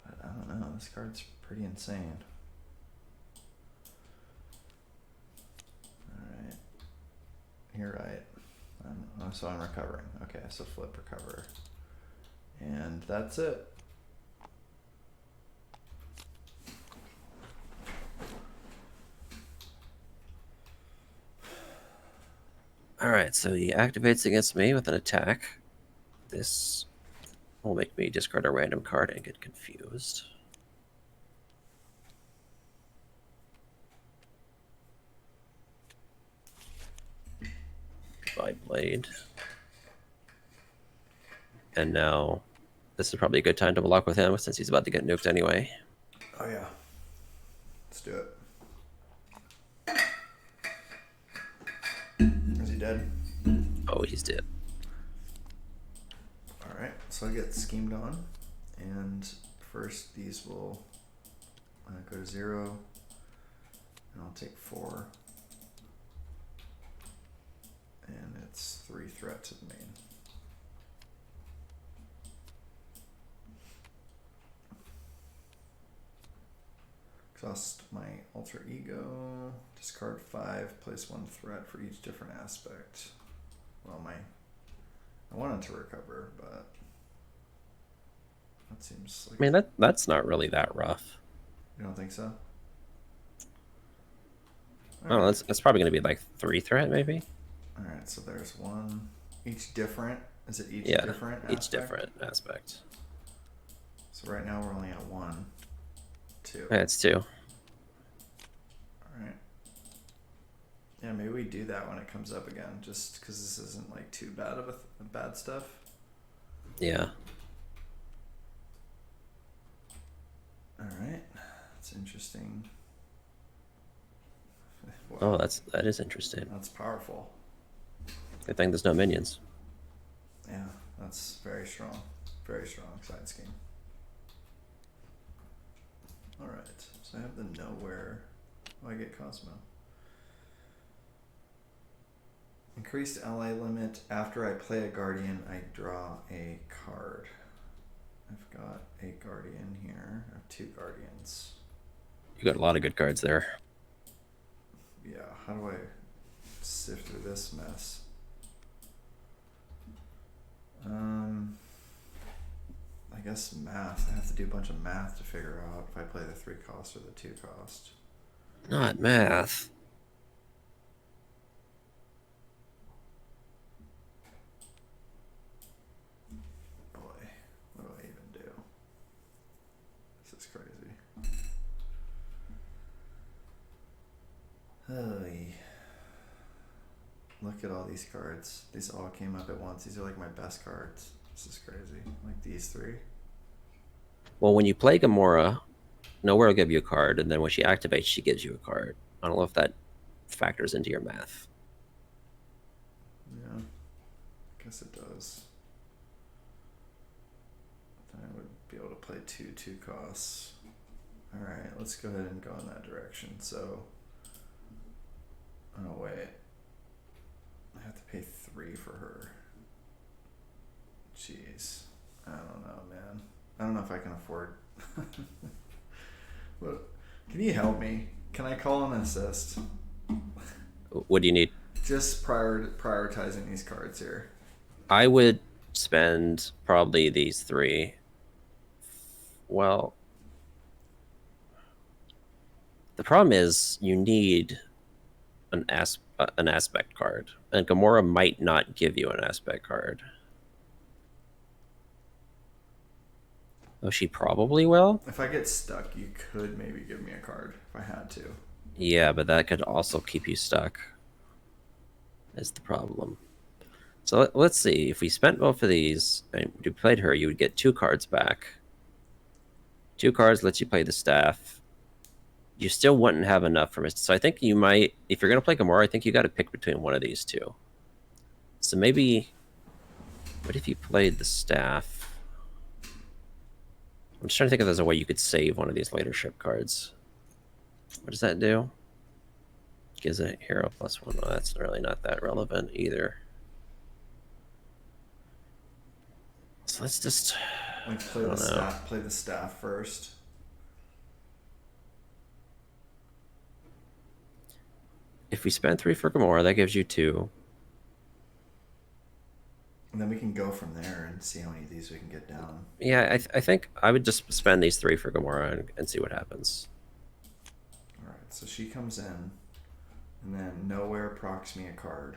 But I don't know, this card's pretty insane. Alright. You're right. So I'm recovering. Okay, so flip, recover. And that's it. Alright, so he activates against me with an attack. This will make me discard a random card and get confused. By Blade. And now this is probably a good time to block with him since he's about to get nuked anyway. Oh yeah. Let's do it. Is he dead? Oh, he's dead. Alright, so I get schemed on. And first these will go to 0. And I'll take 4. And it's 3 threat to the main. Exhaust my alter ego. Discard 5. Place 1 threat for each different aspect. Well, I wanted to recover, but that seems like. I mean, that's not really that rough. You don't think so? Oh, that's probably going to be like 3 threat, maybe. All right, so there's 1. Each different. Is it each different? Each different aspect. So right now we're only at 1, 2. Yeah, it's 2. All right. Yeah, maybe we do that when it comes up again, just because this isn't like too bad of a bad stuff. Yeah. All right, that's interesting. Wow. Oh, that is interesting. That's powerful. Good thing there's no minions. Yeah, that's very strong. Very strong side scheme. All right, so I have the nowhere. Oh, I get Cosmo. Increased ally limit. After I play a guardian, I draw a card. I've got a guardian here. I have 2 guardians. You got a lot of good cards there. Yeah, how do I sift through this mess? I guess math. I have to do a bunch of math to figure out if I play the 3 cost or the 2 cost. Not math. Boy, what do I even do? This is crazy. Holy. Look at all these cards. These all came up at once. These are like my best cards. This is crazy. Like these 3. Well, when you play Gamora, Nowhere will give you a card, and then when she activates, she gives you a card. I don't know if that factors into your math. Yeah, I guess it does. Then I would be able to play 2 costs. Alright, let's go ahead and go in that direction. So, oh wait. I have to pay 3 for her. Jeez. I don't know, man. I don't know if I can afford. What? Can you help me? Can I call an assist? What do you need? Just prioritizing these cards here. I would spend probably these 3. Well, The problem is you need an aspect card, and Gamora might not give you an aspect card. Oh, she probably will. If I get stuck, you could maybe give me a card if I had to. Yeah, but that could also keep you stuck. Is the problem. So let's see. If we spent both of these and you played her, you would get 2 cards back. 2 cards lets you play the staff. You still wouldn't have enough for Mist. So I think you might, if you're going to play Gamora, I think you got to pick between one of these 2. So maybe, what if you played the staff? I'm just trying to think if there's a way you could save one of these leadership cards. What does that do? Gives a hero +1. Well, that's really not that relevant either. So let's just Like play the staff first. If we spend 3 for Gamora, that gives you 2. And then we can go from there and see how many of these we can get down. Yeah, I think I would just spend these 3 for Gamora and see what happens. Alright, so she comes in, and then nowhere procs me a card.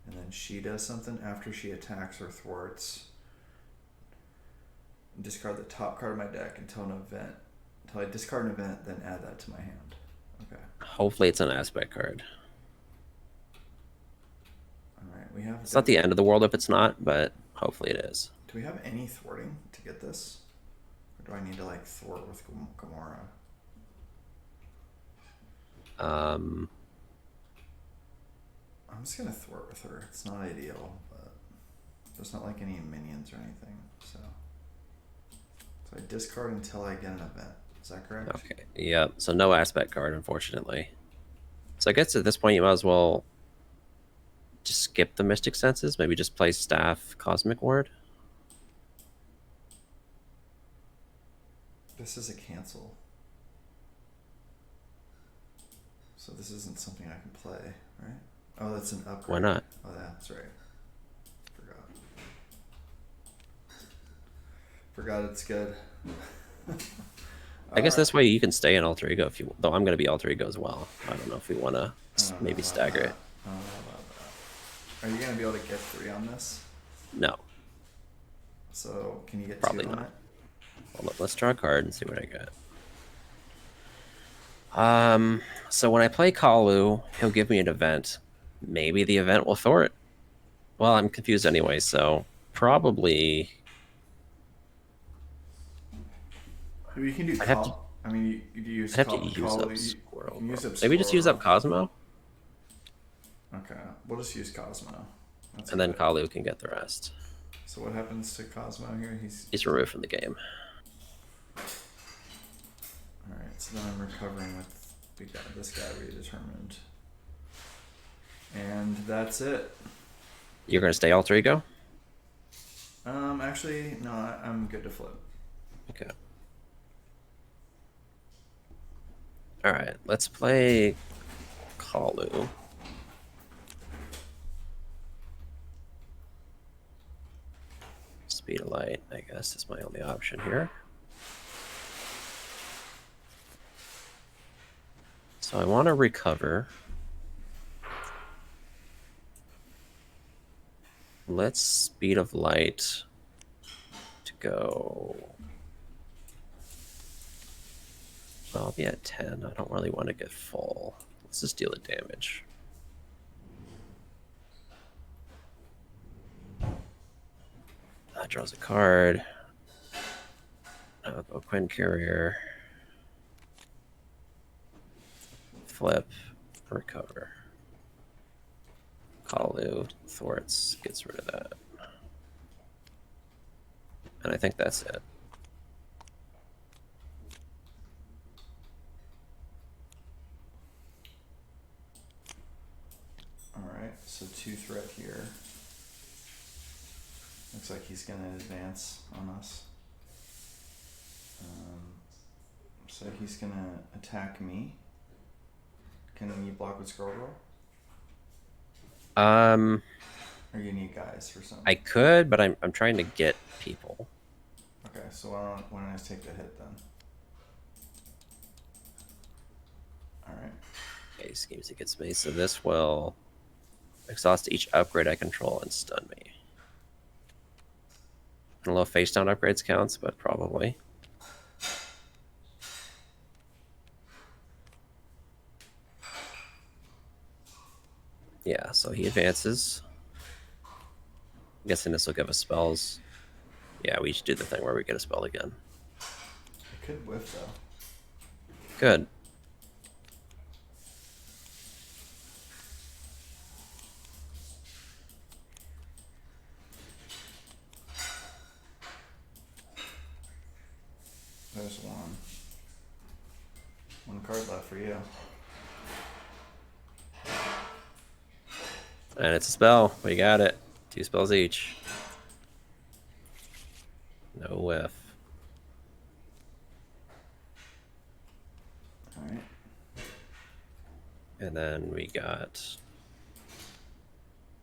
And then she does something after she attacks or thwarts. Discard the top card of my deck until I discard an event, then add that to my hand. Okay. Hopefully it's an aspect card. Alright, we have... It's not the end of the world if it's not, but hopefully it is. Do we have any thwarting to get this? Or do I need to, like, thwart with Gamora? I'm just gonna thwart with her. It's not ideal, but there's not, like, any minions or anything, so... So I discard until I get an event. Is that correct? Okay, yeah, so no aspect card, unfortunately. So I guess at this point you might as well just skip the Mystic Senses, maybe just play Staff Cosmic Ward. This is a cancel. So this isn't something I can play, right? Oh, that's an upgrade. Why not? Oh, yeah, that's right. Forgot it's good. I guess this way you can stay in Alter Ego if you... Though I'm going to be Alter Ego as well. I don't know if we want to maybe stagger it. I don't know about that. Are you going to be able to get 3 on this? No. So, can you get Probably 2 on not. it? Well, let's draw a card and see what I get. So when I play Kalu, he'll give me an event. Maybe the event will thwart. Well, I'm confused anyway, so probably... You can do I mean, you use I'd have to use up Squirrel. Maybe just use up Cosmo? Okay, we'll just use Cosmo. And then Kalu can get the rest. So what happens to Cosmo here? He's removed from the game. Alright, so then I'm recovering with this guy redetermined. And that's it. You're going to stay Alter Ego? Actually, no, I'm good to flip. Okay. Alright, let's play Kalu. Speed of Light, I guess, is my only option here. So I want to recover. Let's Speed of Light to go... I'll be at 10. I don't really want to get full. Let's just deal the damage. That draws a card. I'll go Quinn Carrier. Flip. Recover. Kalu. Thwarts. Gets rid of that. And I think that's it. Alright, so 2 threat here. Looks like he's going to advance on us. So he's going to attack me. Can you block with Scroll Roll? Or you need guys for something? I could, but I'm trying to get people. Okay, so why don't I just take the hit then? he schemes against me. So this will exhaust each upgrade I control and stun me. I don't know if face down upgrades counts, but probably. Yeah, so he advances. I'm guessing this will give us spells. Yeah, we should do the thing where we get a spell again. It could whiff though. Good. There's one. One card left for you. And it's a spell. We got it. 2 spells each. No whiff. Alright. And then we got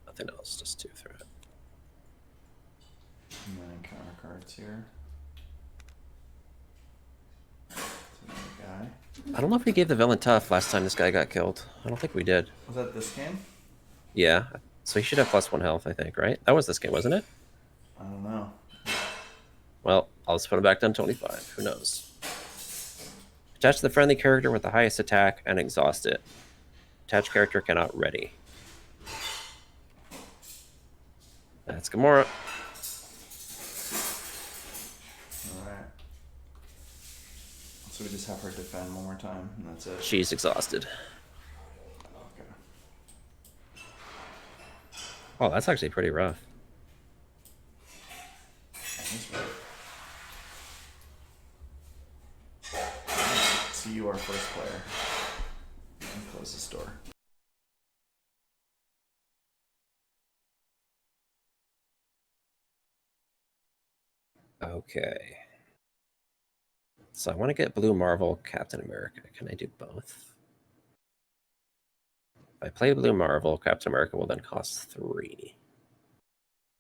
nothing else, just 2 threat. And then encounter cards here. Another guy. I don't know if we gave the villain tough last time this guy got killed. I don't think we did. Was that this game? Yeah. So he should have +1 health, I think, right? That was this game, wasn't it? I don't know. Well, I'll just put him back down to 25. Who knows? Attach the friendly character with the highest attack and exhaust it. Attached character cannot ready. That's Gamora. Alright. So we just have her defend one more time, and that's it. She's exhausted. Okay. Oh, that's actually pretty rough. That's right. See you, our first player. And close this door. Okay. So I want to get Blue Marvel, Captain America. Can I do both? If I play Blue Marvel, Captain America will then cost 3.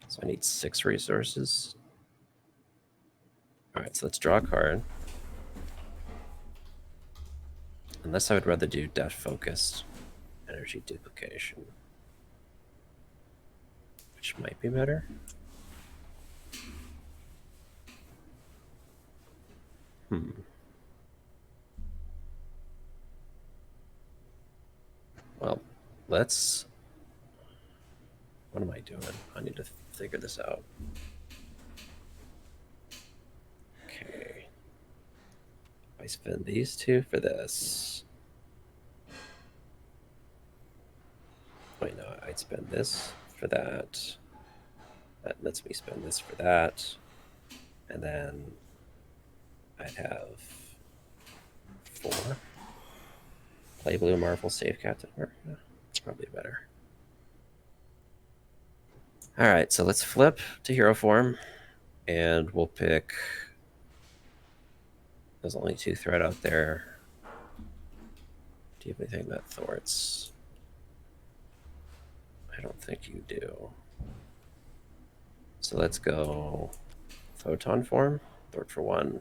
So I need 6 resources. Alright, so let's draw a card. Unless I would rather do Death Focus, Energy Duplication. Which might be better. Well, let's... What am I doing? I need to figure this out. Okay. I spend these 2 for this. Wait, no, I'd spend this for that. That lets me spend this for that. And then I'd have 4. Play Blue Marvel, save Captain America. It's probably better. Alright, so let's flip to hero form. And we'll pick... There's only 2 threat out there. Do you have anything that thwarts? I don't think you do. So let's go photon form. Thwart for 1.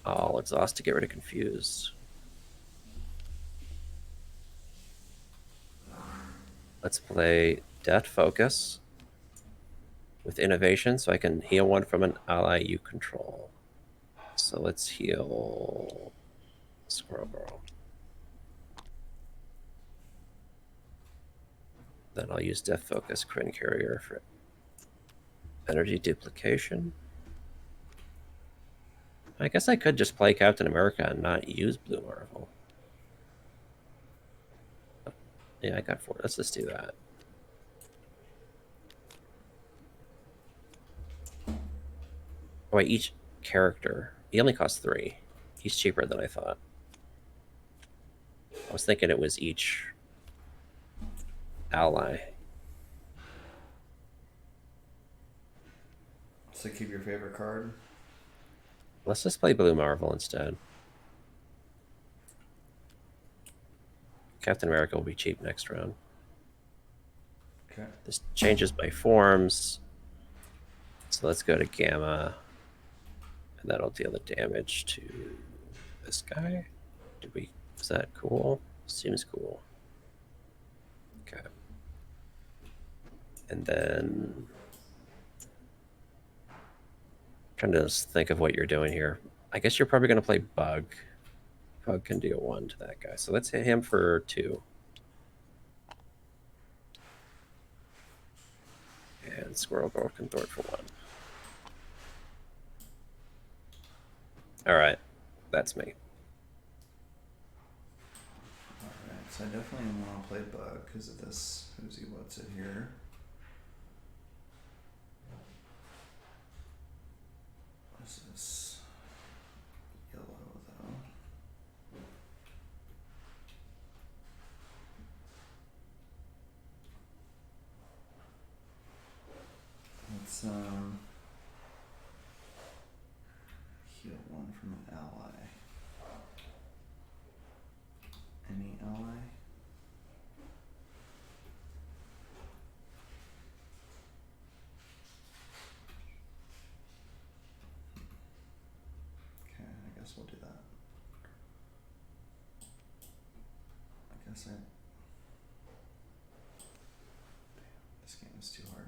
I'll exhaust to get rid of confused. Let's play Death Focus with innovation so I can heal 1 from an ally you control. So let's heal Squirrel Girl. Then I'll use Death Focus Kryn Carrier for energy duplication. I guess I could just play Captain America and not use Blue Marvel. Yeah, I got 4. Let's just do that. Oh, wait, each character. He only costs 3. He's cheaper than I thought. I was thinking it was each ally. So keep your favorite card. Let's just play Blue Marvel instead. Captain America will be cheap next round. Okay. This changes by forms. So let's go to Gamma. And that'll deal the damage to this guy. Is that cool? Seems cool. Okay. And then trying to just think of what you're doing here. I guess you're probably going to play Bug. Bug can deal 1 to that guy. So let's hit him for 2. And Squirrel Girl can throw it for 1. All right. That's me. Alright, so I definitely want to play Bug because of this Who's He What's It here. What's this? Yellow though. Let's heal 1 from an ally. Any ally? Okay, I guess we'll do that. I guess Damn, this game is too hard.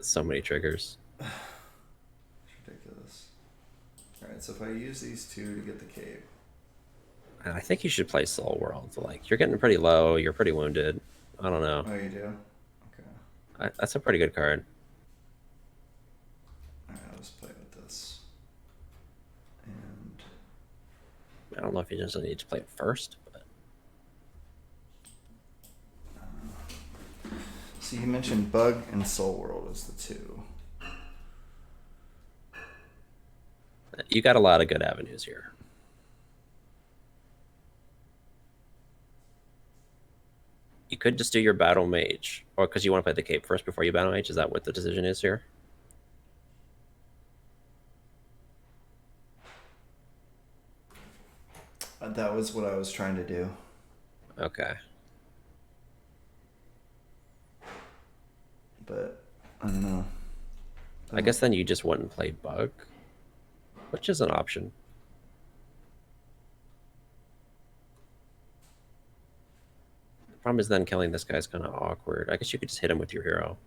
So many triggers. It's ridiculous. Alright, so if I use these 2 to get the cape. I think you should play Soul World. Like, you're getting pretty low. You're pretty wounded. I don't know. Oh, you do? Okay. That's a pretty good card. Alright, I'll just play with this. And I don't know if you just need to play it first, but so you mentioned Bug and Soul World as the 2. you got a lot of good avenues here. You could just do your Battle Mage, or because you want to play the Cape first before you Battle Mage. Is that what the decision is here? That was what I was trying to do. Okay. But I don't know. I guess then you just wouldn't play Bug, which is an option. The problem is then killing this guy's kind of awkward. I guess you could just hit him with your hero,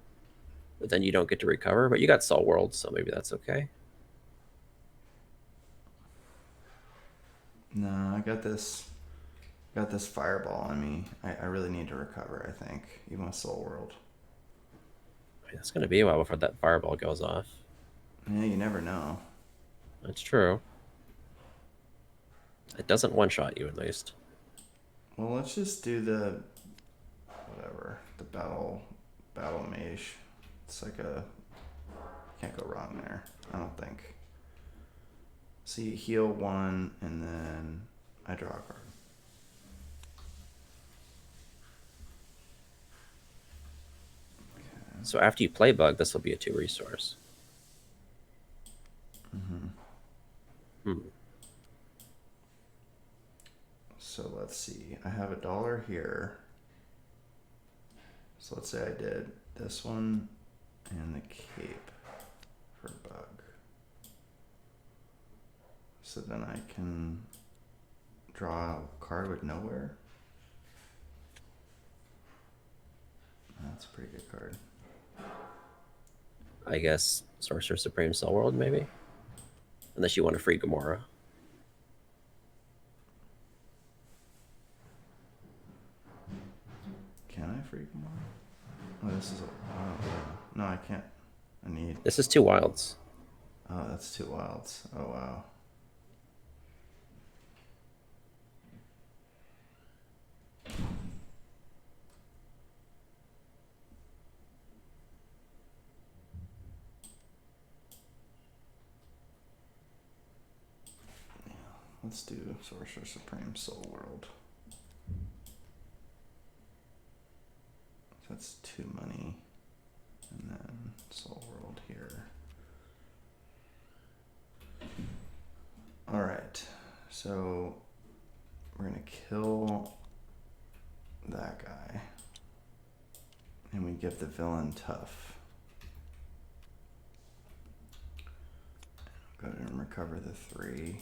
but then you don't get to recover. But you got Soul World, so maybe that's okay. No, I got this fireball on me. I really need to recover, I think, even with Soul World. I mean, it's going to be a while before that fireball goes off. Yeah, you never know. That's true. It doesn't one-shot you, at least. Well, let's just do the whatever, the battle mage. It's like can't go wrong there, I don't think. So you heal 1 and then I draw a card. So after you play Bug, this will be a 2 resource. Mm-hmm. So let's see. I have $1 here. So let's say I did this one and the cape for Bug. So then I can draw a card with nowhere. That's a pretty good card. I guess Sorcerer Supreme Soul World, maybe? Unless you want to free Gamora. Can I free Gamora? Oh, this is no, I can't. I need. This is 2 wilds. Oh, that's 2 wilds. Oh, wow. Let's do Sorcerer Supreme Soul World. That's 2 money. And then Soul World here. Alright. So we're going to kill that guy. And we give the villain tough. Go ahead and recover the 3.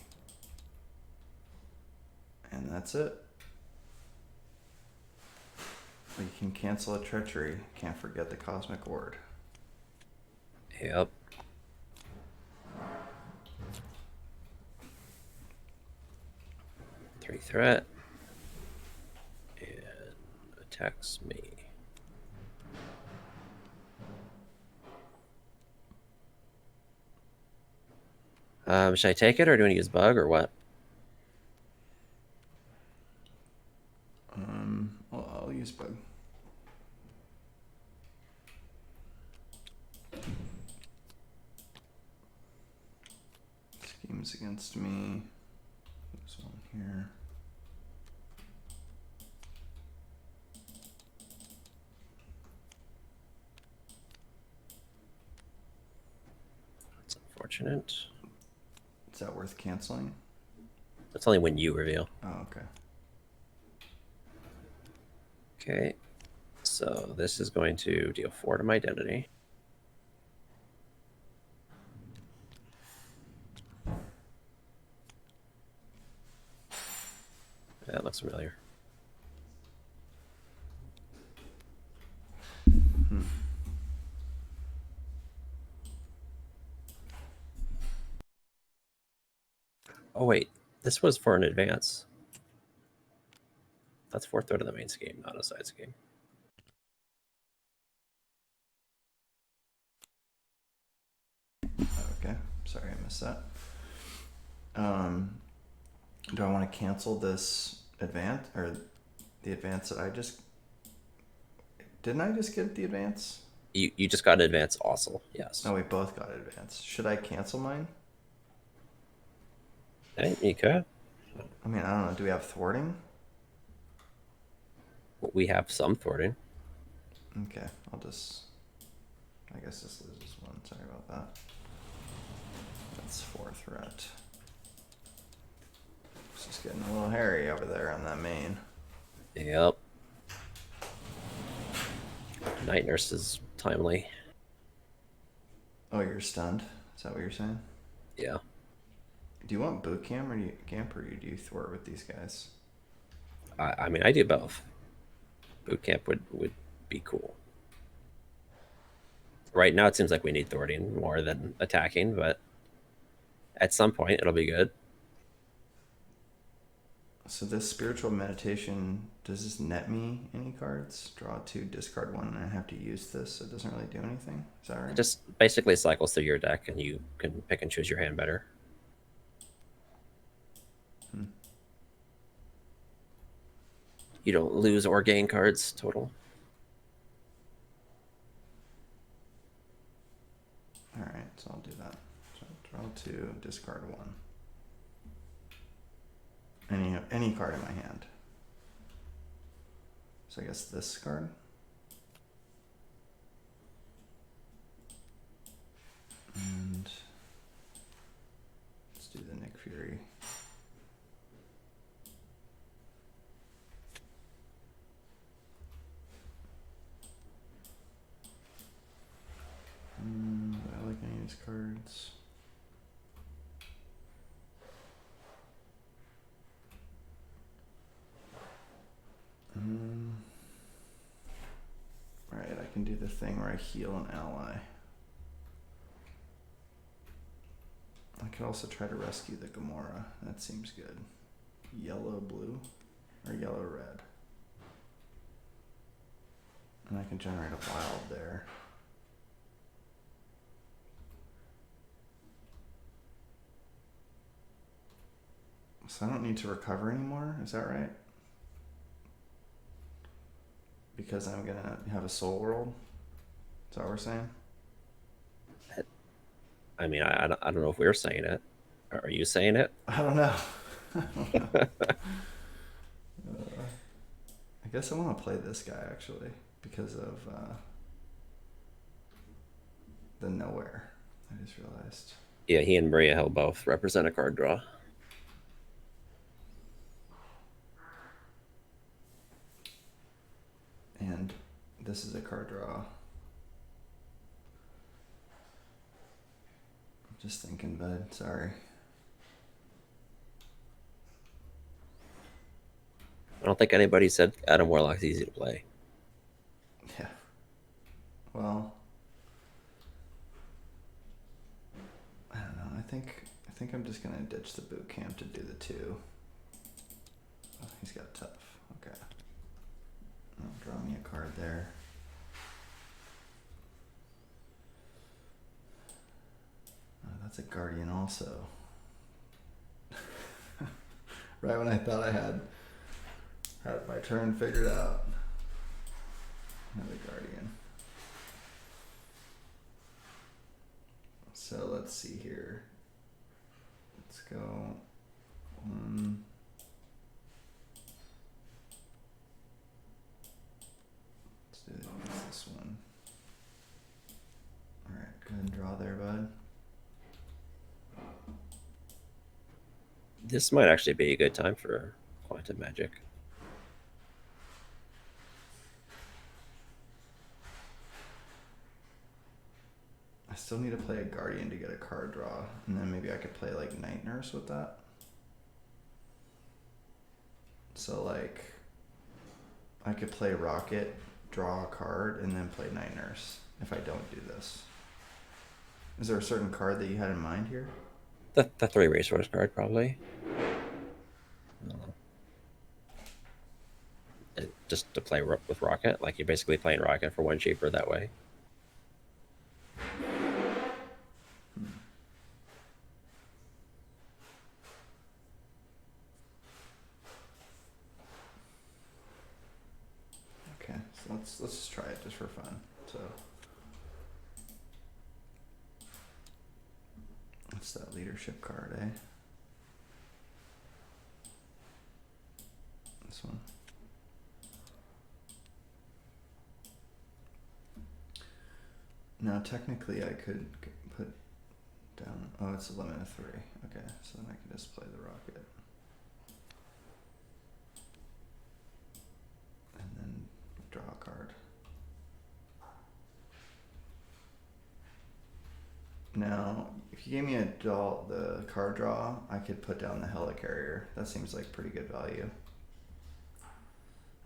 And that's it. We can cancel a treachery. Can't forget the cosmic ward. Yep. Three threat. And attacks me. Should I take it or do I use bug or what? Well, I'll use bug. Schemes against me. There's one here. That's unfortunate. Is that worth canceling? That's only when you reveal. Oh, okay. Okay. So this is going to deal 4 to my identity. That looks familiar. Oh wait, this was for an advance. That's 4th threat of the main scheme, not a side scheme. Okay, sorry I missed that. Do I want to cancel this advance or the advance that I just? Didn't I just get the advance? You just got an advance also, yes. No, we both got advance. Should I cancel mine? Hey, you could. I mean, I don't know. Do we have thwarting? We have some thwarting. Okay, I'll just. I guess this loses 1. Sorry about that. That's 4 threat. It's just getting a little hairy over there on that main. Yep. Night Nurse is timely. Oh, you're stunned? Is that what you're saying? Yeah. Do you want boot camp or do you thwart with these guys? I mean, I do both. Boot camp would be cool. Right now, it seems like we need thwarting more than attacking, but at some point, it'll be good. So this spiritual meditation, does this net me any cards? Draw 2, discard 1, and I have to use this, so it doesn't really do anything? Is that right? It just basically cycles through your deck, and you can pick and choose your hand better. You don't lose or gain cards total. Alright, so I'll do that. So draw 2, discard 1. Any card in my hand. So I guess this card. And let's do the Nick Fury. Do I like any of these cards? Alright, I can do the thing where I heal an ally. I could also try to rescue the Gamora. That seems good. Yellow, blue, or yellow, red. And I can generate a wild there. So I don't need to recover anymore, is that right? Because I'm gonna have a soul world? Is that what we're saying? I mean, I don't know if we're saying it. Are you saying it? I don't know. I guess I want to play this guy actually because of the nowhere. I just realized. Yeah, he and Maria Hill both represent a card draw. And this is a card draw. Just thinking, bud. Sorry. I don't think anybody said Adam Warlock's easy to play. Yeah. Well, I don't know. I think I'm just gonna ditch the boot camp to do the 2. Oh, he's got tough. Okay. Oh, draw me a card there. Oh, that's a guardian also. Right when I thought I had my turn figured out. Another guardian. So let's see here. Let's go 1. Let's do this one. Alright, go ahead and draw there, bud. This might actually be a good time for quantum magic. I still need to play a guardian to get a card draw, and then maybe I could play like Night Nurse with that. So like, I could play Rocket, draw a card, and then play Night Nurse if I don't do this. Is there a certain card that you had in mind here? The 3 resource card, probably. Just to play with Rocket. Like, you're basically playing Rocket for 1 cheaper that way. Okay, so let's just try it just for fun. So what's that leadership card, eh? This one. Now technically I could put down, oh, it's a limit of 3. Okay, so then I can just play the Rocket. And then draw a card. Now, if you gave me the card draw, I could put down the Helicarrier. That seems like pretty good value.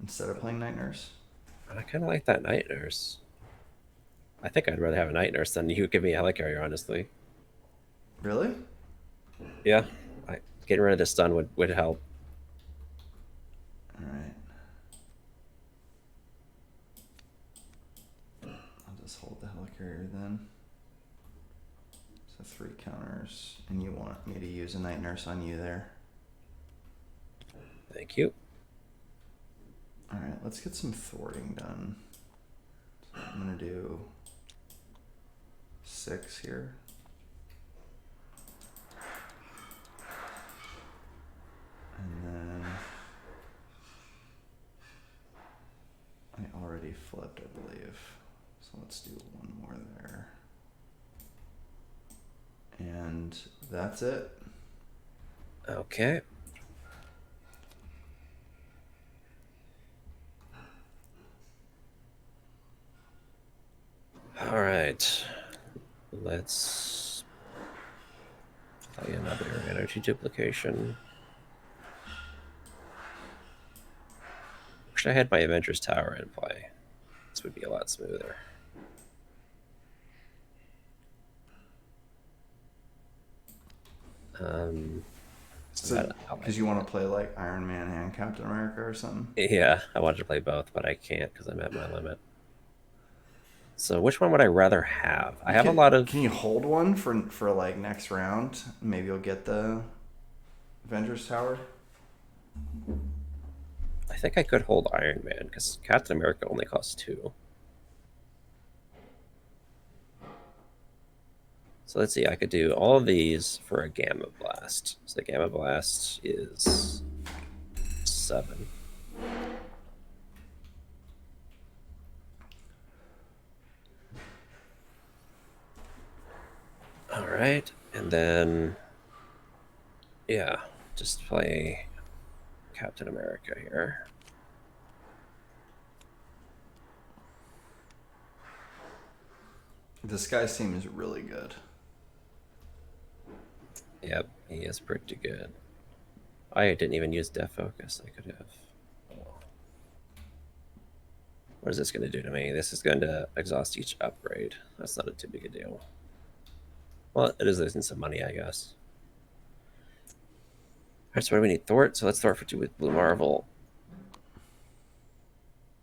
Instead of playing Night Nurse. I kind of like that Night Nurse. I think I'd rather have a Night Nurse than you give me a Helicarrier, honestly. Really? Yeah, getting rid of the stun would help. Alright. I'll just hold the Helicarrier then. So 3 counters, and you want me to use a Night Nurse on you there. Thank you. Alright, let's get some thwarting done. So I'm gonna do 6 here. And then I already flipped, I believe. So let's do 1 more there. And that's it. Okay. All right. Let's play another energy duplication. Wish I had my Avengers Tower in play. This would be a lot smoother. So, because you want to play like Iron Man and Captain America or something? Yeah, I wanted to play both, but I can't because I'm at my limit. So which one would I rather have? I have a lot of... Can you hold one for like next round? Maybe you'll get the Avengers Tower? I think I could hold Iron Man because Captain America only costs 2. So let's see, I could do all of these for a Gamma Blast. So the Gamma Blast is 7. All right, and then, yeah, just play Captain America here. This guy's team is really good. Yep, he is pretty good. I didn't even use Death Focus. I could have. What is this going to do to me? This is going to exhaust each upgrade. That's not too big a deal. Well, it is losing some money, I guess. Alright, so what do we need? Thort? So let's Thort for 2 with Blue Marvel.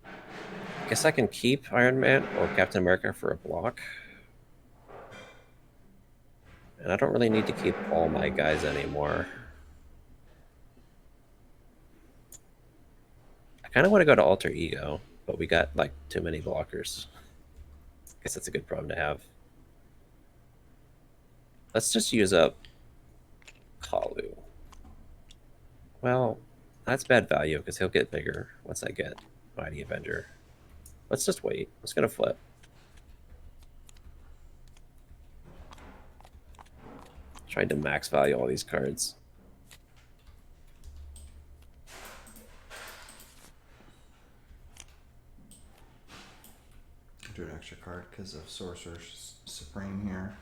I guess I can keep Iron Man or Captain America for a block. And I don't really need to keep all my guys anymore. I kind of want to go to Alter Ego, but we got like too many blockers. I guess that's a good problem to have. Let's just use up Kalu. Well, that's bad value because he'll get bigger once I get Mighty Avenger. Let's just wait. Let's gonna flip. Trying to max value all these cards. Do an extra card because of Sorcerer Supreme here.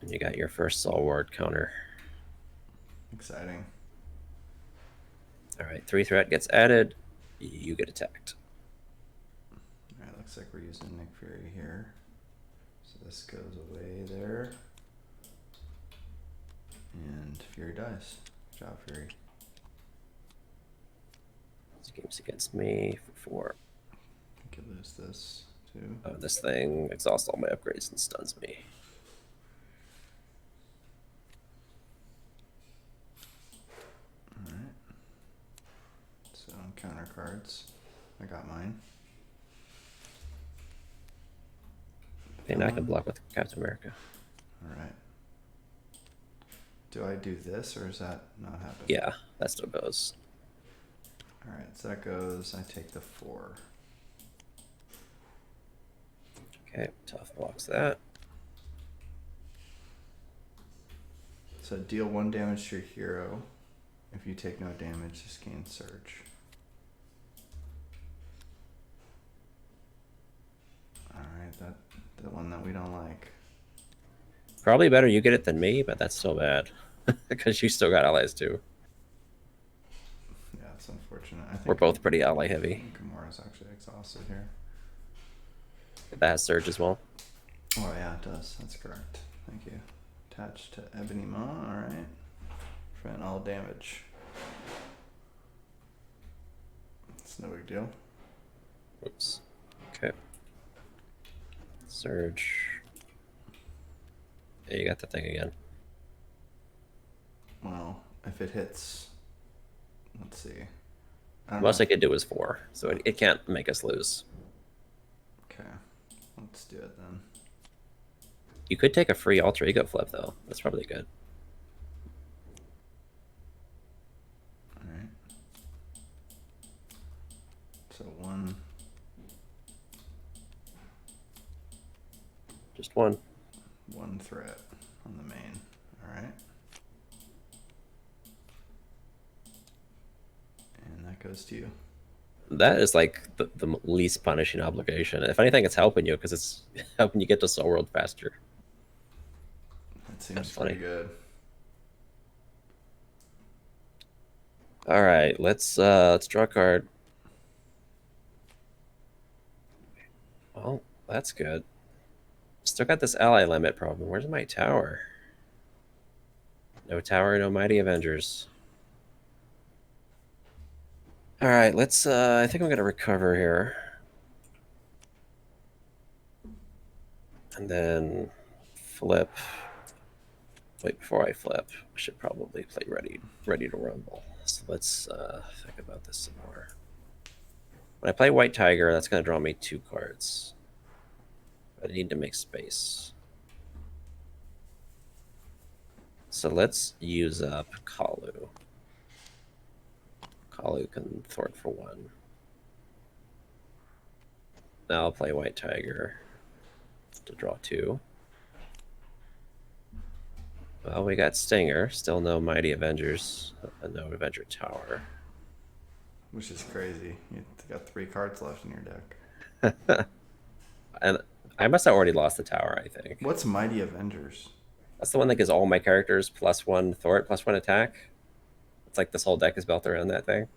And you got your first Soul Ward counter. Exciting. All right, 3 threat gets added. You get attacked. All right, looks like we're using Nick Fury here. So this goes away there. And Fury dies. Good job, Fury. This game's against me for 4. I could lose this too. Oh, this thing exhausts all my upgrades and stuns me. Alright. So counter cards. I got mine. And I can block with Captain America. Alright. Do I do this or is that not happening? Yeah, that still goes. Alright, so that goes, I take the 4. Okay, tough blocks that. So deal 1 damage to your hero. If you take no damage, just gain Surge. Alright, that the one that we don't like. Probably better you get it than me, but that's still bad. Because you still got allies too. Yeah, it's unfortunate. I think We're both pretty ally heavy. Gamora's actually exhausted here. That has Surge as well. Oh yeah, it does. That's correct. Thank you. Attached to Ebony Maw, alright. Prevent all damage. It's no big deal. Oops. Okay. Surge. Yeah, you got the thing again. Well, if it hits, let's see. I don't Most know. I could do is 4, so it can't make us lose. Okay, let's do it then. You could take a free Alter Ego flip, though. That's probably good. Alright. So 1. Just 1. 1 threat on the main. Alright. And that goes to you. That is like the least punishing obligation. If anything, it's helping you because it's helping you get to Soul World faster. That seems That's funny. pretty good. All right, let's draw a card. Well, that's good. Still got this ally limit problem. Where's my tower? No tower, no Mighty Avengers. All right, let's. I think I'm gonna recover here, and then flip. Wait, before I flip, I should probably play ready to rumble. So let's think about this some more. When I play White Tiger, that's gonna draw me 2 cards. I need to make space. So let's use up Kalu. Kalu can thwart for 1. Now I'll play White Tiger to draw 2. Well, we got Stinger, still no Mighty Avengers, no Avenger Tower. Which is crazy. You got 3 cards left in your deck. And I must have already lost the tower, I think. What's Mighty Avengers? That's the one that gives all my characters +1 thwart, +1 attack. It's like this whole deck is built around that thing.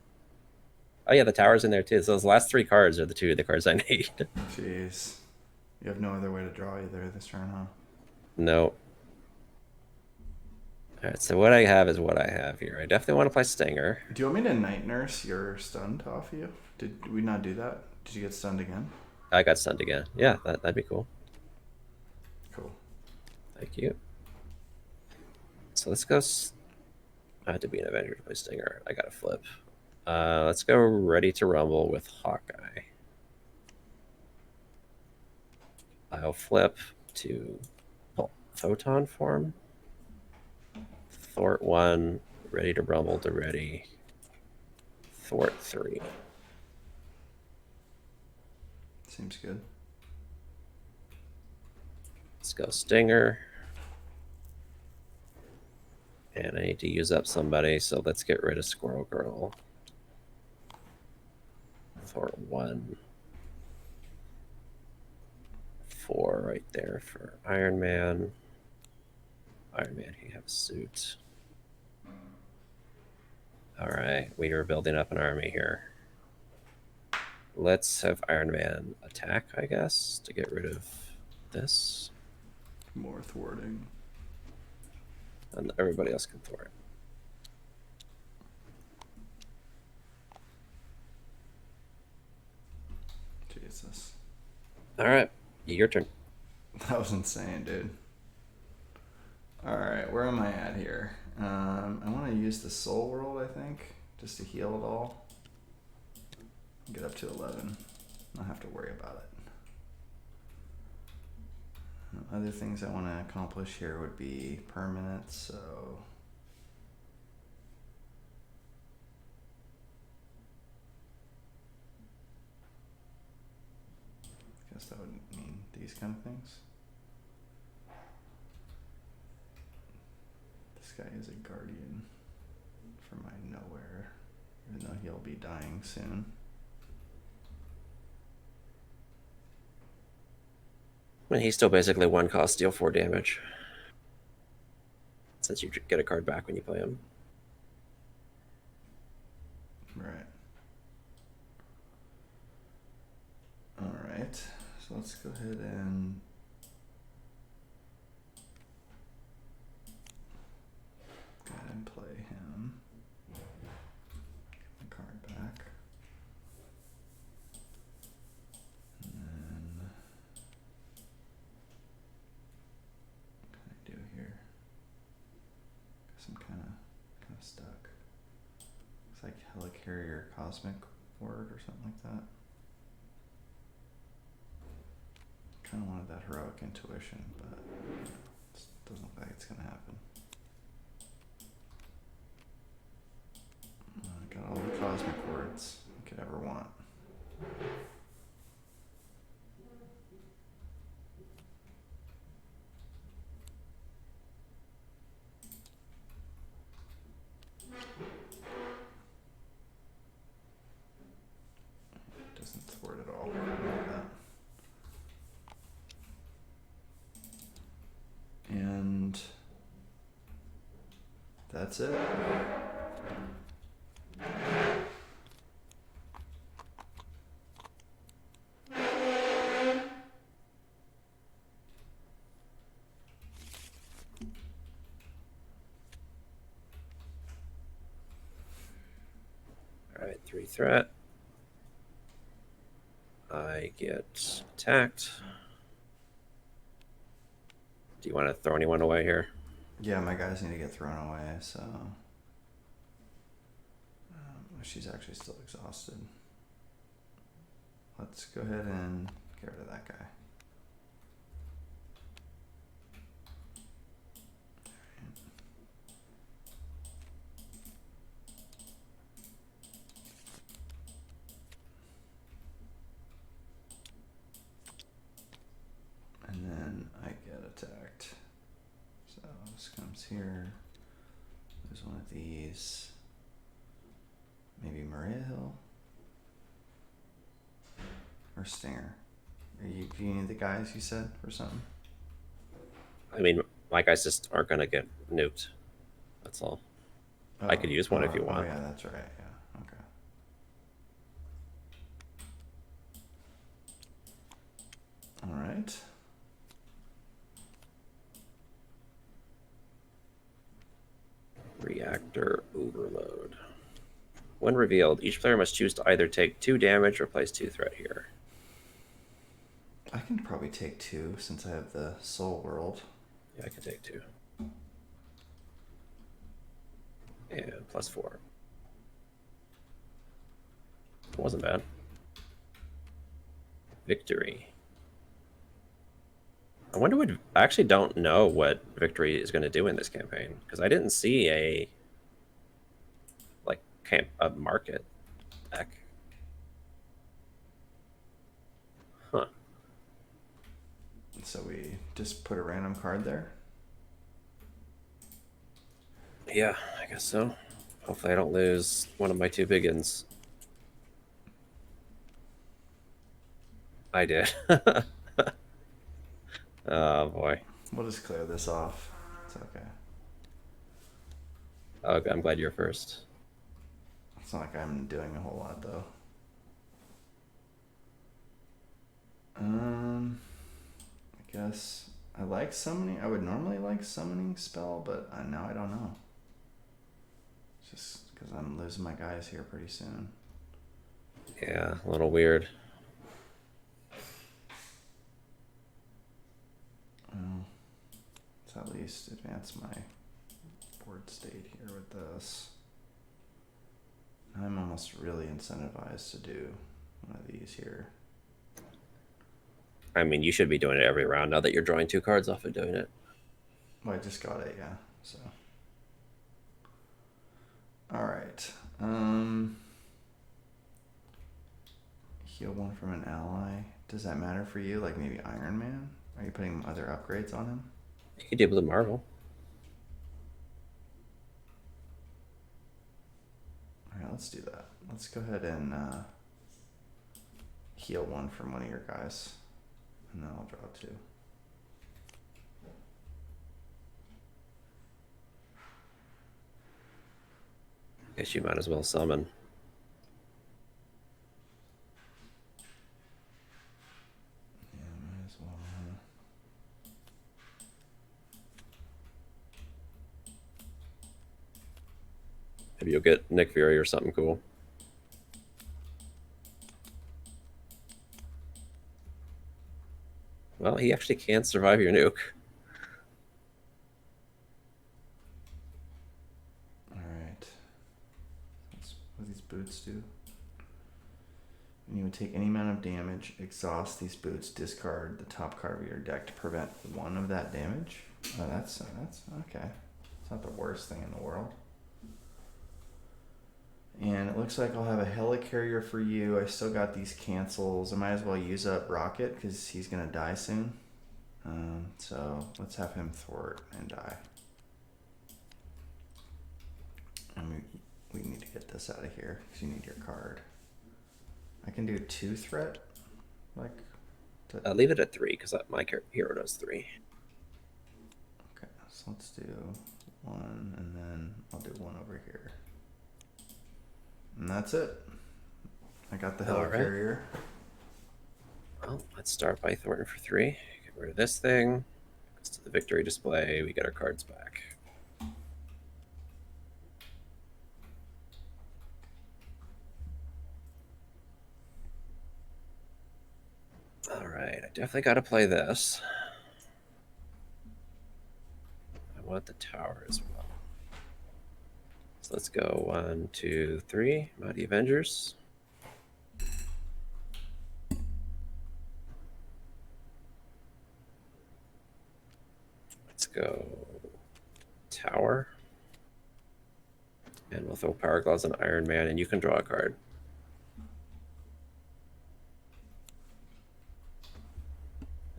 Oh yeah, the tower's in there too. So those last 3 cards are the 2 of the cards I need. Jeez. You have no other way to draw either this turn, huh? No. Alright, so what I have is what I have here. I definitely want to play Stinger. Do you want me to Night Nurse your stunned off you? Did we not do that? Did you get stunned again? I got stunned again. Yeah, that'd be cool. Cool. Thank you. So let's go. I had to be an Avenger to play Stinger. I got to flip. Let's go Ready to Rumble with Hawkeye. I'll flip to Photon form. Thwart 1, Ready to Rumble to ready. Thwart 3. Seems good. Let's go Stinger. And I need to use up somebody, so let's get rid of Squirrel Girl. Thwart 1. 4 right there for Iron Man. Iron Man, he have a suit. Alright, we are building up an army here. Let's have Iron Man attack, I guess, to get rid of this. More thwarting. And everybody else can thwart. Jesus. Alright, your turn. That was insane, dude. Alright, where am I at here? I want to use the Soul World, I think, just to heal it all. Get up to 11. Not have to worry about it. Other things I want to accomplish here would be permanent, so... guess that would mean these kind of things. This guy is a guardian for my nowhere, even though he'll be dying soon. I mean, he's still basically 1 cost, deal 4 damage. Since you get a card back when you play him. Right. Alright, so let's go ahead and go ahead and play him. Get the card back. And then what can I do here? Guess I'm kinda stuck. It's like Helicarrier Cosmic Word or something like that. Kind of wanted that Heroic Intuition, but it doesn't look like it's gonna happen. I got all the cosmic words I could ever want. It doesn't thwart at all. I love that. And that's it. Alright, 3 threat. I get attacked. Do you want to throw anyone away here? Yeah, my guys need to get thrown away, so... she's actually still exhausted. Let's go ahead and get rid of that guy. And then I get attacked. So this comes here. There's one of these. Maybe Maria Hill? Or Stinger? Do you need the guys you said or something? I mean, My guys just aren't going to get nuked. That's all. I could use one if you want. Oh yeah, that's right. Yeah. Okay. All right. Reactor overload. When revealed, each player must choose to either take 2 damage or place 2 threat here. I can probably take 2 since I have the soul world. Yeah, I can take 2. And +4. It wasn't bad. Victory. I wonder what... I actually don't know what Victory is going to do in this campaign, because I didn't see a market deck. Huh. So we just put a random card there? Yeah, I guess so. Hopefully I don't lose one of my 2 big uns. I did. Oh boy. We'll just clear this off. It's okay. Oh, I'm glad you're first. It's not like I'm doing a whole lot though. I guess I like summoning. I would normally like summoning spell, but now I don't know. It's just because I'm losing my guys here pretty soon. Yeah, a little weird. Well, let's at least advance my board state here with this. I'm almost really incentivized to do one of these here. I mean, you should be doing it every round now that you're drawing 2 cards off of doing it. Well, I just got it, yeah. So, all right. Heal 1 from an ally. Does that matter for you? Like maybe Iron Man? Are you putting other upgrades on him? You could do Blue Marvel. All right, let's do that. Let's go ahead and heal 1 from one of your guys, and then I'll draw 2. Guess you might as well summon. Yeah, might as well. Maybe you'll get Nick Fury or something cool. Well, he actually can't survive your nuke. Alright. What do these boots do? When you would take any amount of damage, exhaust these boots, discard the top card of your deck to prevent 1 of that damage. Oh, that's okay. It's not the worst thing in the world. And it looks like I'll have a helicarrier for you. I still got these cancels. I might as well use up Rocket because he's going to die soon. So let's have him thwart and die. And we need to get this out of here because you need your card. I can do 2 threat. Leave it at 3 because my hero does 3. Okay, so let's do 1 and then I'll do 1 over here. And that's it. I got the helicarrier. Well, let's start by thwarting for 3. Get rid of this thing. Goes to the victory display. We get our cards back. All right, I definitely got to play this. I want the tower as well. So let's go 1, 2, 3. Mighty Avengers. Let's go tower. And we'll throw Power Gloves on Iron Man, and you can draw a card.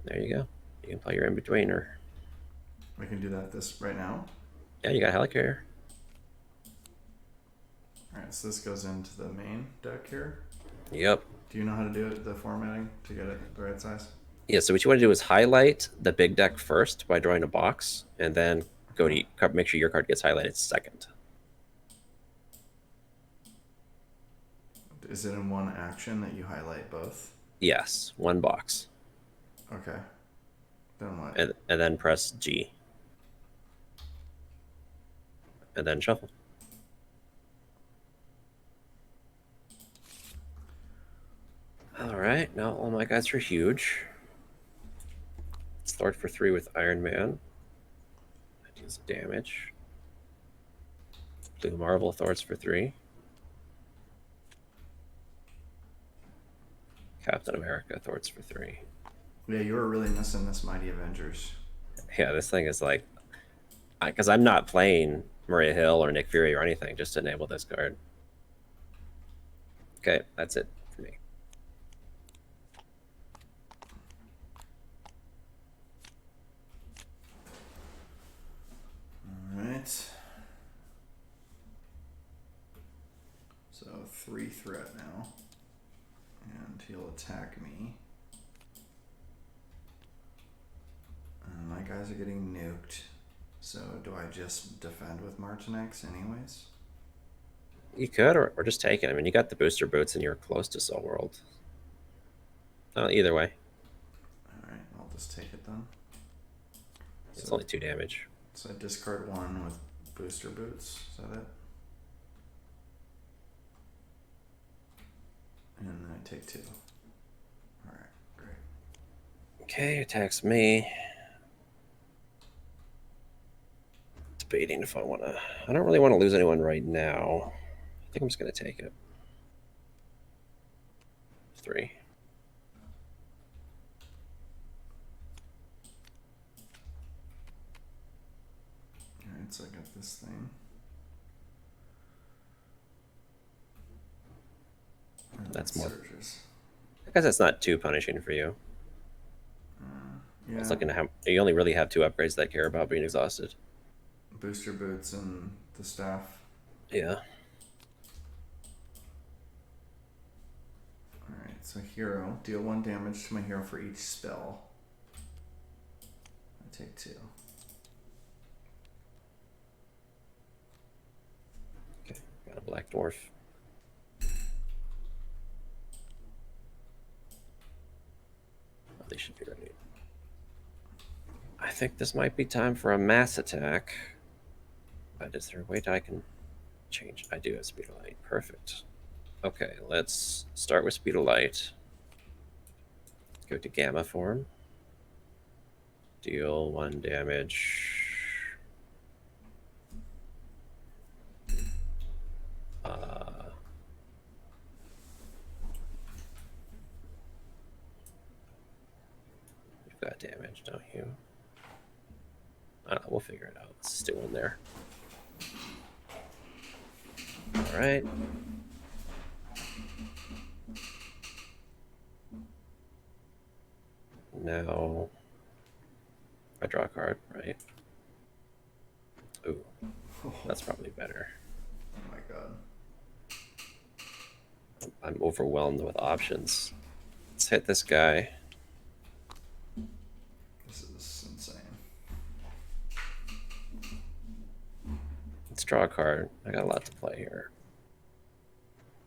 There you go. You can play your in-betweener. We can do that right now. Yeah, you got Helicarrier. Alright, so this goes into the main deck here. Yep. Do you know how to do it, the formatting, to get it the right size? Yeah, so what you want to do is highlight the big deck first by drawing a box, and then go to make sure your card gets highlighted second. Is it in one action that you highlight both? Yes, one box. Okay. Then what? And then press G. And then shuffle. Alright, now all my guys are huge. Start for 3 with Iron Man. That deals damage. Blue Marvel Thorns for 3. Captain America Thorns for 3. Yeah, you were really missing this Mighty Avengers. Yeah, this thing is like... Because I'm not playing Maria Hill or Nick Fury or anything, just to enable this card. Okay, that's it for me. Alright. So 3 threat now. And he'll attack me. And my guys are getting nuked. So do I just defend with Martinex anyways? You could, or just take it. I mean, you got the booster boots and you're close to Soul World. Either way. Alright, I'll just take it then. It's only 2 damage. So I discard 1 with booster boots. Is that it? And then I take 2. Alright, great. Okay, attacks me. Debating if I want to... I don't really want to lose anyone right now. I think I'm just going to take it. 3. Alright, so I got this thing. And That's more. Surges. I guess that's not too punishing for you. Yeah. I was looking at how... You only really have 2 upgrades that care about being exhausted. Booster boots and the staff. Yeah. Alright, so hero. Deal 1 damage to my hero for each spell. I take 2. Okay, got a Black Dwarf. Oh, they should be ready. I think this might be time for a mass attack. But is there a way that I can change? I do have Speed of Light. Perfect. Okay, let's start with Speed of Light. Go to Gamma form. Deal 1 damage. You've got damage, don't you? I don't know, we'll figure it out. It's still in there. Alright. Now I draw a card, right? Ooh, that's probably better. Oh my god. I'm overwhelmed with options. Let's hit this guy. This is insane. Let's draw a card. I got a lot to play here.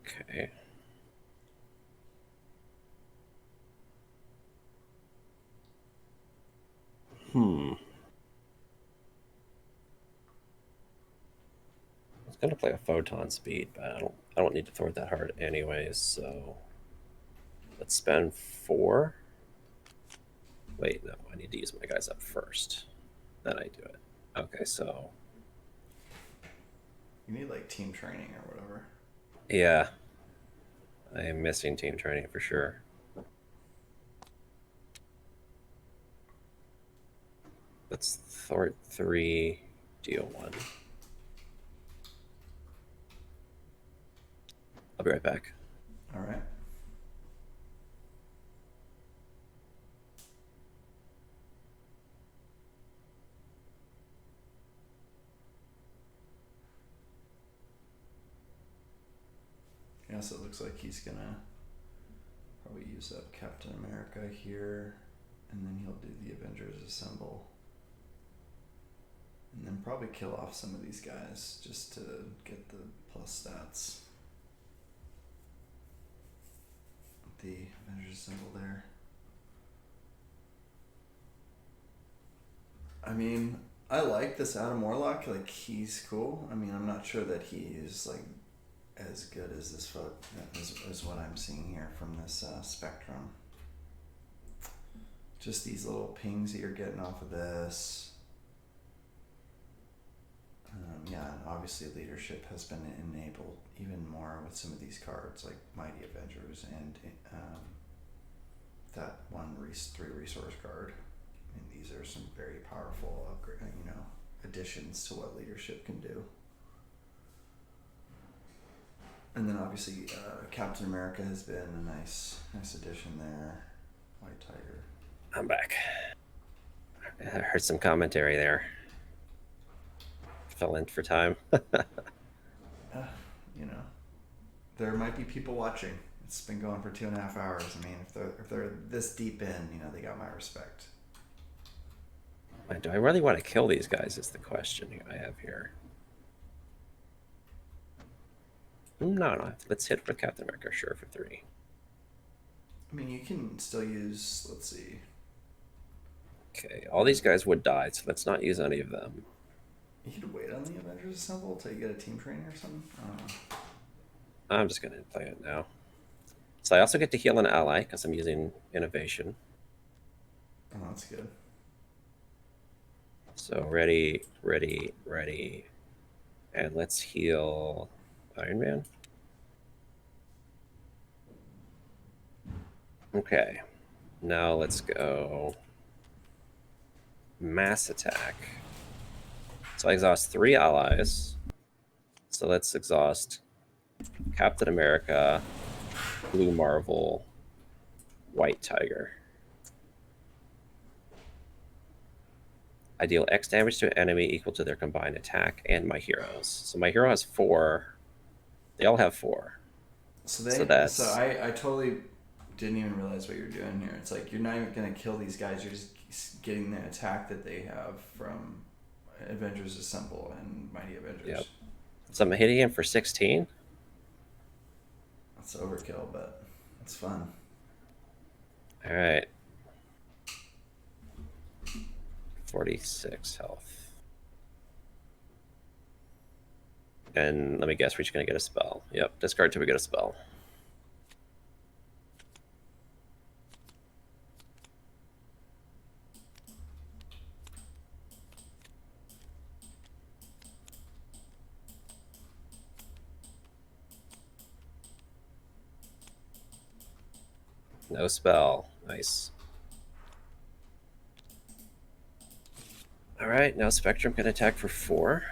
Okay. I was gonna play a photon speed, but I don't need to throw it that hard anyways, so let's spend 4. Wait, no, I need to use my guys up first. Then I do it. Okay, so You need like team training or whatever. yeah. I am missing team training for sure. Let's thwart 3, deal 1. I'll be right back. Alright. Yeah, so it looks like he's gonna probably use up Captain America here. And then he'll do the Avengers Assemble. And then probably kill off some of these guys just to get the plus stats. The Avengers Assemble there. I mean, I like this Adam Warlock. Like, he's cool. I mean, I'm not sure that he's like as good as this as what I'm seeing here from this Spectrum. Just these little pings that you're getting off of this. Yeah, and obviously leadership has been enabled even more with some of these cards like Mighty Avengers and that one 3 resource card. I mean, these are some very powerful upgrade, additions to what leadership can do. And then obviously Captain America has been a nice addition there. White Tiger. I'm back. I heard some commentary there. Fell in for time. There might be people watching. It's been going for 2.5 hours. I mean, if they're this deep in, they got my respect. Do I really want to kill these guys is the question I have here. No. Let's hit with Captain America, sure, for 3. I mean, you can still use, let's see. Okay, all these guys would die, so let's not use any of them. You could wait on the Avengers Assemble till you get a team training or something? I don't know. I'm just going to play it now. So I also get to heal an ally because I'm using innovation. Oh, that's good. So ready. And let's heal Iron Man. Okay. Now let's go mass attack. So I exhaust 3 allies. So let's exhaust Captain America, Blue Marvel, White Tiger. I deal X damage to an enemy equal to their combined attack and my heroes. So my hero has 4. They all have 4. So I totally didn't even realize what you're doing here. It's like you're not even going to kill these guys. You're just getting the attack that they have from Avengers Assemble and Mighty Avengers. Yep. So I'm hitting him for 16. That's overkill, but it's fun. All right. 46 health. And let me guess, we're just going to get a spell. Yep, discard till we get a spell. No spell. Nice. All right, now Spectrum can attack for 4.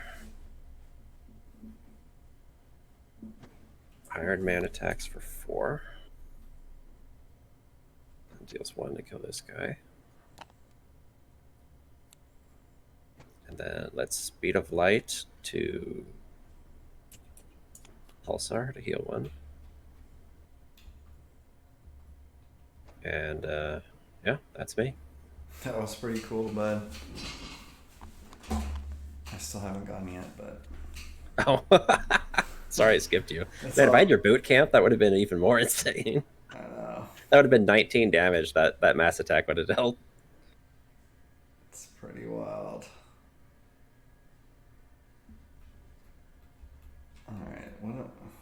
Iron Man attacks for 4. And deals 1 to kill this guy. And then let's Speed of Light to Pulsar to heal 1. And yeah, that's me. That was pretty cool, bud. I still haven't gone yet, but... Oh, sorry I skipped you. That's Man, if all. I had your boot camp, that would have been even more insane. I know. That would have been 19 damage that mass attack would have dealt. It's pretty wild. Alright,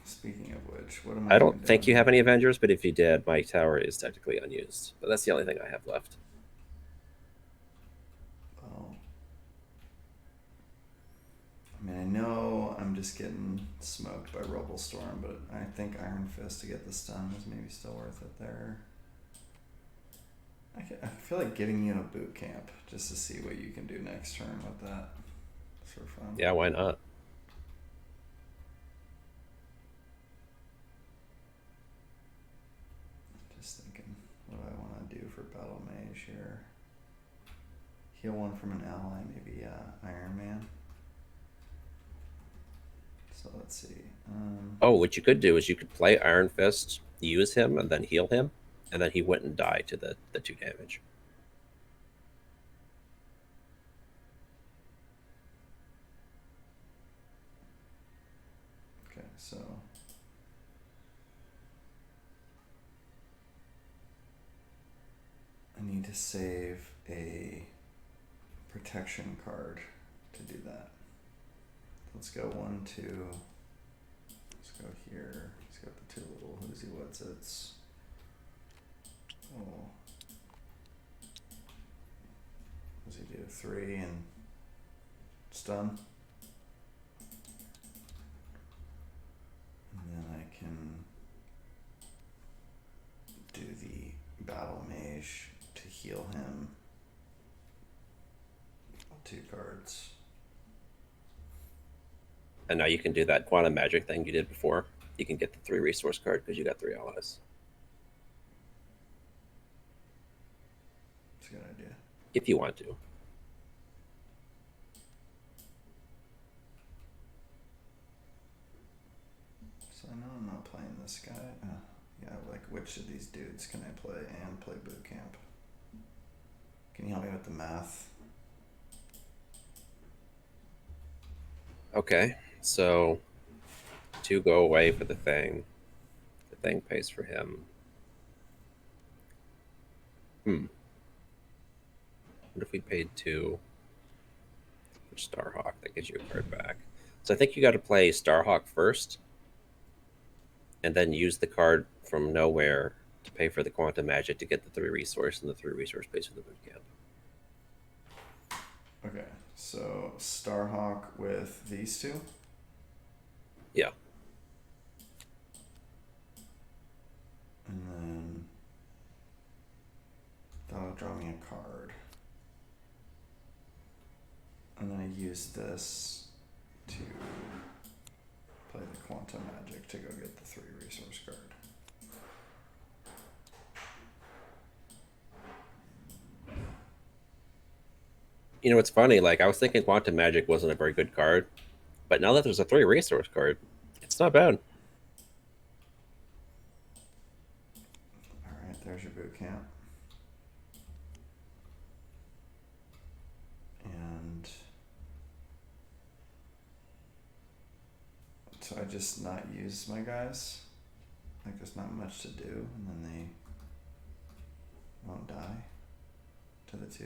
speaking of which, what am I I don't think doing? you have any Avengers, but if you did, my tower is technically unused. But that's the only thing I have left. Oh. I mean, I know I'm just getting smoked by Rubble Storm, but I think Iron Fist to get the stun is maybe still worth it there. I feel like getting you in a boot camp just to see what you can do next turn with that. It's for fun. Yeah, why not? Just thinking, what do I want to do for Battle Mage here? Heal 1 from an ally, maybe Iron Man. So let's see. Oh, what you could do is you could play Iron Fist, use him, and then heal him, and then he wouldn't die to the 2 damage. so I need to save a protection card to do that. Let's go 1, 2. Let's go here. Let's go with the 2 little whoozy what's it's. Oh. What does he do? 3 and stun. And then I can do the battle mage to heal him. 2 cards. And now you can do that quantum magic thing you did before. You can get the 3 resource card because you got 3 allies. It's a good idea. If you want to. So I know I'm not playing this guy. Yeah, like which of these dudes can I play and play boot camp? Can you help me with the math? Okay, so 2 go away for the thing. The thing pays for him. What if we paid 2 for Starhawk? That gives you a card back. So I think you got to play Starhawk first, and then use the card from nowhere to pay for the quantum magic to get the 3 resource, and the 3 resource pays for the boot camp. Okay, so Starhawk with these 2? Yeah. And then that'll draw me a card. And then I use this to play the quantum magic to go get the 3 resource card. You know, it's funny. Like, I was thinking quantum magic wasn't a very good card, but now that there's a 3 resource card, it's not bad. Alright, there's your boot camp. And so I just not use my guys. Like there's not much to do, and then they won't die to the 2.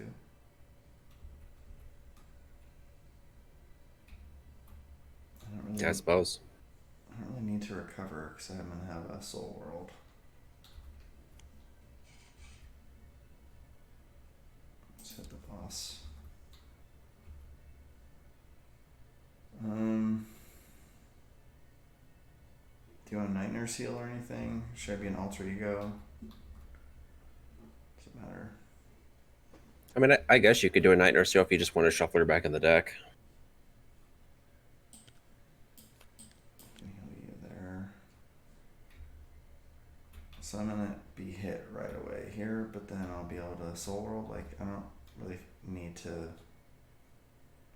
I don't really, I suppose. I don't really need to recover because I'm gonna have a soul world. Let's hit the boss. Do you want a Night Nurse heal or anything? Should I be an alter ego? Doesn't matter. I mean, I guess you could do a Night Nurse if you just want to shuffle her back in the deck. Can heal you there. So I'm gonna be hit right away here, but then I'll be able to soul world. Like I don't really need to.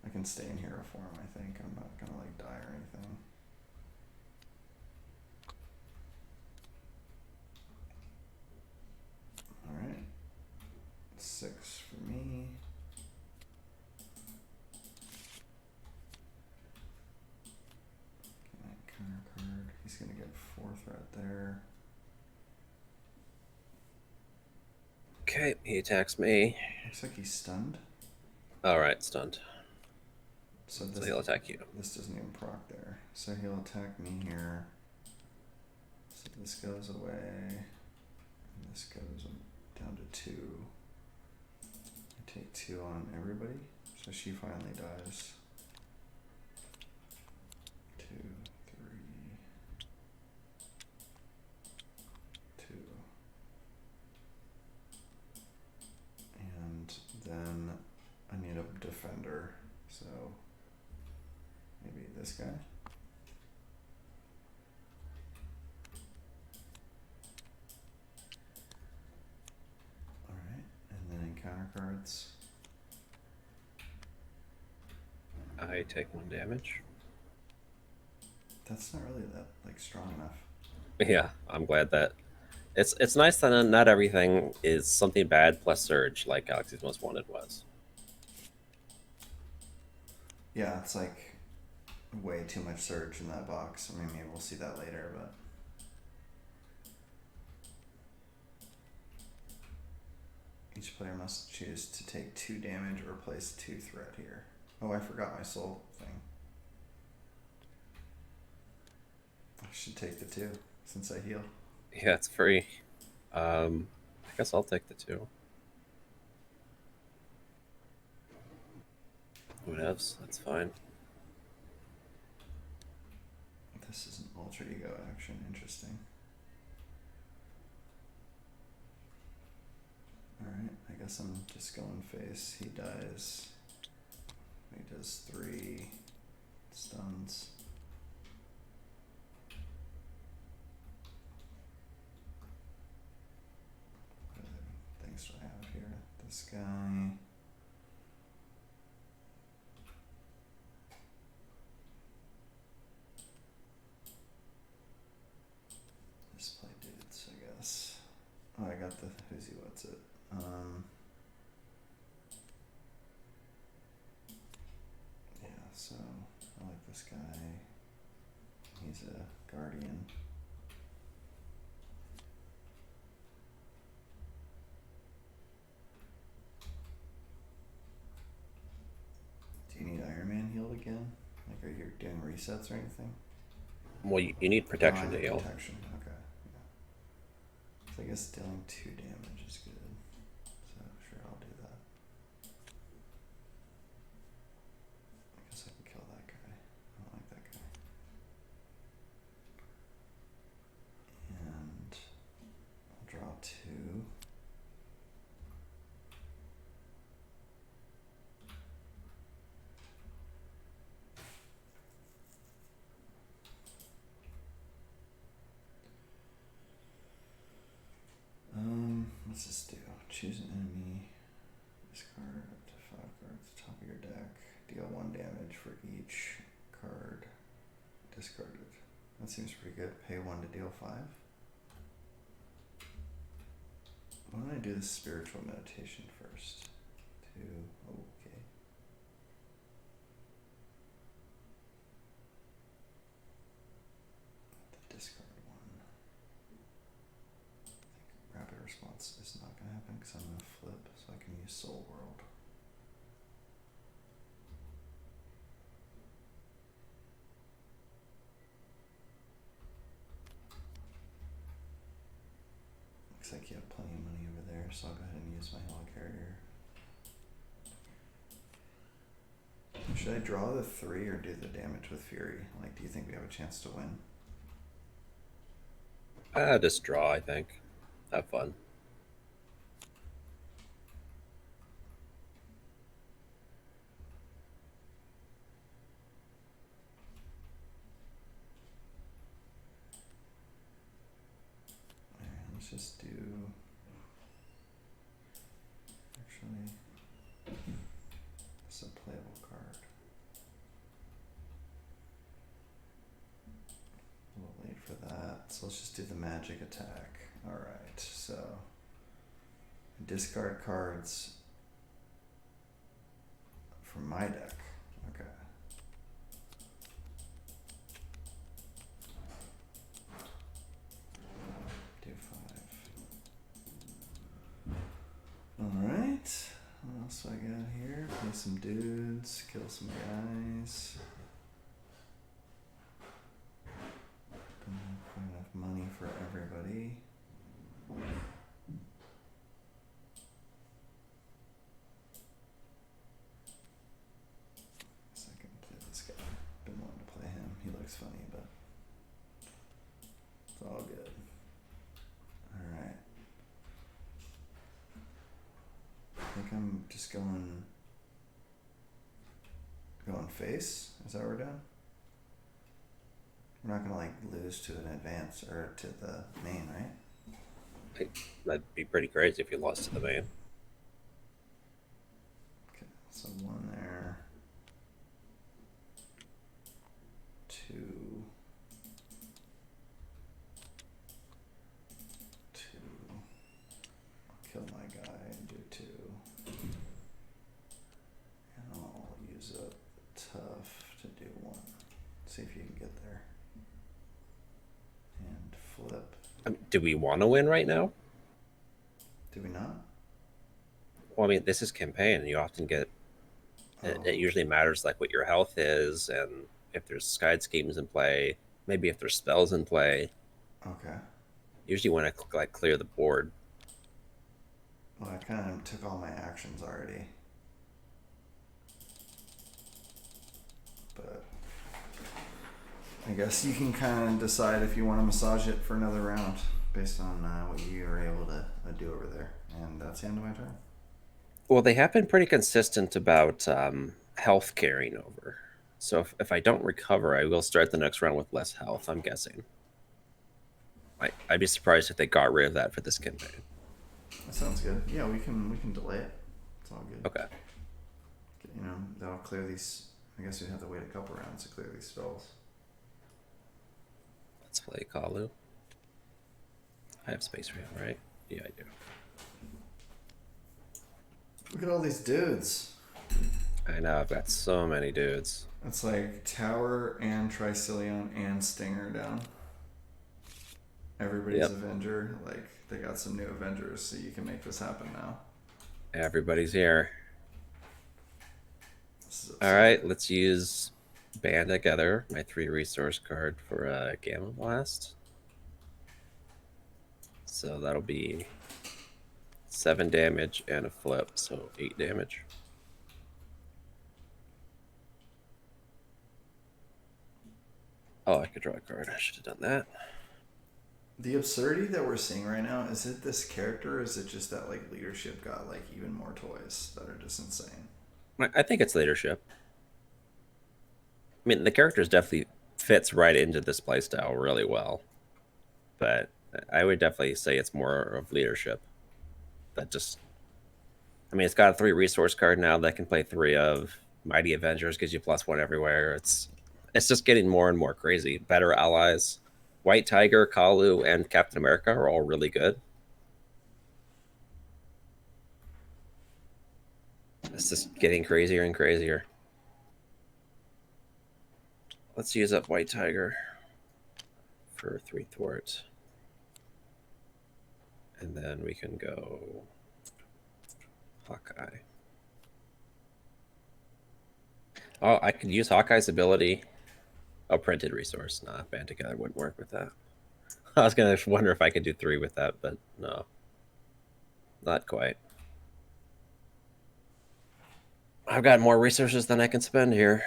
I can stay in hero form. I think I'm not gonna like die or anything. All right, 6 for me. Counter card. He's gonna get 4 threat there. Okay, he attacks me. Looks like he's stunned. All right, stunned. So So he'll attack you. This doesn't even proc there. So he'll attack me here. So this goes away. And this goes down to 2. I take 2 on everybody. So she finally dies. 2, 3, 2. And then I need a defender. So maybe this guy. Alright, and then encounter cards. I take 1 damage. That's not really that like strong enough. Yeah, I'm glad that it's nice that not everything is something bad plus surge like Galaxy's Most Wanted was. Yeah, it's like way too much surge in that box. I mean, maybe we'll see that later, but. Each player must choose to take 2 damage or place 2 threat here. Oh, I forgot my soul thing. I should take the 2 since I heal. Yeah, it's free. I guess I'll take the 2. Whatevs, that's fine. This is an alter ego action. Interesting. Alright, I guess I'm just going face. He dies. He does 3 stuns. What other things do I have here? This guy. Display dudes, I guess. Oh, I got the who's he, what's it? Yeah, so I like this guy. He's a guardian. Do you need Iron Man healed again? Like, are you doing resets or anything? Well, you need protection Oh, I to need heal. protection, okay. Yeah. So I guess dealing 2 damage is good. So sure, I'll do that. I guess I can kill that guy. I don't like that guy. And I'll draw 2. Let's just do choose an enemy, discard up to 5 cards at the top of your deck, deal 1 damage for each card discarded. That seems pretty good. Pay 1 to deal 5. Why don't I do the spiritual meditation first? Okay. The discard 1. I think rapid response is not going to happen because I'm going to flip so I can use Soul World. Looks like you have plenty of money over there, so I'll go ahead and use my helicarrier. Should I draw the 3 or do the damage with Fury? Like, do you think we have a chance to win? Just draw, I think. Have fun. Alright, let's just do. Actually, it's a playable card. A little late for that, so let's just do the magic attack. Alright, so discard cards from my deck. Okay. Do 5. Alright. What else do I got here? Play some dudes, kill some guys. Don't have quite enough money for everybody. Guess I can play this guy. Been wanting to play him. He looks funny, but it's all good. Alright. I think I'm just going face. Is that what we're doing? We're not gonna like lose to an advance or to the main, right? That'd be pretty crazy if you lost to the main. Okay, so 1 there. 2. 2. I'll kill my guy and do 2. And I'll use a tough to do 1. do we want to win right now? Do we not? Well, I mean, this is campaign, and you often get. It usually matters like what your health is, and if there's guide schemes in play, maybe if there's spells in play. Okay. Usually, when I like clear the board. Well, I kind of took all my actions already. But I guess you can kind of decide if you want to massage it for another round based on what you are able to do over there. And that's the end of my turn. Well, they have been pretty consistent about health carrying over. So if I don't recover, I will start the next round with less health, I'm guessing. I'd be surprised if they got rid of that for this campaign. That sounds good. Yeah, we can delay it. It's all good. Okay. You know, that'll clear these. I guess we'd have to wait a couple rounds to clear these spells. Let's play Kalu. I have space for him, right? Yeah, I do. Look at all these dudes. I know, I've got so many dudes. It's like Tower and Tricillion and Stinger down. Everybody's Avenger. Like, they got some new Avengers, so you can make this happen now. Everybody's here. Alright, let's use Band Together, my 3 resource card for a Gamma Blast. So that'll be 7 damage and a flip, so 8 damage. Oh, I could draw a card. I should have done that. The absurdity that we're seeing right now, is it this character, or is it just that like leadership got like even more toys that are just insane? I think it's leadership. I mean, the characters definitely fits right into this playstyle really well. But I would definitely say it's more of leadership. That just... I mean, it's got a 3 resource card now that can play 3 of. Mighty Avengers gives you +1 everywhere. It's just getting more and more crazy. Better allies. White Tiger, Kalu, and Captain America are all really good. It's just getting crazier and crazier. Let's use up White Tiger for 3 thwart. And then we can go Hawkeye. Oh, I could use Hawkeye's ability. Oh, printed resource. Nah, Band Together wouldn't work with that. I was going to wonder if I could do 3 with that, but no. Not quite. I've got more resources than I can spend here.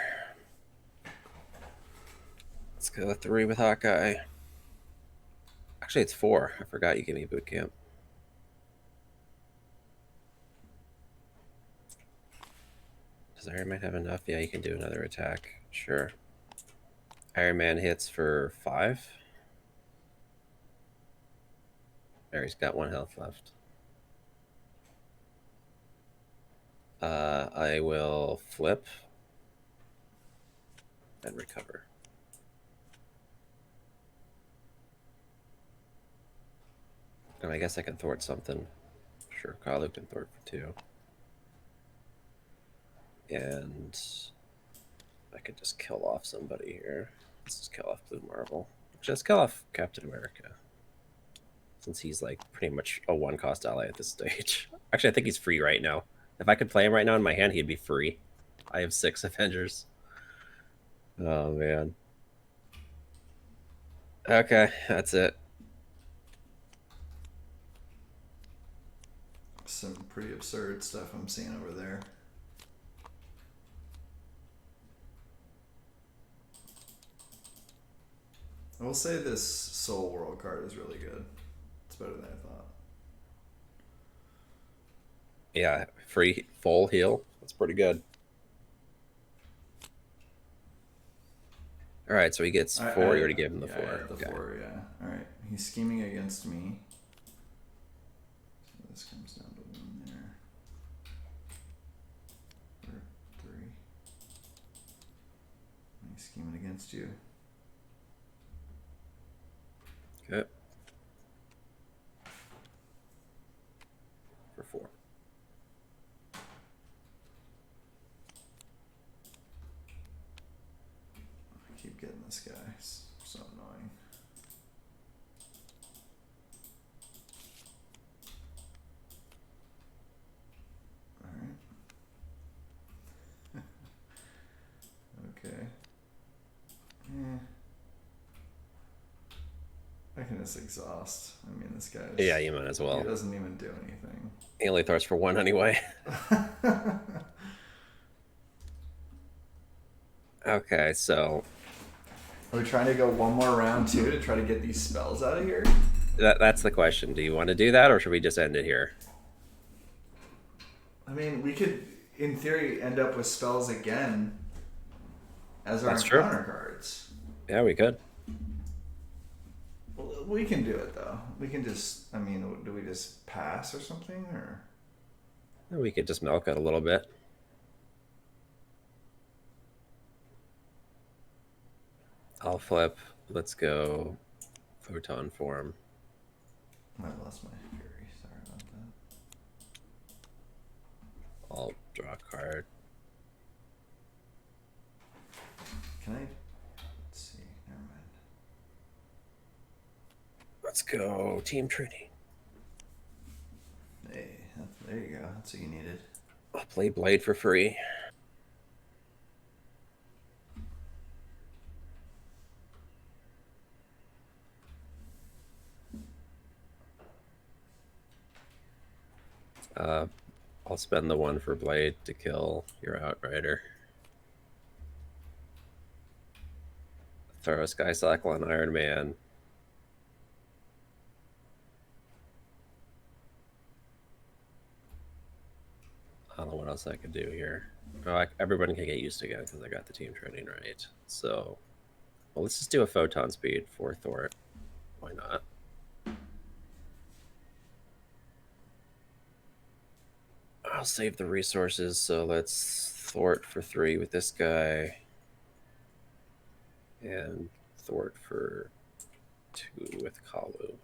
Let's go 3 with Hawkeye. Actually, it's 4. I forgot you gave me boot camp. Does Iron Man have enough? Yeah, you can do another attack. Sure. Iron Man hits for 5. There, he's got 1 health left. I will flip and recover. And I guess I can thwart something. Sure, Kalu can thwart for 2. And I could just kill off somebody here. Let's just kill off Blue Marvel. Actually, let's kill off Captain America. Since he's like pretty much a 1-cost ally at this stage. Actually, I think he's free right now. If I could play him right now in my hand, he'd be free. I have 6 Avengers. Oh, man. Okay, that's it. Some pretty absurd stuff I'm seeing over there. I will say this Soul World card is really good. It's better than I thought. Yeah, free full heal. That's pretty good. All right, so he gets 4. You already gave him the 4. The okay. 4, yeah. All right, he's scheming against me. So this comes down to 1 there. Or 3. He's scheming against you. Okay. For 4. I keep getting this guy. It's so annoying. I can just exhaust. I mean, this guy. Yeah, you might as well. He doesn't even do anything. He only throws for 1 anyway. Okay, so Are we trying to go one more round too to try to get these spells out of here? that's the question. Do you want to do that, or should we just end it here? I mean, we could, in theory, end up with spells again as our That's true. encounter cards. Yeah, we could. Well, we can do it though. We can just. I mean, do we just pass or something, or? We could just milk it a little bit. I'll flip. Let's go photon form. I lost my fury. Sorry about that. I'll draw a card. Can I? Let's see. Never mind. Let's go team training. Hey, there you go. That's what you needed. I'll play Blade for free. I'll spend the 1 for Blade to kill your Outrider. Throw a Sky Cycle on Iron Man. I don't know what else I could do here. Oh, everybody can get used again because I got the team training right. So, well, let's just do a photon speed for Thor. Why not? I'll save the resources, so let's thwart for 3 with this guy. And thwart for 2 with Kalu.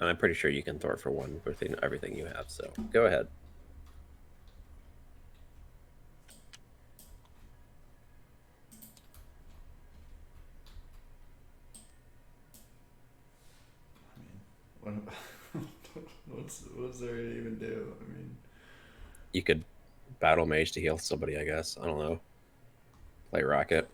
And I'm pretty sure you can thwart for 1 with everything you have, so go ahead. I mean, what's there to even do? I mean, You could battle mage to heal somebody, I guess. I don't know. Play rocket.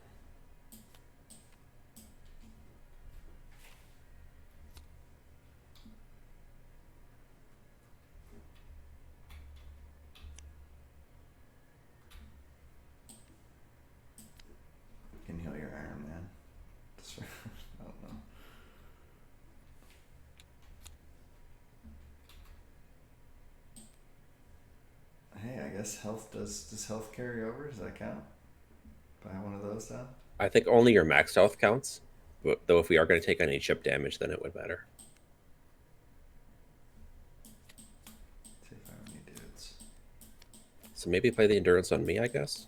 you can heal your Iron Man. I don't know. Hey, I guess health does health carry over? Does that count? Buy one of those then? I think only your max health counts. But though if we are going to take any chip damage, then it would matter. See if I have any dudes. So maybe play the endurance on me, I guess.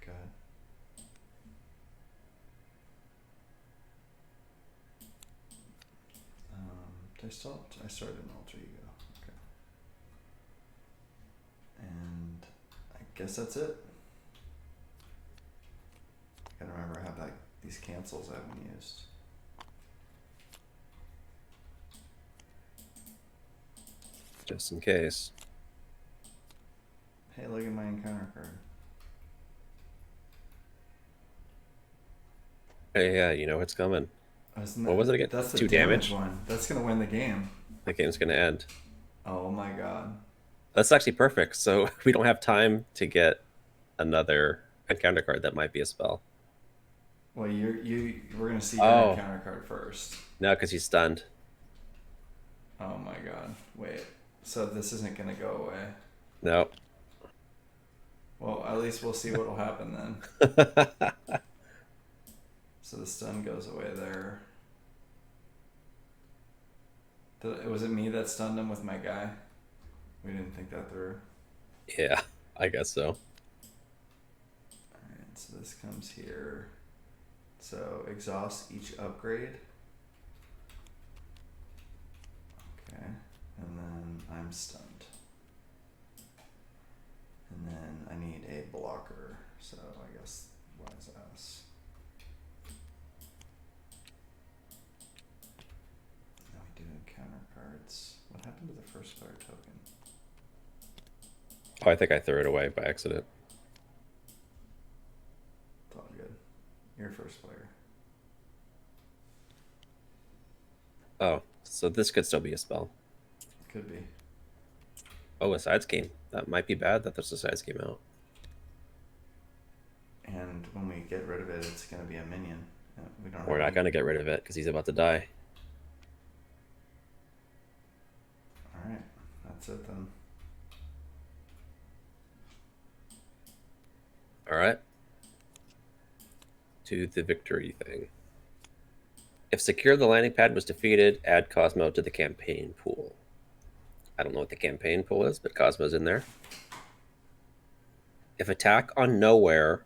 Go ahead. I started an alter ego. Okay. And I guess that's it. Gotta remember I have these cancels I haven't used. Just in case. Hey, look at my encounter card. Hey, yeah, you know what's coming. What was it again? That's the 2 damage? one. That's gonna win the game. The game's going to end. Oh my god. That's actually perfect. So we don't have time to get another encounter card that might be a spell. Well, we're gonna see your Oh. encounter card first. No, because he's stunned. Oh my god. Wait. So this isn't gonna go away. No. Well, at least we'll see what'll happen then. So the stun goes away there. Was it me that stunned him with my guy? We didn't think that through. Yeah, I guess so. Alright, so this comes here. So exhaust each upgrade. Okay, and then I'm stunned. And then I need a blocker, so I guess wise ass. Now we do encounter card. cards. What happened to the first player token? Oh, I think I threw it away by accident. It's all good. You're first player. Oh, so this could still be a spell. Could be. Oh, a side scheme. That might be bad that there's a side scheme out. And when we get rid of it, it's going to be a minion. We don't. We're not going to get rid of it because he's about to die. All right, that's it then. All right. To the victory thing. If Secure the Landing Pad was defeated, add Cosmo to the campaign pool. I don't know what the campaign pool is, but Cosmo's in there. If Attack on Nowhere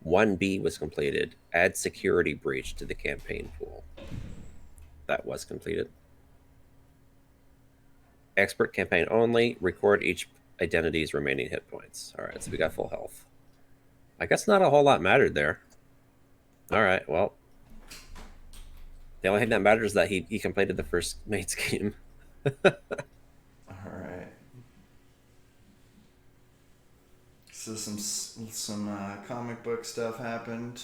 1B was completed, add Security Breach to the campaign pool. That was completed. Expert campaign only. Record each identity's remaining hit points. All right, so we got full health. I guess not a whole lot mattered there. All right, well. The only thing that matters is that he completed the first main scheme. All right. So some comic book stuff happened.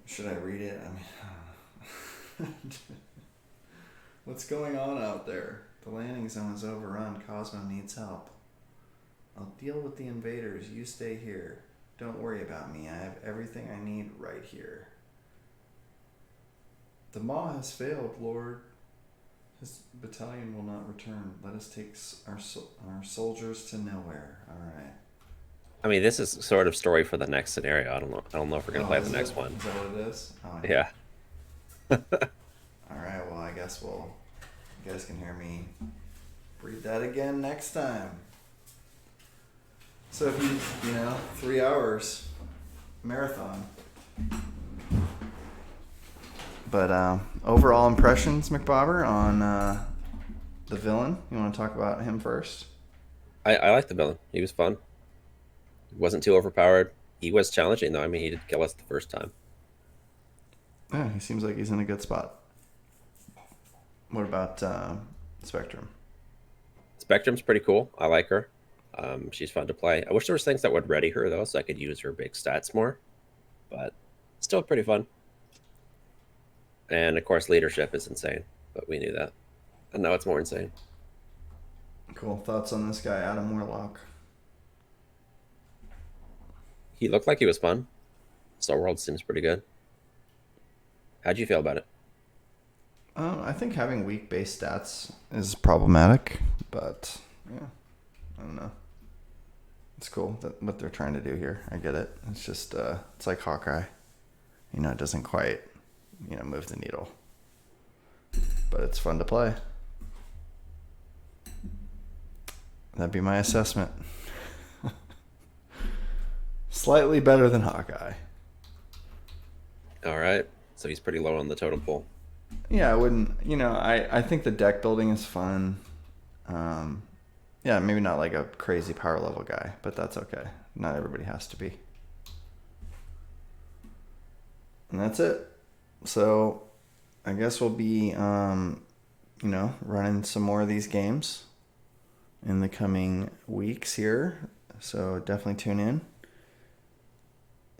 Should I read it? I mean, I don't know. What's going on out there? The landing zone is overrun. Cosmo needs help. I'll deal with the invaders. You stay here. Don't worry about me. I have everything I need right here. The Maw has failed, Lord. His battalion will not return. Let us take our soldiers to nowhere. All right. I mean, this is sort of story for the next scenario. I don't know if we're gonna play the next one. Is that what it is? Oh, yeah. All right. Well, I guess you guys can hear me read that again next time. So if you 3 hours marathon. But overall impressions, Mcbober, on the villain. You want to talk about him first? I like the villain. He was fun. He wasn't too overpowered. He was challenging, though. I mean, he did kill us the first time. Yeah, he seems like he's in a good spot. What about Spectrum? Spectrum's pretty cool. I like her. She's fun to play. I wish there was things that would ready her, though, so I could use her big stats more. But still pretty fun. And, of course, leadership is insane. But we knew that. And now it's more insane. Cool. Thoughts on this guy, Adam Warlock? He looked like he was fun. Star World seems pretty good. How'd you feel about it? I think having weak base stats is problematic, but yeah, I don't know. It's cool what they're trying to do here. I get it. It's just it's like Hawkeye. It doesn't quite move the needle, but it's fun to play. That'd be my assessment. Slightly better than Hawkeye. All right. So he's pretty low on the totem pole. Yeah, I wouldn't. I think the deck building is fun. Yeah, maybe not like a crazy power level guy, but that's okay. Not everybody has to be. And that's it. So I guess we'll be, running some more of these games in the coming weeks here. So definitely tune in.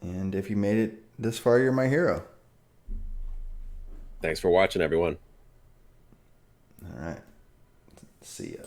And if you made it this far, you're my hero. Thanks for watching, everyone. All right. See ya.